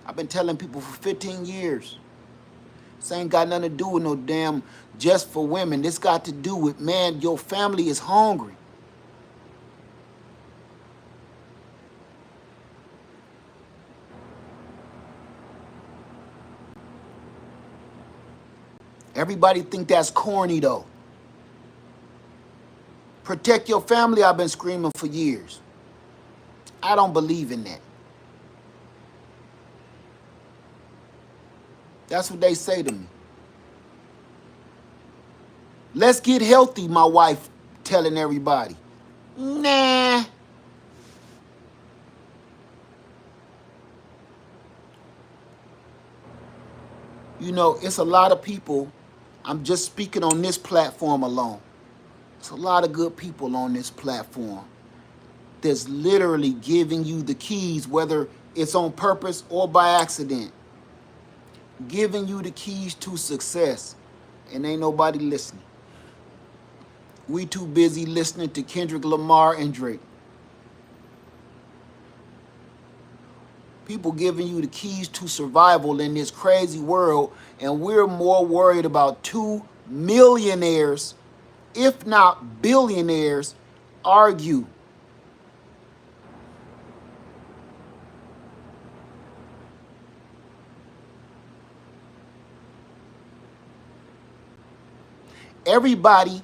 I've been telling people for 15 years. This ain't got nothing to do with no damn just for women. This got to do with, man, your family is hungry. Everybody think that's corny though. Protect your family, I've been screaming for years. I don't believe in that. That's what they say to me. Let's get healthy, my wife telling everybody. Nah. You know, it's a lot of people. I'm just speaking on this platform alone. It's a lot of good people on this platform that's literally giving you the keys, whether it's on purpose or by accident, giving you the keys to success. And ain't nobody listening. We too busy listening to Kendrick Lamar and Drake. People giving you the keys to survival in this crazy world, and we're more worried about 2 millionaires, if not billionaires, argue. Everybody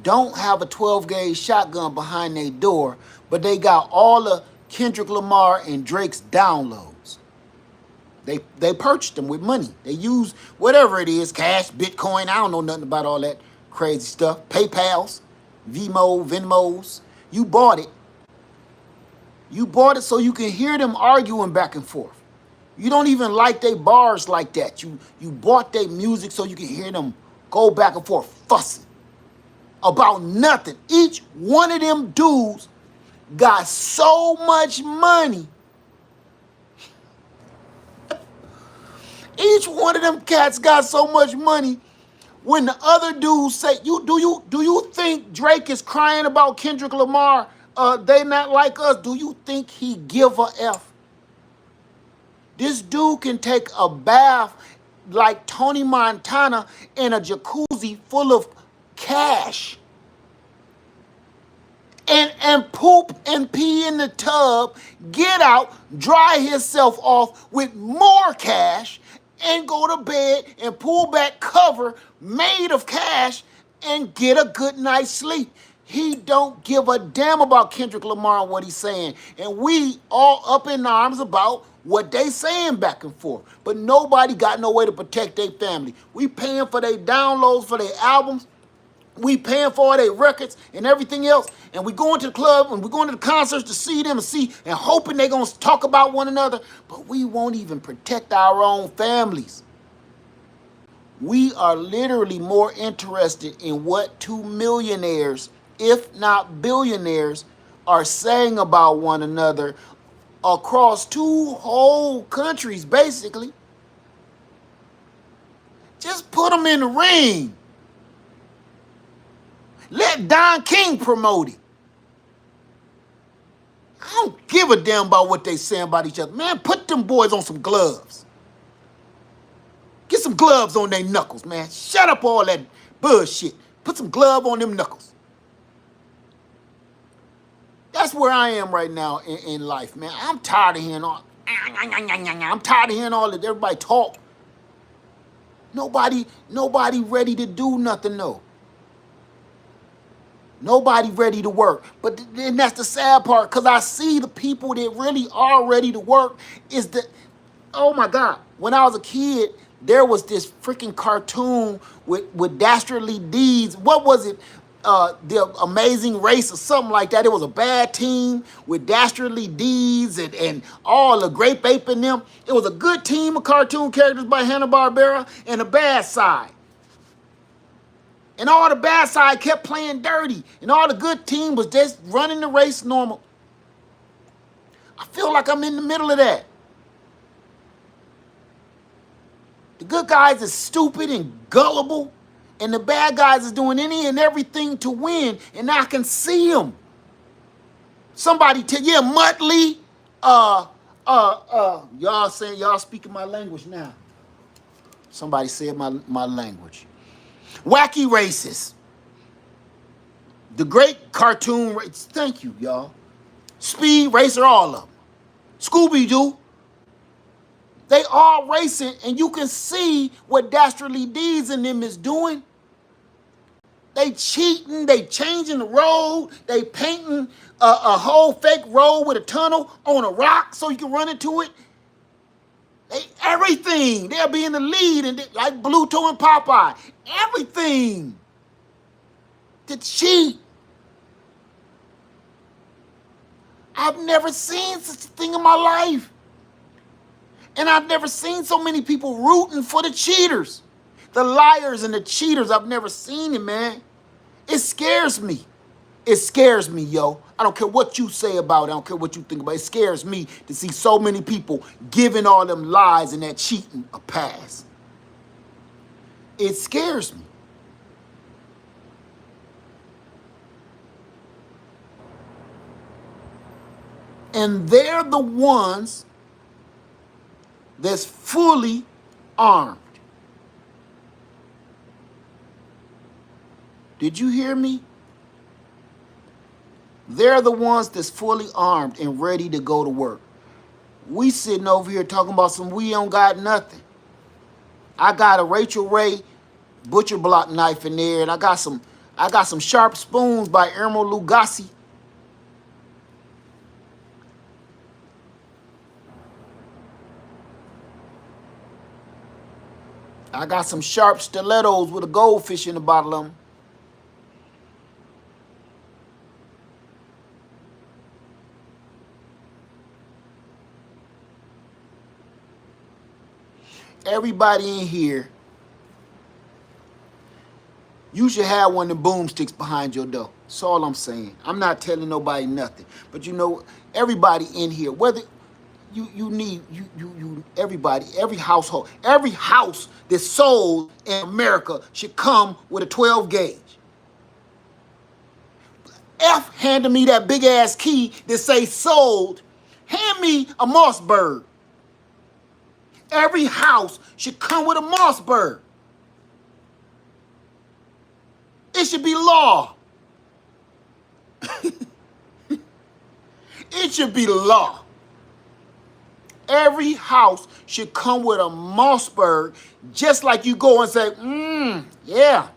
don't have a 12 gauge shotgun behind their door, but they got all of Kendrick Lamar and Drake's downloads. They purchased them with money. They use whatever it is, cash, Bitcoin. I don't know nothing about all that crazy stuff. PayPal's, Venmos. You bought it. You bought it so you can hear them arguing back and forth. You don't even like their bars like that. You bought their music so you can hear them go back and forth fussing about nothing. Each one of them dudes got so much money. Each one of them cats got so much money. When the other dudes say, do you think Drake is crying about Kendrick Lamar? They not like us. Do you think he give a F? This dude can take a bath like Tony Montana in a jacuzzi full of cash. And poop and pee in the tub, get out, dry himself off with more cash, and go to bed and pull back cover made of cash and get a good night's sleep. He don't give a damn about Kendrick Lamar and what he's saying. And we all up in arms about what they saying back and forth. But nobody got no way to protect their family. We paying for their downloads for their albums. We paying for all their records and everything else, and we going to the club and we going to the concerts to see them and hoping they gonna talk about one another, but we won't even protect our own families. We are literally more interested in what 2 millionaires, if not billionaires, are saying about one another across 2 whole countries, basically. Just put them in the ring. Let Don King promote it. I don't give a damn about what they saying about each other. Man, put them boys on some gloves. Get some gloves on their knuckles, man. Shut up all that bullshit. Put some glove on them knuckles. That's where I am right now in life, man. I'm tired of hearing all. I'm tired of hearing all that everybody talk. Nobody ready to do nothing, though. Nobody ready to work. But then that's the sad part, because I see the people that really are ready to work is the, oh my God. When I was a kid, there was this freaking cartoon with Dastardly Deeds. What was it? The Amazing Race or something like that. It was a bad team with Dastardly Deeds and all the Grape Ape in them. It was a good team of cartoon characters by Hanna-Barbera and a bad side. And all the bad side kept playing dirty. And all the good team was just running the race normal. I feel like I'm in the middle of that. The good guys is stupid and gullible. And the bad guys is doing any and everything to win. And I can see them. Somebody tell, yeah, Muttley. Y'all saying, y'all speaking my language now. Somebody said my language. Wacky Racist. The great cartoon race. Thank you, y'all. Speed Racer, all of them. Scooby-Doo. They all racing, and you can see what Dastardly Deeds and them is doing. They cheating, they changing the road, they painting a whole fake road with a tunnel on a rock so you can run into it. Everything. They'll be in the lead, and like Bluto and Popeye. Everything. To cheat. I've never seen such a thing in my life. And I've never seen so many people rooting for the cheaters. The liars and the cheaters, I've never seen it, man. It scares me. It scares me, yo. I don't care what you say about it. I don't care what you think about it. It scares me to see so many people giving all them lies and that cheating a pass. It scares me. And they're the ones that's fully armed. Did you hear me? They're the ones that's fully armed and ready to go to work. We sitting over here talking about some we don't got nothing. I got a Rachel Ray butcher block knife in there, and I got some sharp spoons by Ermo Lugasi. I got some sharp stilettos with a goldfish in the bottom of them. Everybody in here, you should have one of the boomsticks behind your door. That's all I'm saying. I'm not telling nobody nothing. But you know, everybody in here, whether you need everybody, every household, every house that's sold in America should come with a 12 gauge. F handed me that big ass key that say sold. Hand me a Mossberg. Every house should come with a Mossberg. It should be law. It should be law. Every house should come with a Mossberg, just like you go and say, yeah,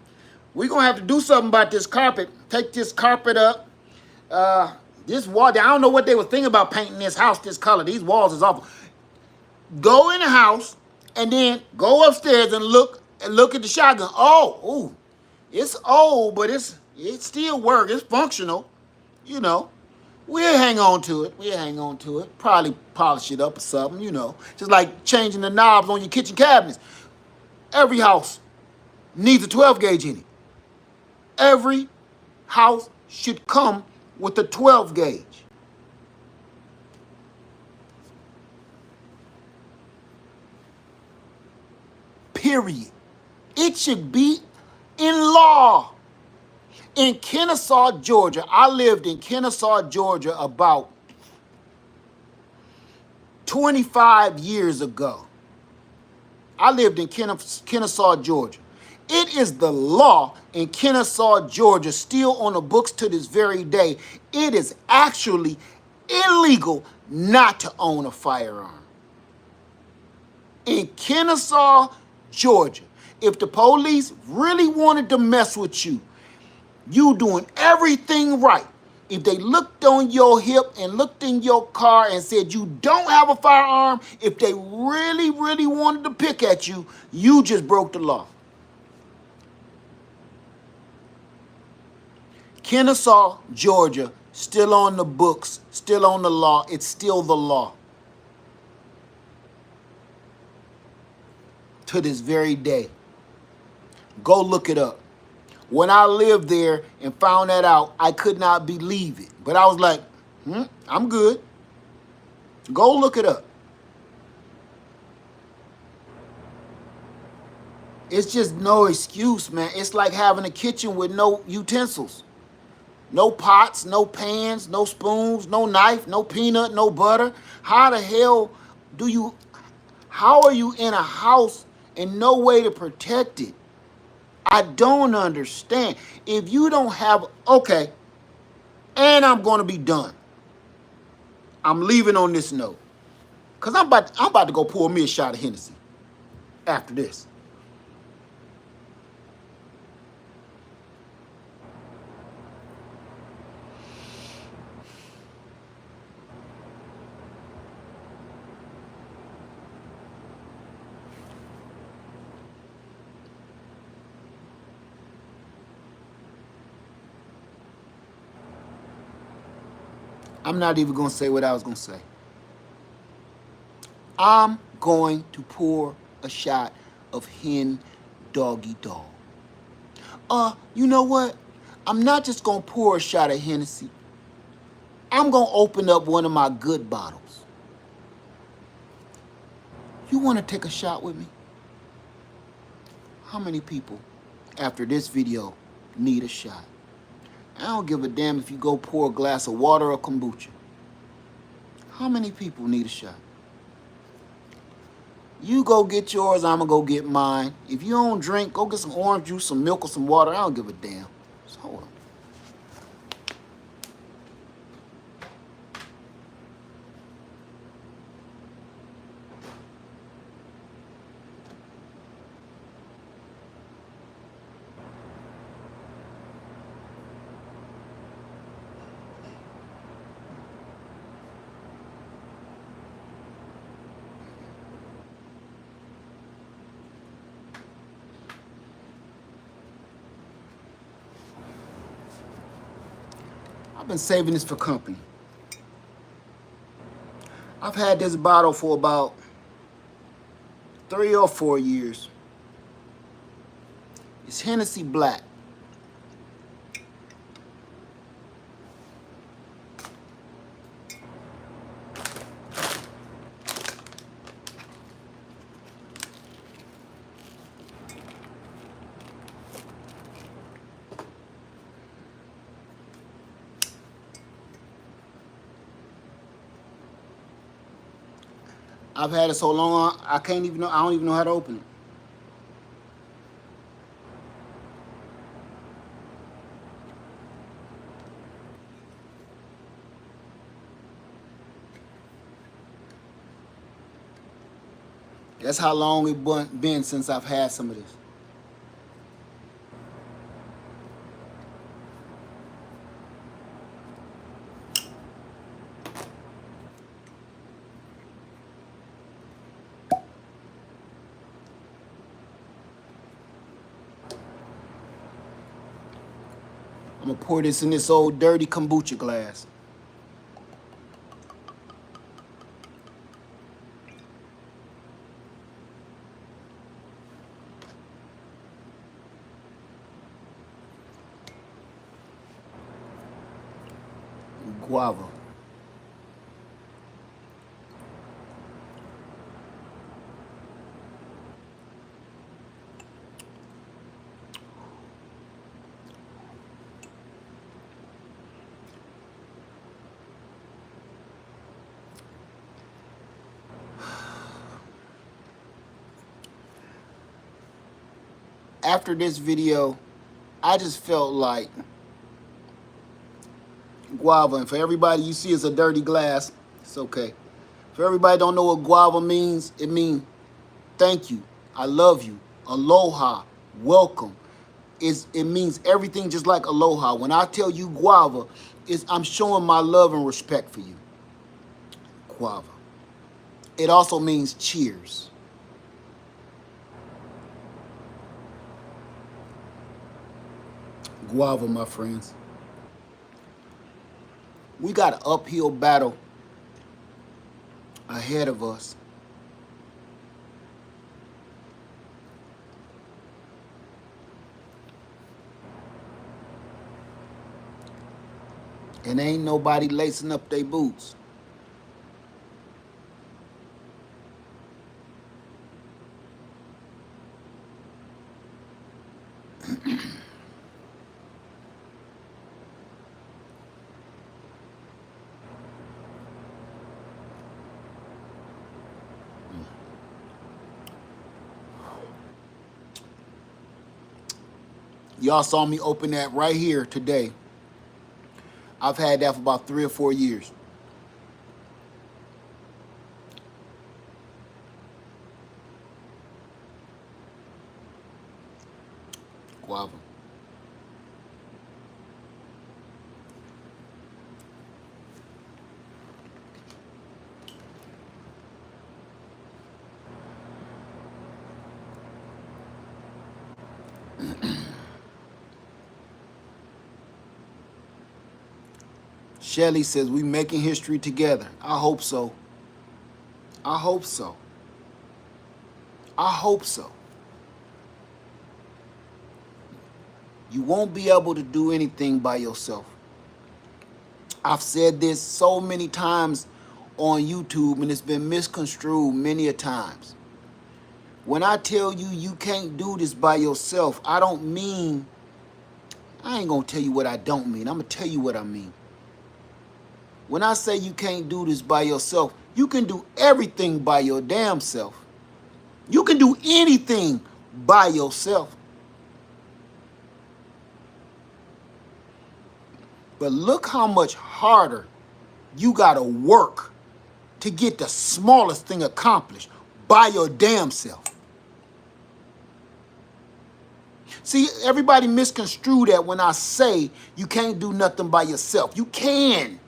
we're going to have to do something about this carpet. Take this carpet up. This wall, I don't know what they were thinking about painting this house this color. These walls is awful. Go in the house and then go upstairs and look at the shotgun. Oh, ooh, it's old, but it still works. It's functional, you know. We'll hang on to it. Probably polish it up or something, you know. Just like changing the knobs on your kitchen cabinets. Every house needs a 12 gauge in it. Every house should come with a 12 gauge. Period. It should be in law. In Kennesaw, Georgia, I lived in Kennesaw, Georgia about 25 years ago. I lived in Kennesaw, Georgia. It is the law in Kennesaw, Georgia, still on the books to this very day. It is actually illegal not to own a firearm. In Kennesaw, Georgia, if the police really wanted to mess with you, you doing everything right. If they looked on your hip and looked in your car and said you don't have a firearm, if they really, really wanted to pick at you, you just broke the law. Kennesaw, Georgia, still on the books, still on the law. It's still the law. To this very day. Go look it up. When I lived there and found that out, I could not believe it. But I was like, I'm good. Go look it up. It's just no excuse, man. It's like having a kitchen with no utensils. No pots, no pans, no spoons, no knife, no peanut, no butter. How the hell how are you in a house and no way to protect it? I don't understand. If you don't have, okay, and I'm going to be done. I'm leaving on this note. Because I'm about to go pour me a shot of Hennessy after this. I'm not even going to say what I was going to say. I'm going to pour a shot of hen doggy dog. You know what? I'm not just gonna pour a shot of Hennessy. I'm gonna open up one of my good bottles. You wanna take a shot with me? How many people after this video need a shot? I don't give a damn if you go pour a glass of water or kombucha. How many people need a shot? You go get yours, I'm gonna go get mine. If you don't drink, go get some orange juice, some milk, or some water. I don't give a damn. Just hold on. I've been saving this for company. I've had this bottle for about 3 or 4 years. It's Hennessy Black. I've had it so long, I don't even know how to open it. That's how long it's been since I've had some of this. I'm gonna pour this in this old dirty kombucha glass. Guava. After this video, I just felt like guava, and for everybody you see it's a dirty glass, it's okay. For everybody don't know what guava means, it means thank you, I love you, aloha, welcome. It means everything just like aloha. When I tell you guava, I'm showing my love and respect for you. Guava. It also means cheers. Guava, my friends. We got an uphill battle ahead of us. And ain't nobody lacing up their boots. Y'all saw me open that right here today. I've had that for about 3 or 4 years. Guava. Shelly says we making history together. I hope so. I hope so. I hope so. You won't be able to do anything by yourself. I've said this so many times on YouTube and it's been misconstrued many a times. When I tell you you can't do this by yourself, I don't mean, I ain't gonna tell you what I don't mean. I'm gonna tell you what I mean. When I say you can't do this by yourself, you can do everything by your damn self. You can do anything by yourself. But look how much harder you gotta work to get the smallest thing accomplished by your damn self. See, everybody misconstrue that when I say you can't do nothing by yourself. You can.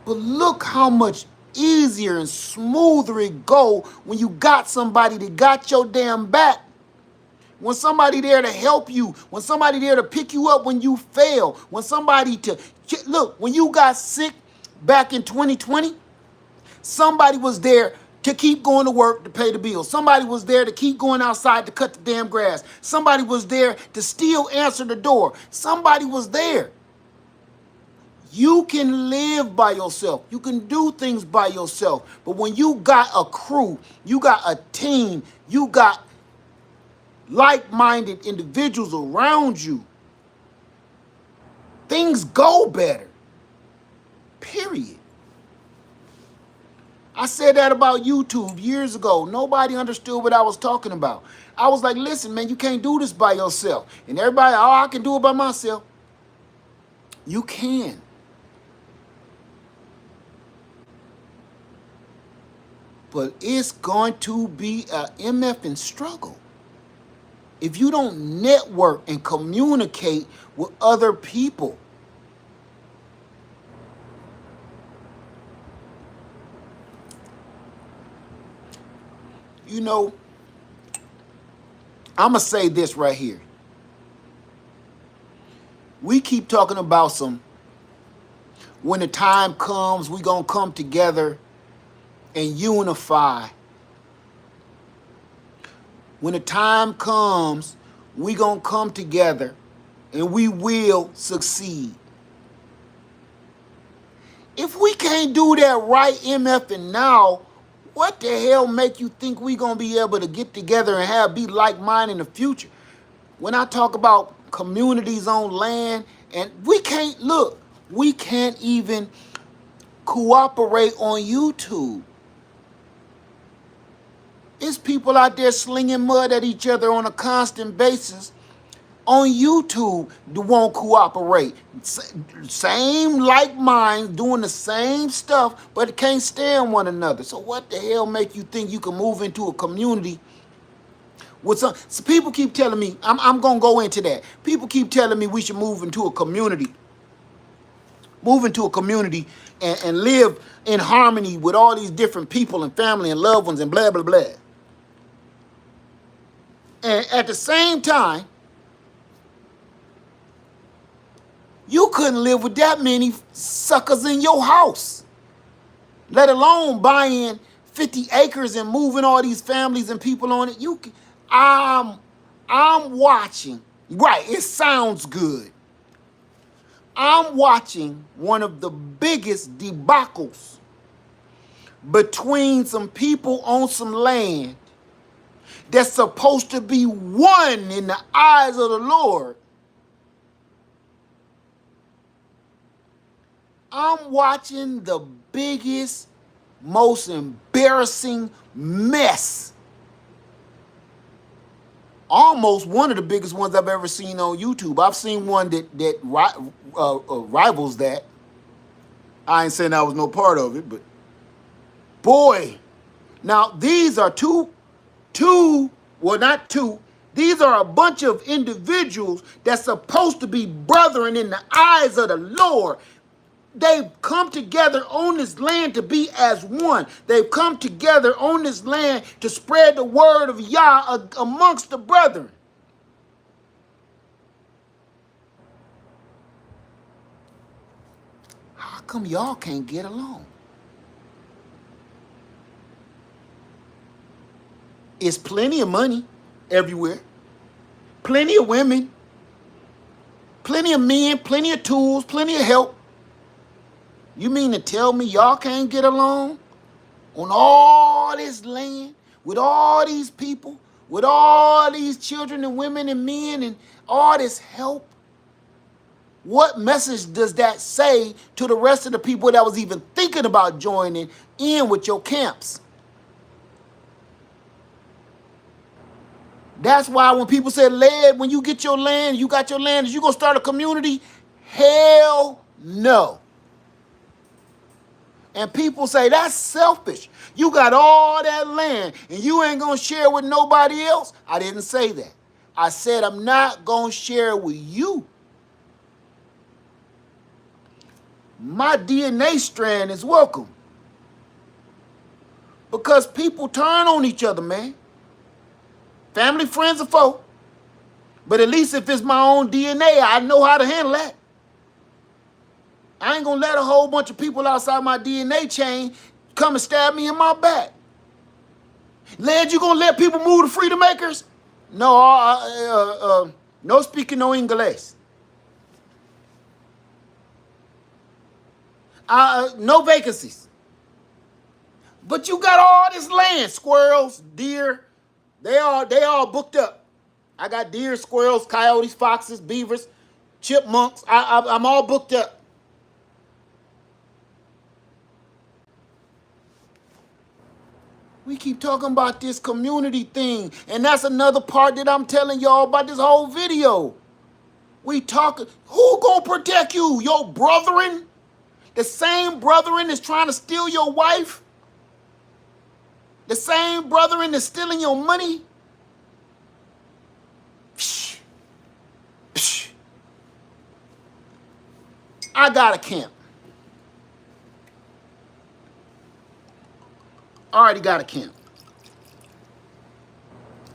But look how much easier and smoother it go when you got somebody that got your damn back. When somebody there to help you, when somebody there to pick you up when you fail, when somebody to, look, when you got sick back in 2020, somebody was there to keep going to work to pay the bills. Somebody was there to keep going outside to cut the damn grass. Somebody was there to still answer the door. Somebody was there. You can live by yourself. You can do things by yourself. But when you got a crew, you got a team, you got like-minded individuals around you, things go better. Period. I said that about YouTube years ago. Nobody understood what I was talking about. I was like, listen, man, you can't do this by yourself. And everybody, oh, I can do it by myself. You can. But it's going to be a MFing struggle. If you don't network and communicate with other people. You know, I'm going to say this right here. We keep talking about when the time comes, we going to come together and unify. When the time comes, we going to come together and we will succeed. If we can't do that right MFing now, what the hell make you think we going to be able to get together and be like-minded in the future? When I talk about communities on land, and we can't even cooperate on YouTube. It's people out there slinging mud at each other on a constant basis on YouTube that won't cooperate. Same like minds doing the same stuff, but it can't stand one another. So what the hell make you think you can move into a community with some? So people keep telling me, I'm gonna go into that. People keep telling me we should move into a community and live in harmony with all these different people and family and loved ones and blah, blah, blah. And at the same time, you couldn't live with that many suckers in your house, let alone buying 50 acres and moving all these families and people on it. I'm watching. Right, it sounds good. I'm watching one of the biggest debacles between some people on some land that's supposed to be one in the eyes of the Lord. I'm watching the biggest, most embarrassing mess. Almost one of the biggest ones I've ever seen on YouTube. I've seen one that rivals that. I ain't saying I was no part of it, but boy. Now, these are well, not two. These are a bunch of individuals that's supposed to be brethren in the eyes of the Lord. They've come together on this land to be as one. They've come together on this land to spread the word of Yah amongst the brethren. How come y'all can't get along? It's plenty of money everywhere. Plenty of women. Plenty of men. Plenty of tools. Plenty of help. You mean to tell me y'all can't get along on all this land with all these people, with all these children and women and men and all this help? What message does that say to the rest of the people that was even thinking about joining in with your camps? That's why when people say, "Led, when you get your land, you got your land, is you gonna start a community?" Hell no. And people say, "That's selfish. You got all that land and you ain't gonna share with nobody else." I didn't say that. I said I'm not gonna share with you. My DNA strand is welcome. Because people turn on each other, man. Family, friends, or foe. But at least if it's my own DNA, I know how to handle that. I ain't gonna let a whole bunch of people outside my DNA chain come and stab me in my back. Led, you gonna let people move to freedom makers? No, no speaking no English. No vacancies. But you got all this land, squirrels, deer, they all booked up. I got deer, squirrels, coyotes, foxes, beavers, chipmunks. I'm all booked up. We keep talking about this community thing, and that's another part that I'm telling y'all about this whole video. We talking, who gonna protect you? Your brethren? The same brethren that's trying to steal your wife? The same brethren that's stealing your money? Psh, psh. I got a camp. Already got a camp.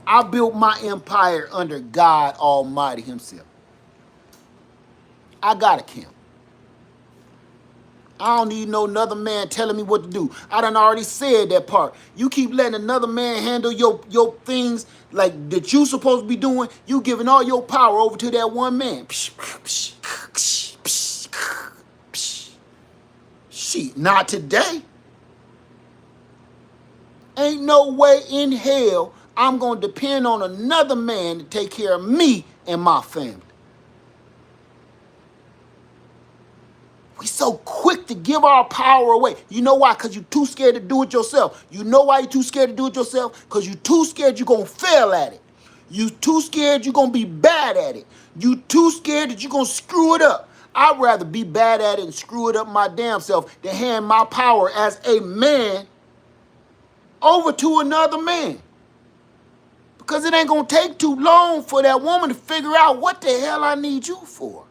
I built my empire under God Almighty himself. I got a camp. I don't need no another man telling me what to do. I done already said that part. You keep letting another man handle your things like that you supposed to be doing. You giving all your power over to that one man. Shit, not today. Ain't no way in hell I'm going to depend on another man to take care of me and my family. We so quick to give our power away. You know why? Because you're too scared to do it yourself. You know why you're too scared to do it yourself? Because you're too scared you're going to fail at it. You too scared you're going to be bad at it. You too scared that you're going to screw it up. I'd rather be bad at it and screw it up my damn self than hand my power as a man over to another man. Because it ain't going to take too long for that woman to figure out what the hell I need you for.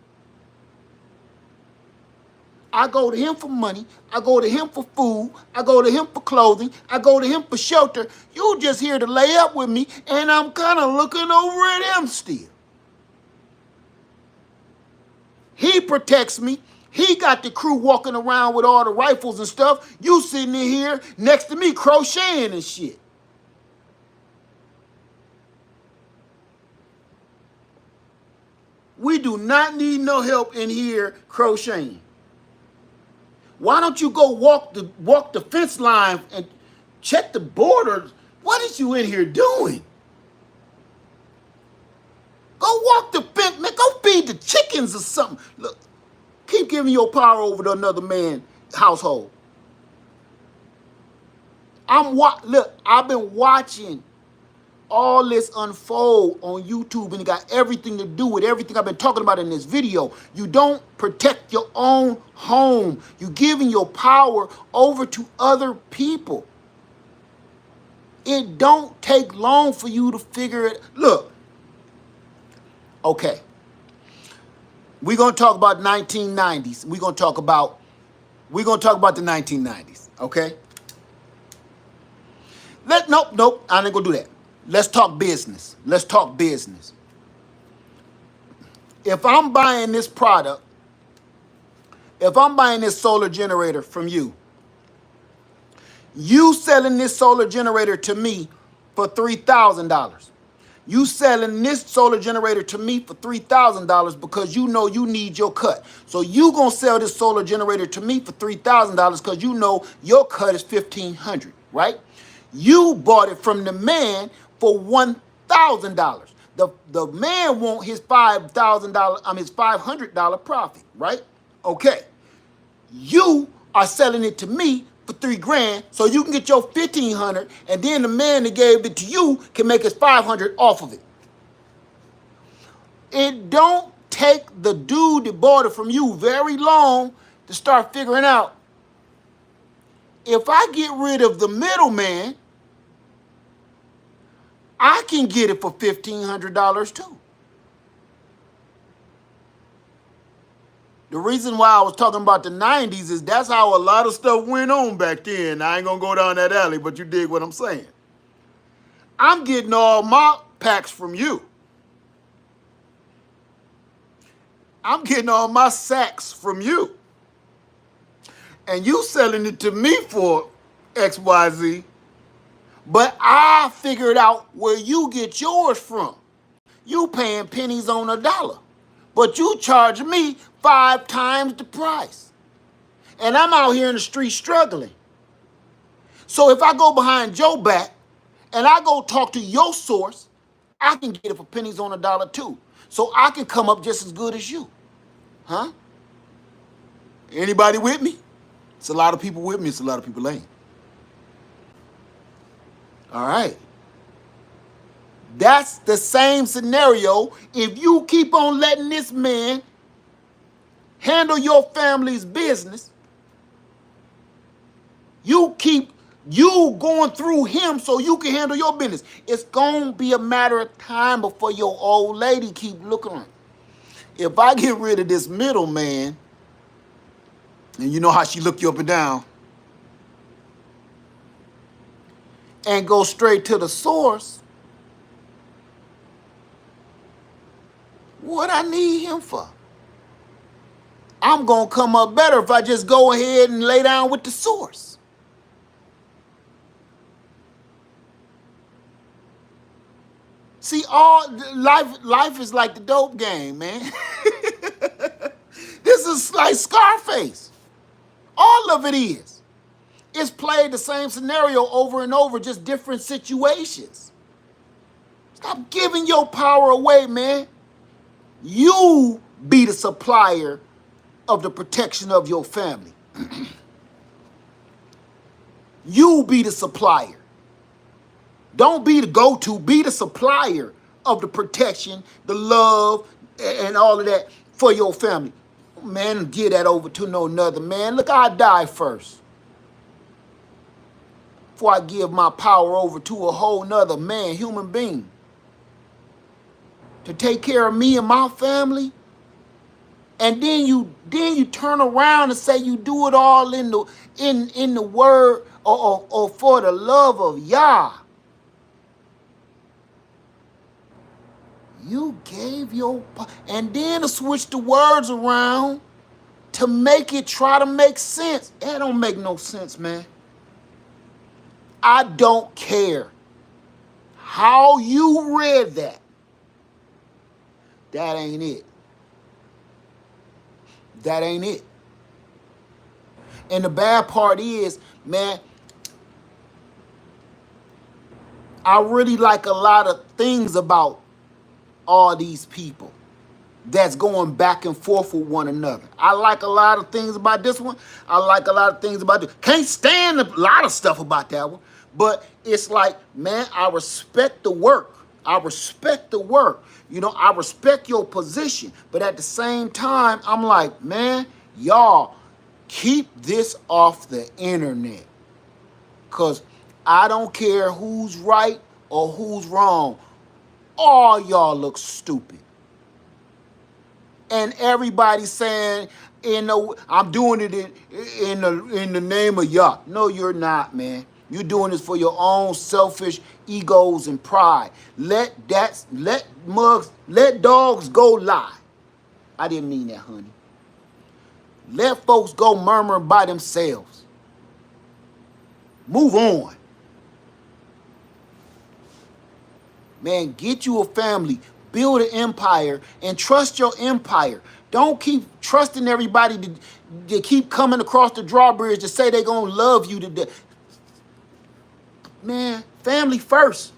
I go to him for money. I go to him for food. I go to him for clothing. I go to him for shelter. You just here to lay up with me, and I'm kind of looking over at him still. He protects me. He got the crew walking around with all the rifles and stuff. You sitting in here next to me crocheting and shit. We do not need no help in here crocheting. Why don't you go walk the fence line and check the borders? What is you in here doing? Go walk the fence, man. Go feed the chickens or something. Look, keep giving your power over to another man's household. Look, I've been watching all this unfold on YouTube, and it got everything to do with everything I've been talking about in this video. You don't protect your own home. You're giving your power over to other people. It don't take long for you to figure it. Look, okay. We're gonna talk about 1990s. We're gonna talk about the 1990s, okay? Nope, I ain't gonna do that. Let's talk business. Let's talk business. If I'm buying this product, if I'm buying this solar generator from you, you selling this solar generator to me for $3,000. You selling this solar generator to me for $3,000 because you know you need your cut. So you gonna sell this solar generator to me for $3,000 because you know your cut is $1,500, right? You bought it from the man for $1,000. The man want his $5,000, his $500 profit, right? Okay. You are selling it to me for $3,000 so you can get your $1,500, and then the man that gave it to you can make his $500 off of it. It don't take the dude that bought it from you very long to start figuring out, if I get rid of the middleman, I can get it for $1,500 too. The reason why I was talking about the 90s is that's how a lot of stuff went on back then. I ain't gonna go down that alley, but you dig what I'm saying. I'm getting all my packs from you. I'm getting all my sacks from you. And you selling it to me for XYZ, but I figured out where you get yours from. You paying pennies on a dollar, but you charge me 5 times the price. And I'm out here in the street struggling. So if I go behind your back and I go talk to your source, I can get it for pennies on a dollar too. So I can come up just as good as you. Huh? Anybody with me? It's a lot of people with me. It's a lot of people ain't. All right. That's the same scenario. If you keep on letting this man handle your family's business, you keep going through him so you can handle your business. It's going to be a matter of time before your old lady keep looking like, if I get rid of this middleman, and you know how she look you up and down, and go straight to the source, what I need him for? I'm going to come up better if I just go ahead and lay down with the source. See, all life is like the dope game, man. This is like Scarface. All of it is. It's played the same scenario over and over, just different situations. Stop giving your power away, man. You be the supplier of the protection of your family. You be the supplier. Don't be the go-to, be the supplier of the protection, the love, and all of that for your family. Man, give that over to no another man. Look, I die first before I give my power over to a whole nother man, human being, to take care of me and my family. And then you turn around and say you do it all in the word or for the love of Yah. You gave your, and then to switch the words around to make it try to make sense. That don't make no sense, man. I don't care how you read that. That ain't it. That ain't it. And the bad part is, man, I really like a lot of things about all these people that's going back and forth with one another. I like a lot of things about this one. I like a lot of things about this. Can't stand a lot of stuff about that one. But it's like, man, I respect the work. I respect the work. You know, I respect your position. But at the same time, I'm like, man, y'all keep this off the internet. Because I don't care who's right or who's wrong. All y'all look stupid. And everybody's saying, I'm doing it in the name of Yah. No, you're not, man. You're doing this for your own selfish egos and pride. Let dogs go lie. I didn't mean that, honey. Let folks go murmur by themselves. Move on. Man, get you a family, build an empire, and trust your empire. Don't keep trusting everybody to keep coming across the drawbridge to say they're going to love you to death. Man, family first.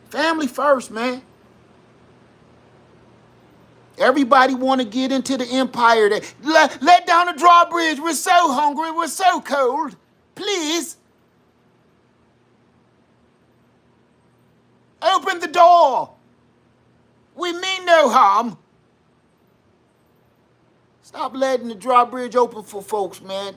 Family first, man. Everybody want to get into the empire. Let down the drawbridge. We're so hungry. We're so cold. Please. Open the door. We mean no harm. Stop letting the drawbridge open for folks, man.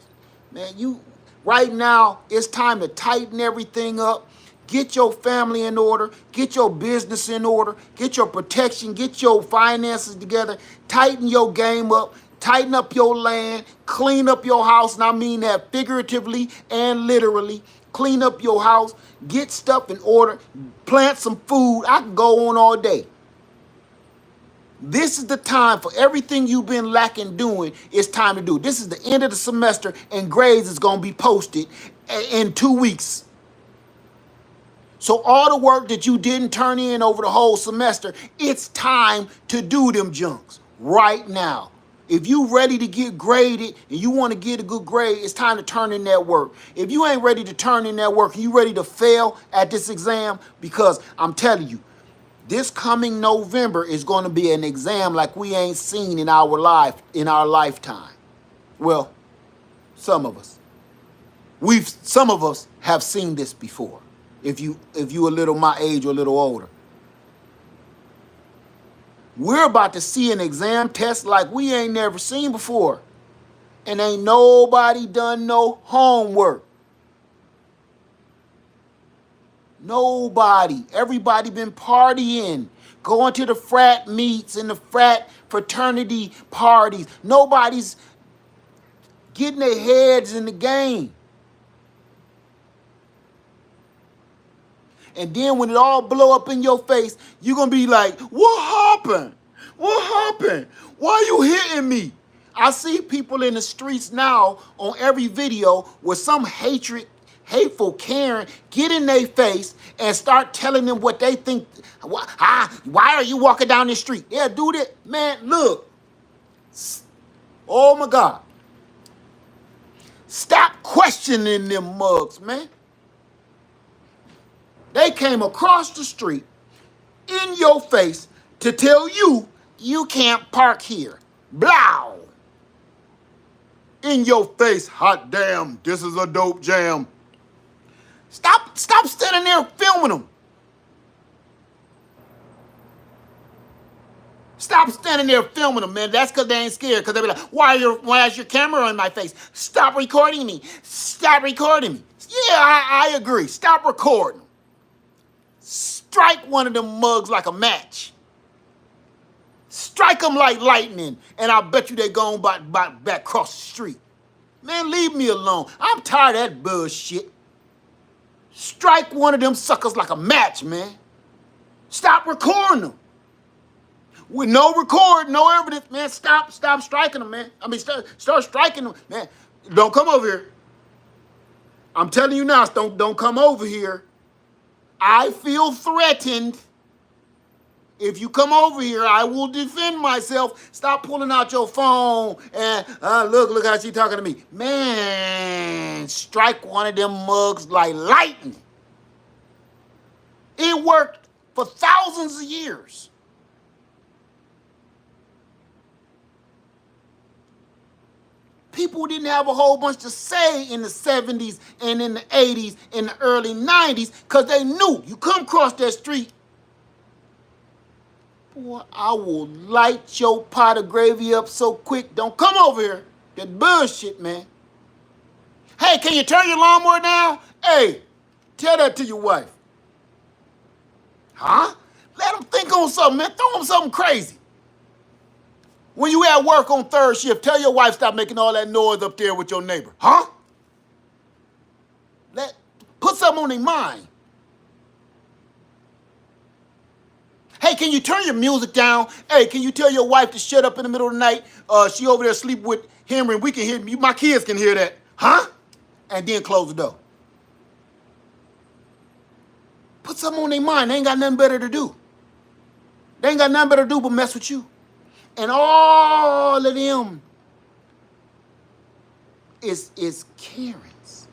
Man, right now, it's time to tighten everything up. Get your family in order. Get your business in order. Get your protection. Get your finances together. Tighten your game up. Tighten up your land. Clean up your house. And I mean that figuratively and literally. Clean up your house. Get stuff in order. Plant some food. I can go on all day. This is the time for everything you've been lacking doing. It's time to do. This is the end of the semester, and grades is going to be posted in 2 weeks. So all the work that you didn't turn in over the whole semester, it's time to do them junks right now. If you ready to get graded and you want to get a good grade, it's time to turn in that work. If you ain't ready to turn in that work and you ready to fail at this exam, because I'm telling you, this coming November is going to be an exam like we ain't seen in our lifetime. Well, some of us. Some of us have seen this before. If you a little my age or a little older. We're about to see an exam test like we ain't never seen before. And ain't nobody done no homework. Nobody. Everybody been partying, going to the frat meets and the fraternity parties. Nobody's getting their heads in the game. And then when it all blow up in your face, you're going to be like, what happened? What happened? Why you hitting me? I see people in the streets now on every video with some hateful Karen get in their face and start telling them what they think. Why are you walking down the street? Yeah, do that. Man, look. Oh, my God. Stop questioning them mugs, man. They came across the street in your face to tell you you can't park here. Blow. In your face, hot damn, this is a dope jam. Stop standing there filming them. Stop standing there filming them, man. That's because they ain't scared. Because they be like, why is your camera in my face? Stop recording me. Stop recording me. Yeah, I agree. Stop recording. Strike one of them mugs like a match. Strike them like lightning, and I bet you they going back across the street. Man, leave me alone. I'm tired of that bullshit. Strike one of them suckers like a match, man. Stop recording them. With no record, no evidence, man. Stop striking them, man. I mean, start striking them, man. Don't come over here. I'm telling you now, don't come over here. I feel threatened. If you come over here, I will defend myself. Stop pulling out your phone and look how she talking to me. Man, strike one of them mugs like lightning. It worked for thousands of years. People didn't have a whole bunch to say in the 70s and in the 80s and the early 90s because they knew you come across that street, boy, I will light your pot of gravy up so quick. Don't come over here. That bullshit, man. Hey, can you turn your lawnmower down? Hey, tell that to your wife. Huh? Let them think on something, man. Throw them something crazy. When you at work on third shift, tell your wife stop making all that noise up there with your neighbor. Huh? Put something on their mind. Hey, can you turn your music down? Hey, can you tell your wife to shut up in the middle of the night? She over there sleep with him and we can hear you. My kids can hear that. Huh? And then close the door. Put something on their mind. They ain't got nothing better to do. They ain't got nothing better to do but mess with you. And all of them is Karens.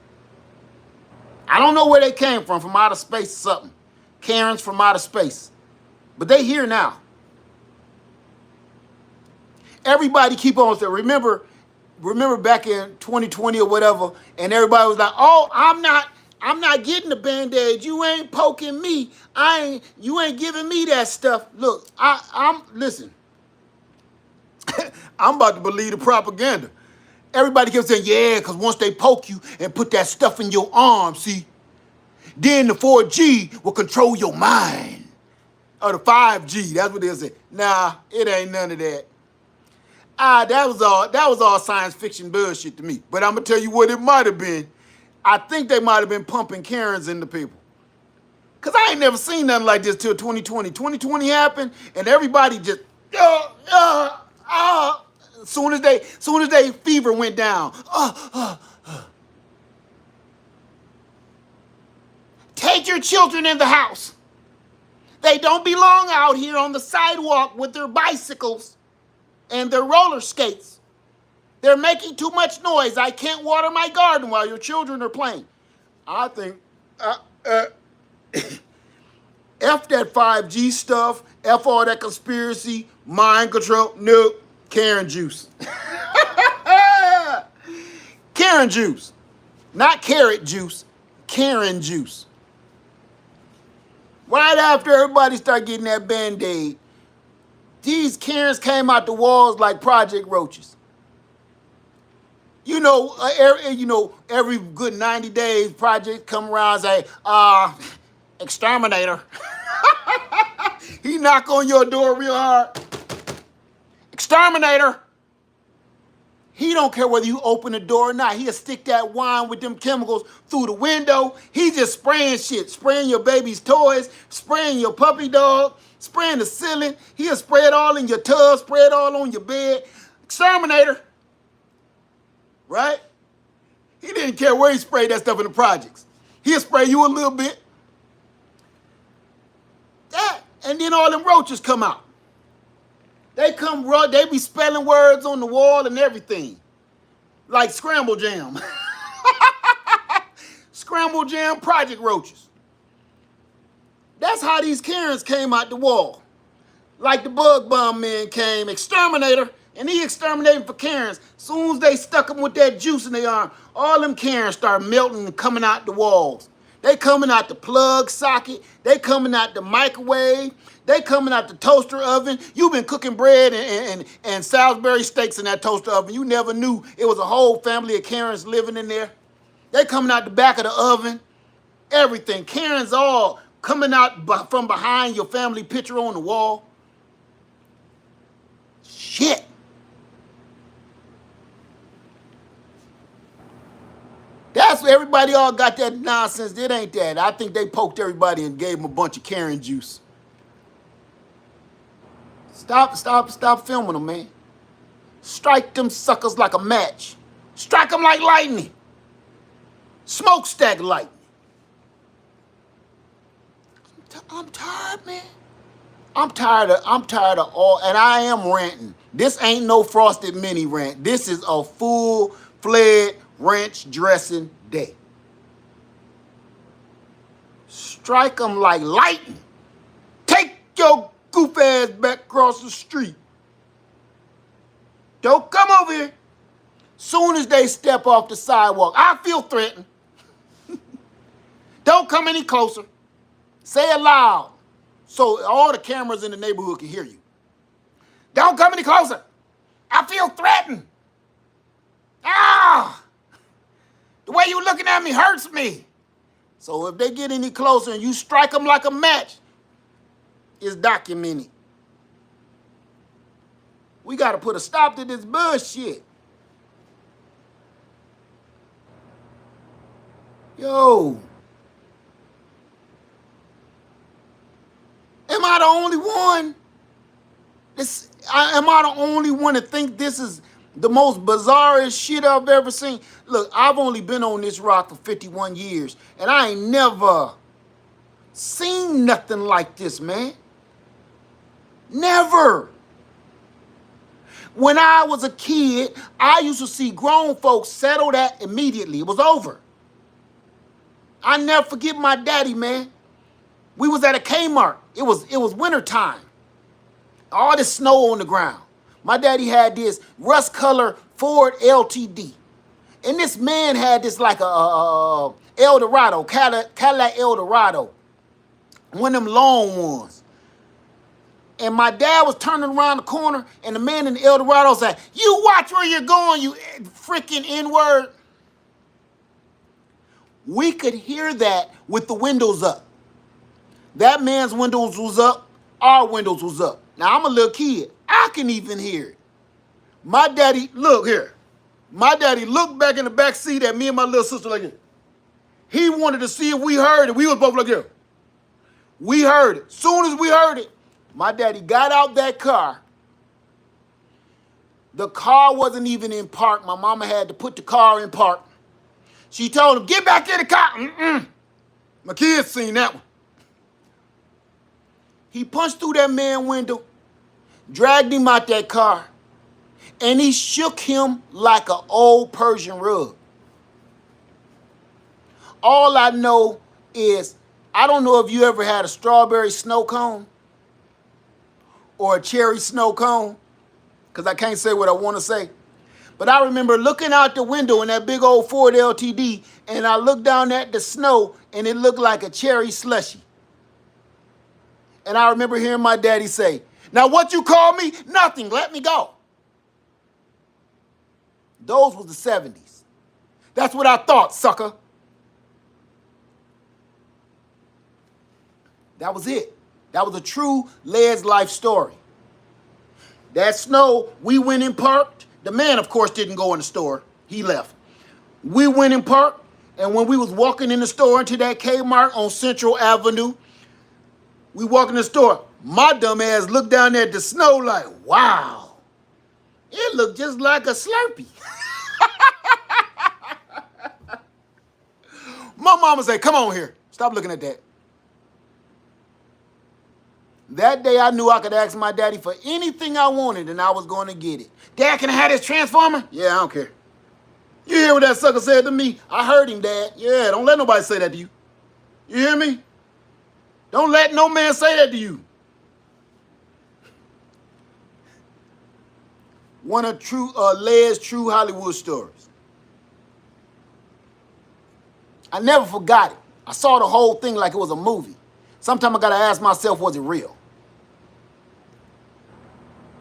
I don't know where they came from outer space or something. Karens from outer space. But they here now. Everybody keep on saying, remember back in 2020 or whatever, and everybody was like, oh, I'm not getting the Band-Aid. You ain't poking me. You ain't giving me that stuff. Look, listen. I'm about to believe the propaganda. Everybody kept saying, yeah, because once they poke you and put that stuff in your arm, see, then the 4G will control your mind. Or the 5G, that's what they'll say. Nah, it ain't none of that. That was all science fiction bullshit to me. But I'm gonna tell you what it might have been. I think they might have been pumping Karens into people. Cause I ain't never seen nothing like this till 2020. 2020 happened, and everybody just soon as they fever went down. Take your children in the house. They don't belong out here on the sidewalk with their bicycles and their roller skates. They're making too much noise. I can't water my garden while your children are playing. I think, F that 5G stuff, F all that conspiracy, mind control, nope, Karen juice. Karen juice. Not carrot juice, Karen juice. Right after everybody started getting that Band-Aid, these Karens came out the walls like Project Roaches. You know, every good 90 days, Project come around and say, exterminator. He knock on your door real hard. Exterminator. He don't care whether you open the door or not. He'll stick that wine with them chemicals through the window. He just spraying shit, spraying your baby's toys, spraying your puppy dog, spraying the ceiling. He'll spray it all in your tub, spray it all on your bed. Exterminator. Right? He didn't care where he sprayed that stuff in the projects. He'll spray you a little bit. That, and then all them roaches come out. They be spelling words on the wall and everything. Like Scramble Jam. Scramble Jam Project Roaches. That's how these Karens came out the wall. Like the bug bomb man came, exterminator, and he exterminating for Karens. Soon as they stuck them with that juice in their arm, all them Karens start melting and coming out the walls. They coming out the plug socket. They coming out the microwave. They coming out the toaster oven. You've been cooking bread and Salisbury steaks in that toaster oven. You never knew it was a whole family of Karens living in there. They coming out the back of the oven. Everything. Karens all coming out from behind your family picture on the wall. Shit. That's what everybody all got that nonsense. It ain't that. I think they poked everybody and gave them a bunch of Karen juice. Stop filming them, man. Strike them suckers like a match. Strike them like lightning. Smokestack lightning. I'm tired, man. I'm tired of all, and I am ranting. This ain't no frosted mini rant. This is a full-fledged ranch dressing day. Strike them like lightning. Take your goof ass back across the street. Don't come over here. Soon as they step off the sidewalk, I feel threatened. Don't come any closer. Say it loud so all the cameras in the neighborhood can hear you. Don't come any closer. I feel threatened. The way you looking at me hurts me. So if they get any closer and you strike them like a match, it's documented. We got to put a stop to this bullshit. Yo. Am I the only one? Am I the only one to think this is the most bizarrest shit I've ever seen? Look, I've only been on this rock for 51 years, and I ain't never seen nothing like this, man. Never. When I was a kid, I used to see grown folks settle that immediately. It was over. I never forget my daddy, man. We was at a Kmart. It was winter time. All this snow on the ground. My daddy had this rust color Ford LTD. And this man had this like a Eldorado, Cadillac Eldorado. One of them long ones. And my dad was turning around the corner, and the man in the Eldorado said, "You watch where you're going, you freaking N-word." We could hear that with the windows up. That man's windows was up, our windows was up. Now, I'm a little kid. I can even hear it. My daddy, look here. My daddy looked back in the back seat at me and my little sister like this. He wanted to see if we heard it. We was both like this. We heard it. Soon as we heard it, my daddy got out that car. The car wasn't even in park. My mama had to put the car in park. She told him, "Get back in the car." My kids seen that one. He punched through that man's window, dragged him out that car, and he shook him like an old Persian rug. All I know is, I don't know if you ever had a strawberry snow cone or a cherry snow cone, because I can't say what I want to say. But I remember looking out the window in that big old Ford LTD, and I looked down at the snow, and it looked like a cherry slushy. And I remember hearing my daddy say, "Now what you call me? Nothing, let me go." Those was the 70s. That's what I thought, sucker. That was it. That was a true Led's life story. That snow, we went and parked. The man, of course, didn't go in the store. He left. We went and parked, and when we was walking in the store into that Kmart on Central Avenue, we walk in the store. My dumb ass looked down there at the snow like, wow. It looked just like a Slurpee. My mama said, "Come on here. Stop looking at that." That day I knew I could ask my daddy for anything I wanted and I was going to get it. "Dad, can I have this transformer?" "Yeah, I don't care." You hear what that sucker said to me? I heard him, Dad. Yeah, don't let nobody say that to you. You hear me? Don't let no man say that to you. One of Led's true Hollywood stories. I never forgot it. I saw the whole thing like it was a movie. Sometimes I gotta ask myself, was it real?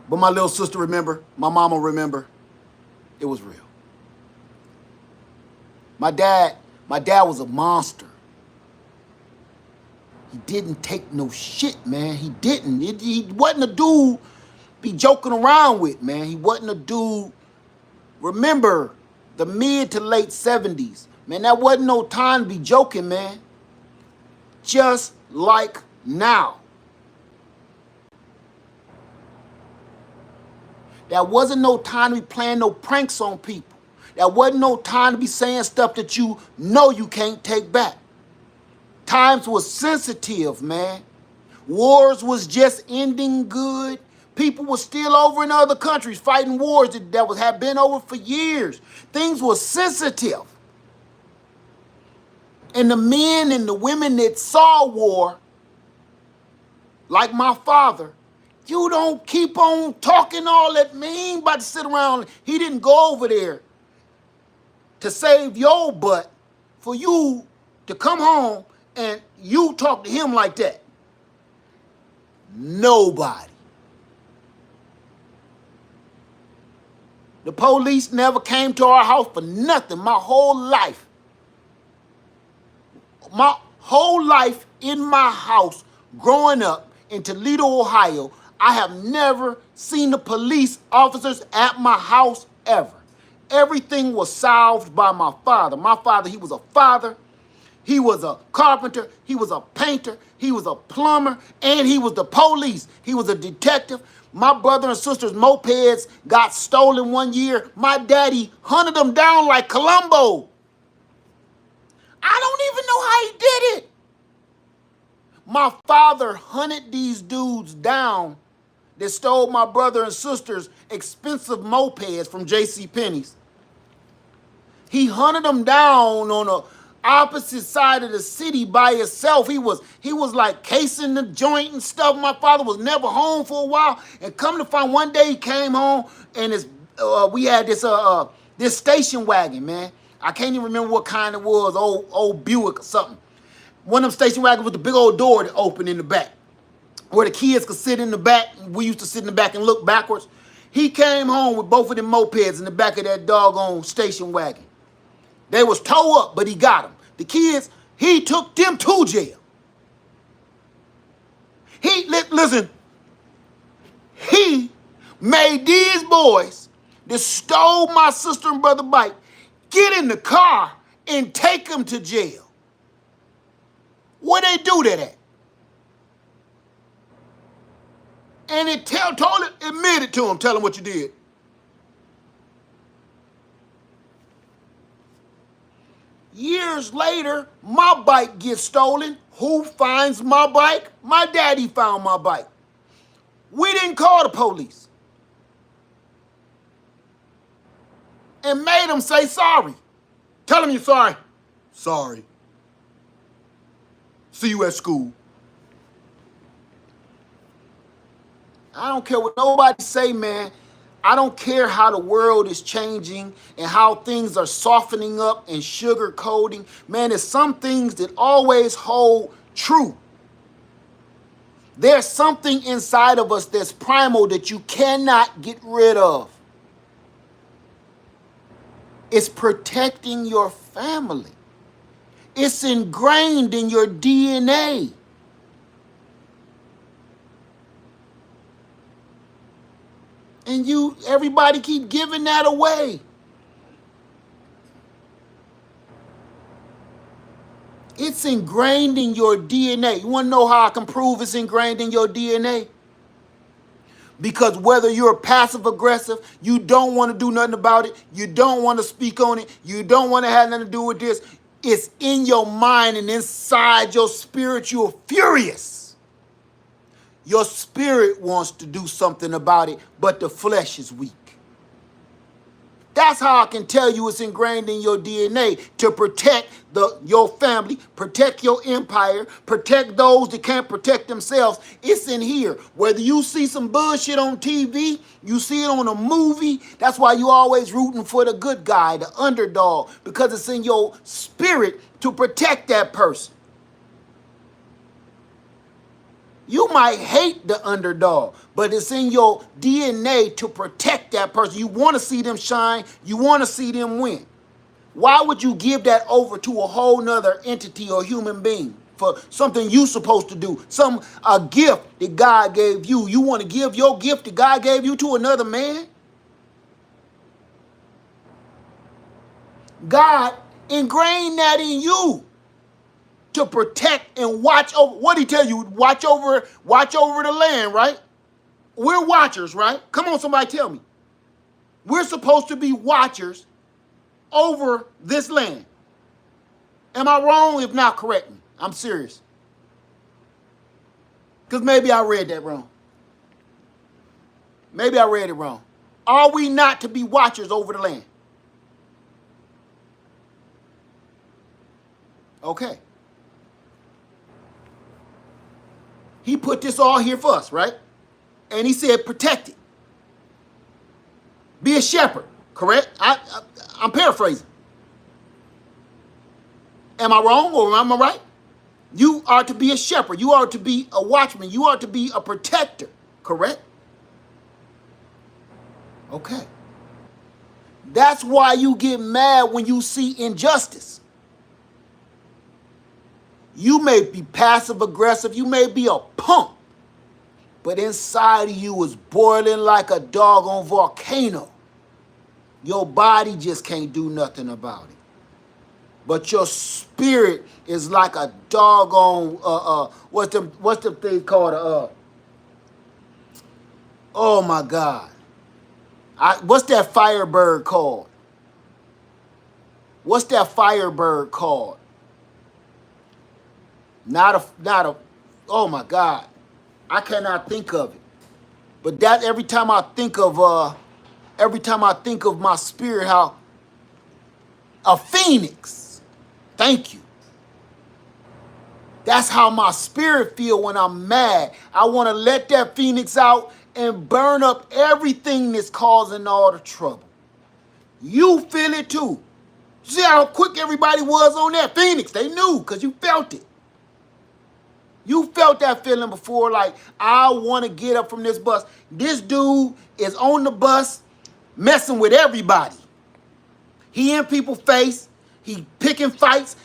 But my little sister remember, my mama remember, it was real. My dad was a monster. He didn't take no shit, man. He didn't. He wasn't a dude be joking around with, man. He wasn't a dude. Remember the mid to late 70s, man, that wasn't no time to be joking, man. Just like now. That wasn't no time to be playing no pranks on people. That wasn't no time to be saying stuff that you know you can't take back. Times was sensitive, man. Wars was just ending good. People were still over in other countries fighting wars that had been over for years. Things were sensitive. And the men and the women that saw war, like my father, you don't keep on talking all that mean about to sit around. He didn't go over there to save your butt for you to come home and you talk to him like that. Nobody. The police never came to our house for nothing my whole life. My whole life in my house, growing up in Toledo, Ohio, I have never seen the police officers at my house ever. Everything was solved by my father. My father, he was a father. He was a carpenter. He was a painter. He was a plumber. And he was the police. He was a detective. My brother and sister's mopeds got stolen one year. My daddy hunted them down like Columbo. I don't even know how he did it. My father hunted these dudes down that stole my brother and sister's expensive mopeds from J.C. Penney's. He hunted them down on the opposite side of the city by himself. He was like casing the joint and stuff. My father was never home for a while, and come to find one day he came home and we had this station wagon, man. I can't even remember what kind it was, old Buick or something. One of them station wagons with the big old door that opened in the back, where the kids could sit in the back. We used to sit in the back and look backwards. He came home with both of them mopeds in the back of that doggone station wagon. They was towed up, but he got them. The kids, he took them to jail. Listen, he made these boys that stole my sister and brother bike get in the car and take them to jail. Where they do that at? And it admit it to him, tell him what you did. Years later, my bike gets stolen. Who finds my bike? My daddy found my bike. We didn't call the police. And made him say sorry. Tell him you're sorry. Sorry. See you at school. I don't care what nobody say, man. I don't care how the world is changing and how things are softening up and sugarcoating. Man, there's some things that always hold true. There's something inside of us that's primal that you cannot get rid of. It's protecting your family. It's ingrained in your DNA. And everybody keep giving that away. It's ingrained in your DNA. You want to know how I can prove it's ingrained in your DNA? Because whether you're passive aggressive, you don't want to do nothing about it, you don't want to speak on it, you don't want to have nothing to do with this, it's in your mind and inside your spirit, you're furious. Your spirit wants to do something about it, but the flesh is weak. That's how I can tell you it's ingrained in your DNA to protect your family, protect your empire, protect those that can't protect themselves. It's in here. Whether you see some bullshit on TV, you see it on a movie, that's why you always rooting for the good guy, the underdog, because it's in your spirit to protect that person. You might hate the underdog, but it's in your DNA to protect that person. You want to see them shine. You want to see them win. Why would you give that over to a whole nother entity or human being for something you're supposed to do? A gift that God gave you. You want to give your gift that God gave you to another man? God ingrained that in you to protect and watch over. What did he tell you? Watch over the land, right? We're watchers, right? Come on, somebody tell me. We're supposed to be watchers over this land. Am I wrong? If not, correct me. I'm serious. Because maybe I read that wrong. Maybe I read it wrong. Are we not to be watchers over the land? Okay. He put this all here for us, right? And he said, protect it. Be a shepherd, correct? I'm paraphrasing. Am I wrong or am I right? You are to be a shepherd. You are to be a watchman. You are to be a protector, correct? Okay. That's why you get mad when you see injustice. You may be passive aggressive. You may be a punk. But inside of you is boiling like a doggone volcano. Your body just can't do nothing about it. But your spirit is like a doggone, what's the thing called? Oh my God. What's that firebird called? What's that firebird called? Not a Oh my God, I cannot think of it. But that every time I think of my spirit, how a phoenix. Thank you. That's how my spirit feel when I'm mad. I want to let that phoenix out and burn up everything that's causing all the trouble. You feel it too. See how quick everybody was on that phoenix? They knew because you felt it. You felt that feeling before, like, I want to get up from this bus. This dude is on the bus messing with everybody. He in people's face. He picking fights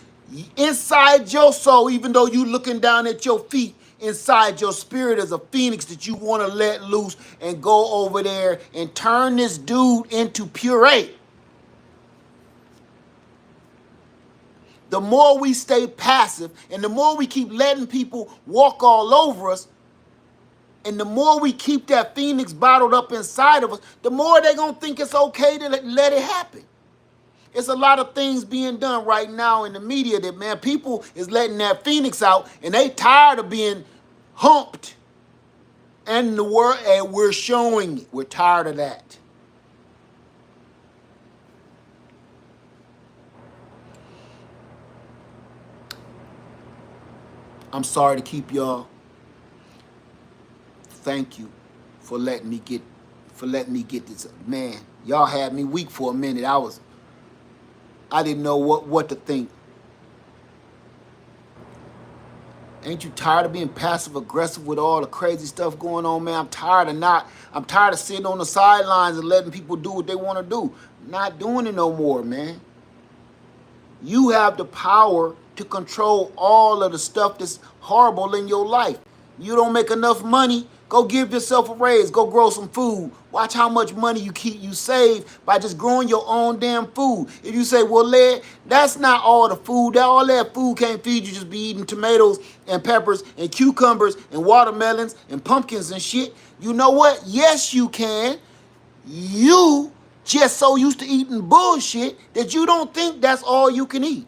inside your soul, even though you looking down at your feet. Inside your spirit is a phoenix that you want to let loose and go over there and turn this dude into puree. The more we stay passive and the more we keep letting people walk all over us, and the more we keep that phoenix bottled up inside of us, the more they're going to think it's okay to let it happen. It's a lot of things being done right now in the media that, man, people is letting that phoenix out and they tired of being humped. And the world, and we're showing it. We're tired of that. I'm sorry to keep y'all. Thank you for letting me get this. Man, y'all had me weak for a minute. I didn't know what to think. Ain't you tired of being passive aggressive with all the crazy stuff going on, man? I'm tired of sitting on the sidelines and letting people do what they want to do. Not doing it no more, man. You have the power to control all of the stuff that's horrible in your life. You don't make enough money, go give yourself a raise, go grow some food. Watch how much money you save by just growing your own damn food. If you say, well, Led, that's not all the food. All that food can't feed you, just be eating tomatoes and peppers and cucumbers and watermelons and pumpkins and shit. You know what? Yes, you can. You just so used to eating bullshit that you don't think that's all you can eat.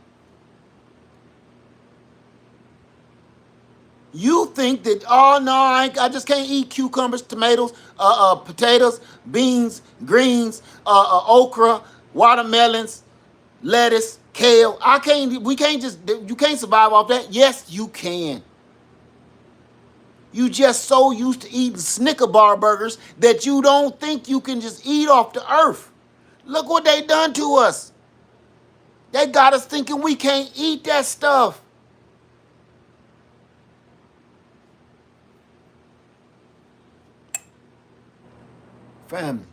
You think that, oh no, I just can't eat cucumbers, tomatoes, potatoes, beans, greens, okra, watermelons, lettuce, kale. You can't survive off that. Yes, you can. You just so used to eating Snicker bar burgers that you don't think you can just eat off the earth. Look what they done to us. They got us thinking we can't eat that stuff. Family.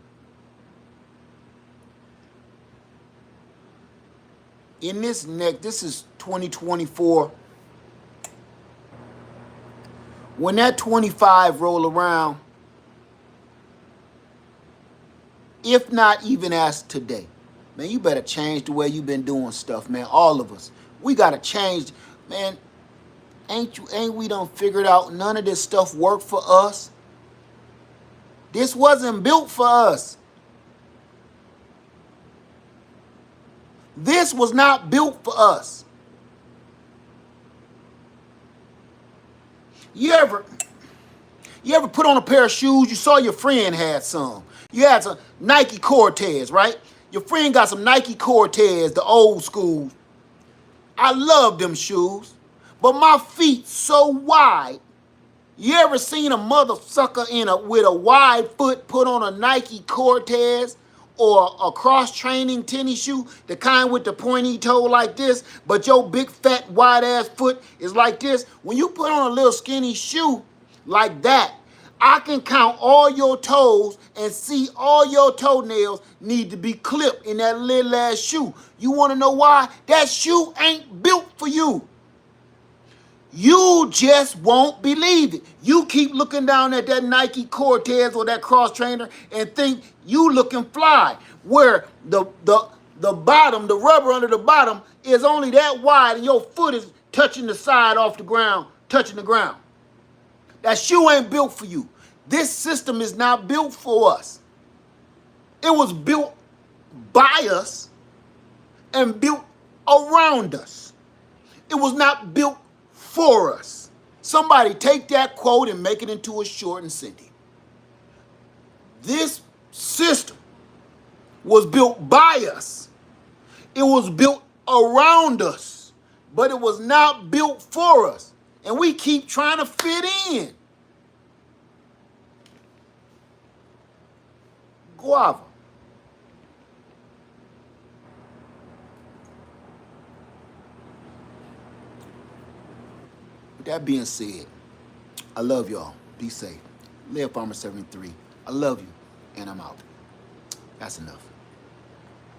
This is 2024. When that 25 roll around, if not even as today, man, you better change the way you've been doing stuff, man. All of us. We gotta change, man. Ain't we done figured out none of this stuff worked for us? This wasn't built for us. This was not built for us. You ever put on a pair of shoes, you saw your friend had some. You had some Nike Cortez, right? Your friend got some Nike Cortez, the old school. I love them shoes, but my feet so wide. You ever seen a mother sucker with a wide foot put on a Nike Cortez or a cross-training tennis shoe, the kind with the pointy toe like this, but your big fat wide ass foot is like this? When you put on a little skinny shoe like that, I can count all your toes and see all your toenails need to be clipped in that little ass shoe. You want to know why? That shoe ain't built for you. You just won't believe it. You keep looking down at that Nike Cortez or that cross trainer and think you looking fly, where the bottom, the rubber under the bottom is only that wide and your foot is touching the side off the ground, touching the ground. That shoe ain't built for you. This system is not built for us. It was built by us and built around us. It was not built for us. Somebody take that quote and make it into a short and send it. This system was built by us. It was built around us, but it was not built for us. And we keep trying to fit in. Guava. With that being said, I love y'all. Be safe. Live Farmer 73. I love you, and I'm out. That's enough.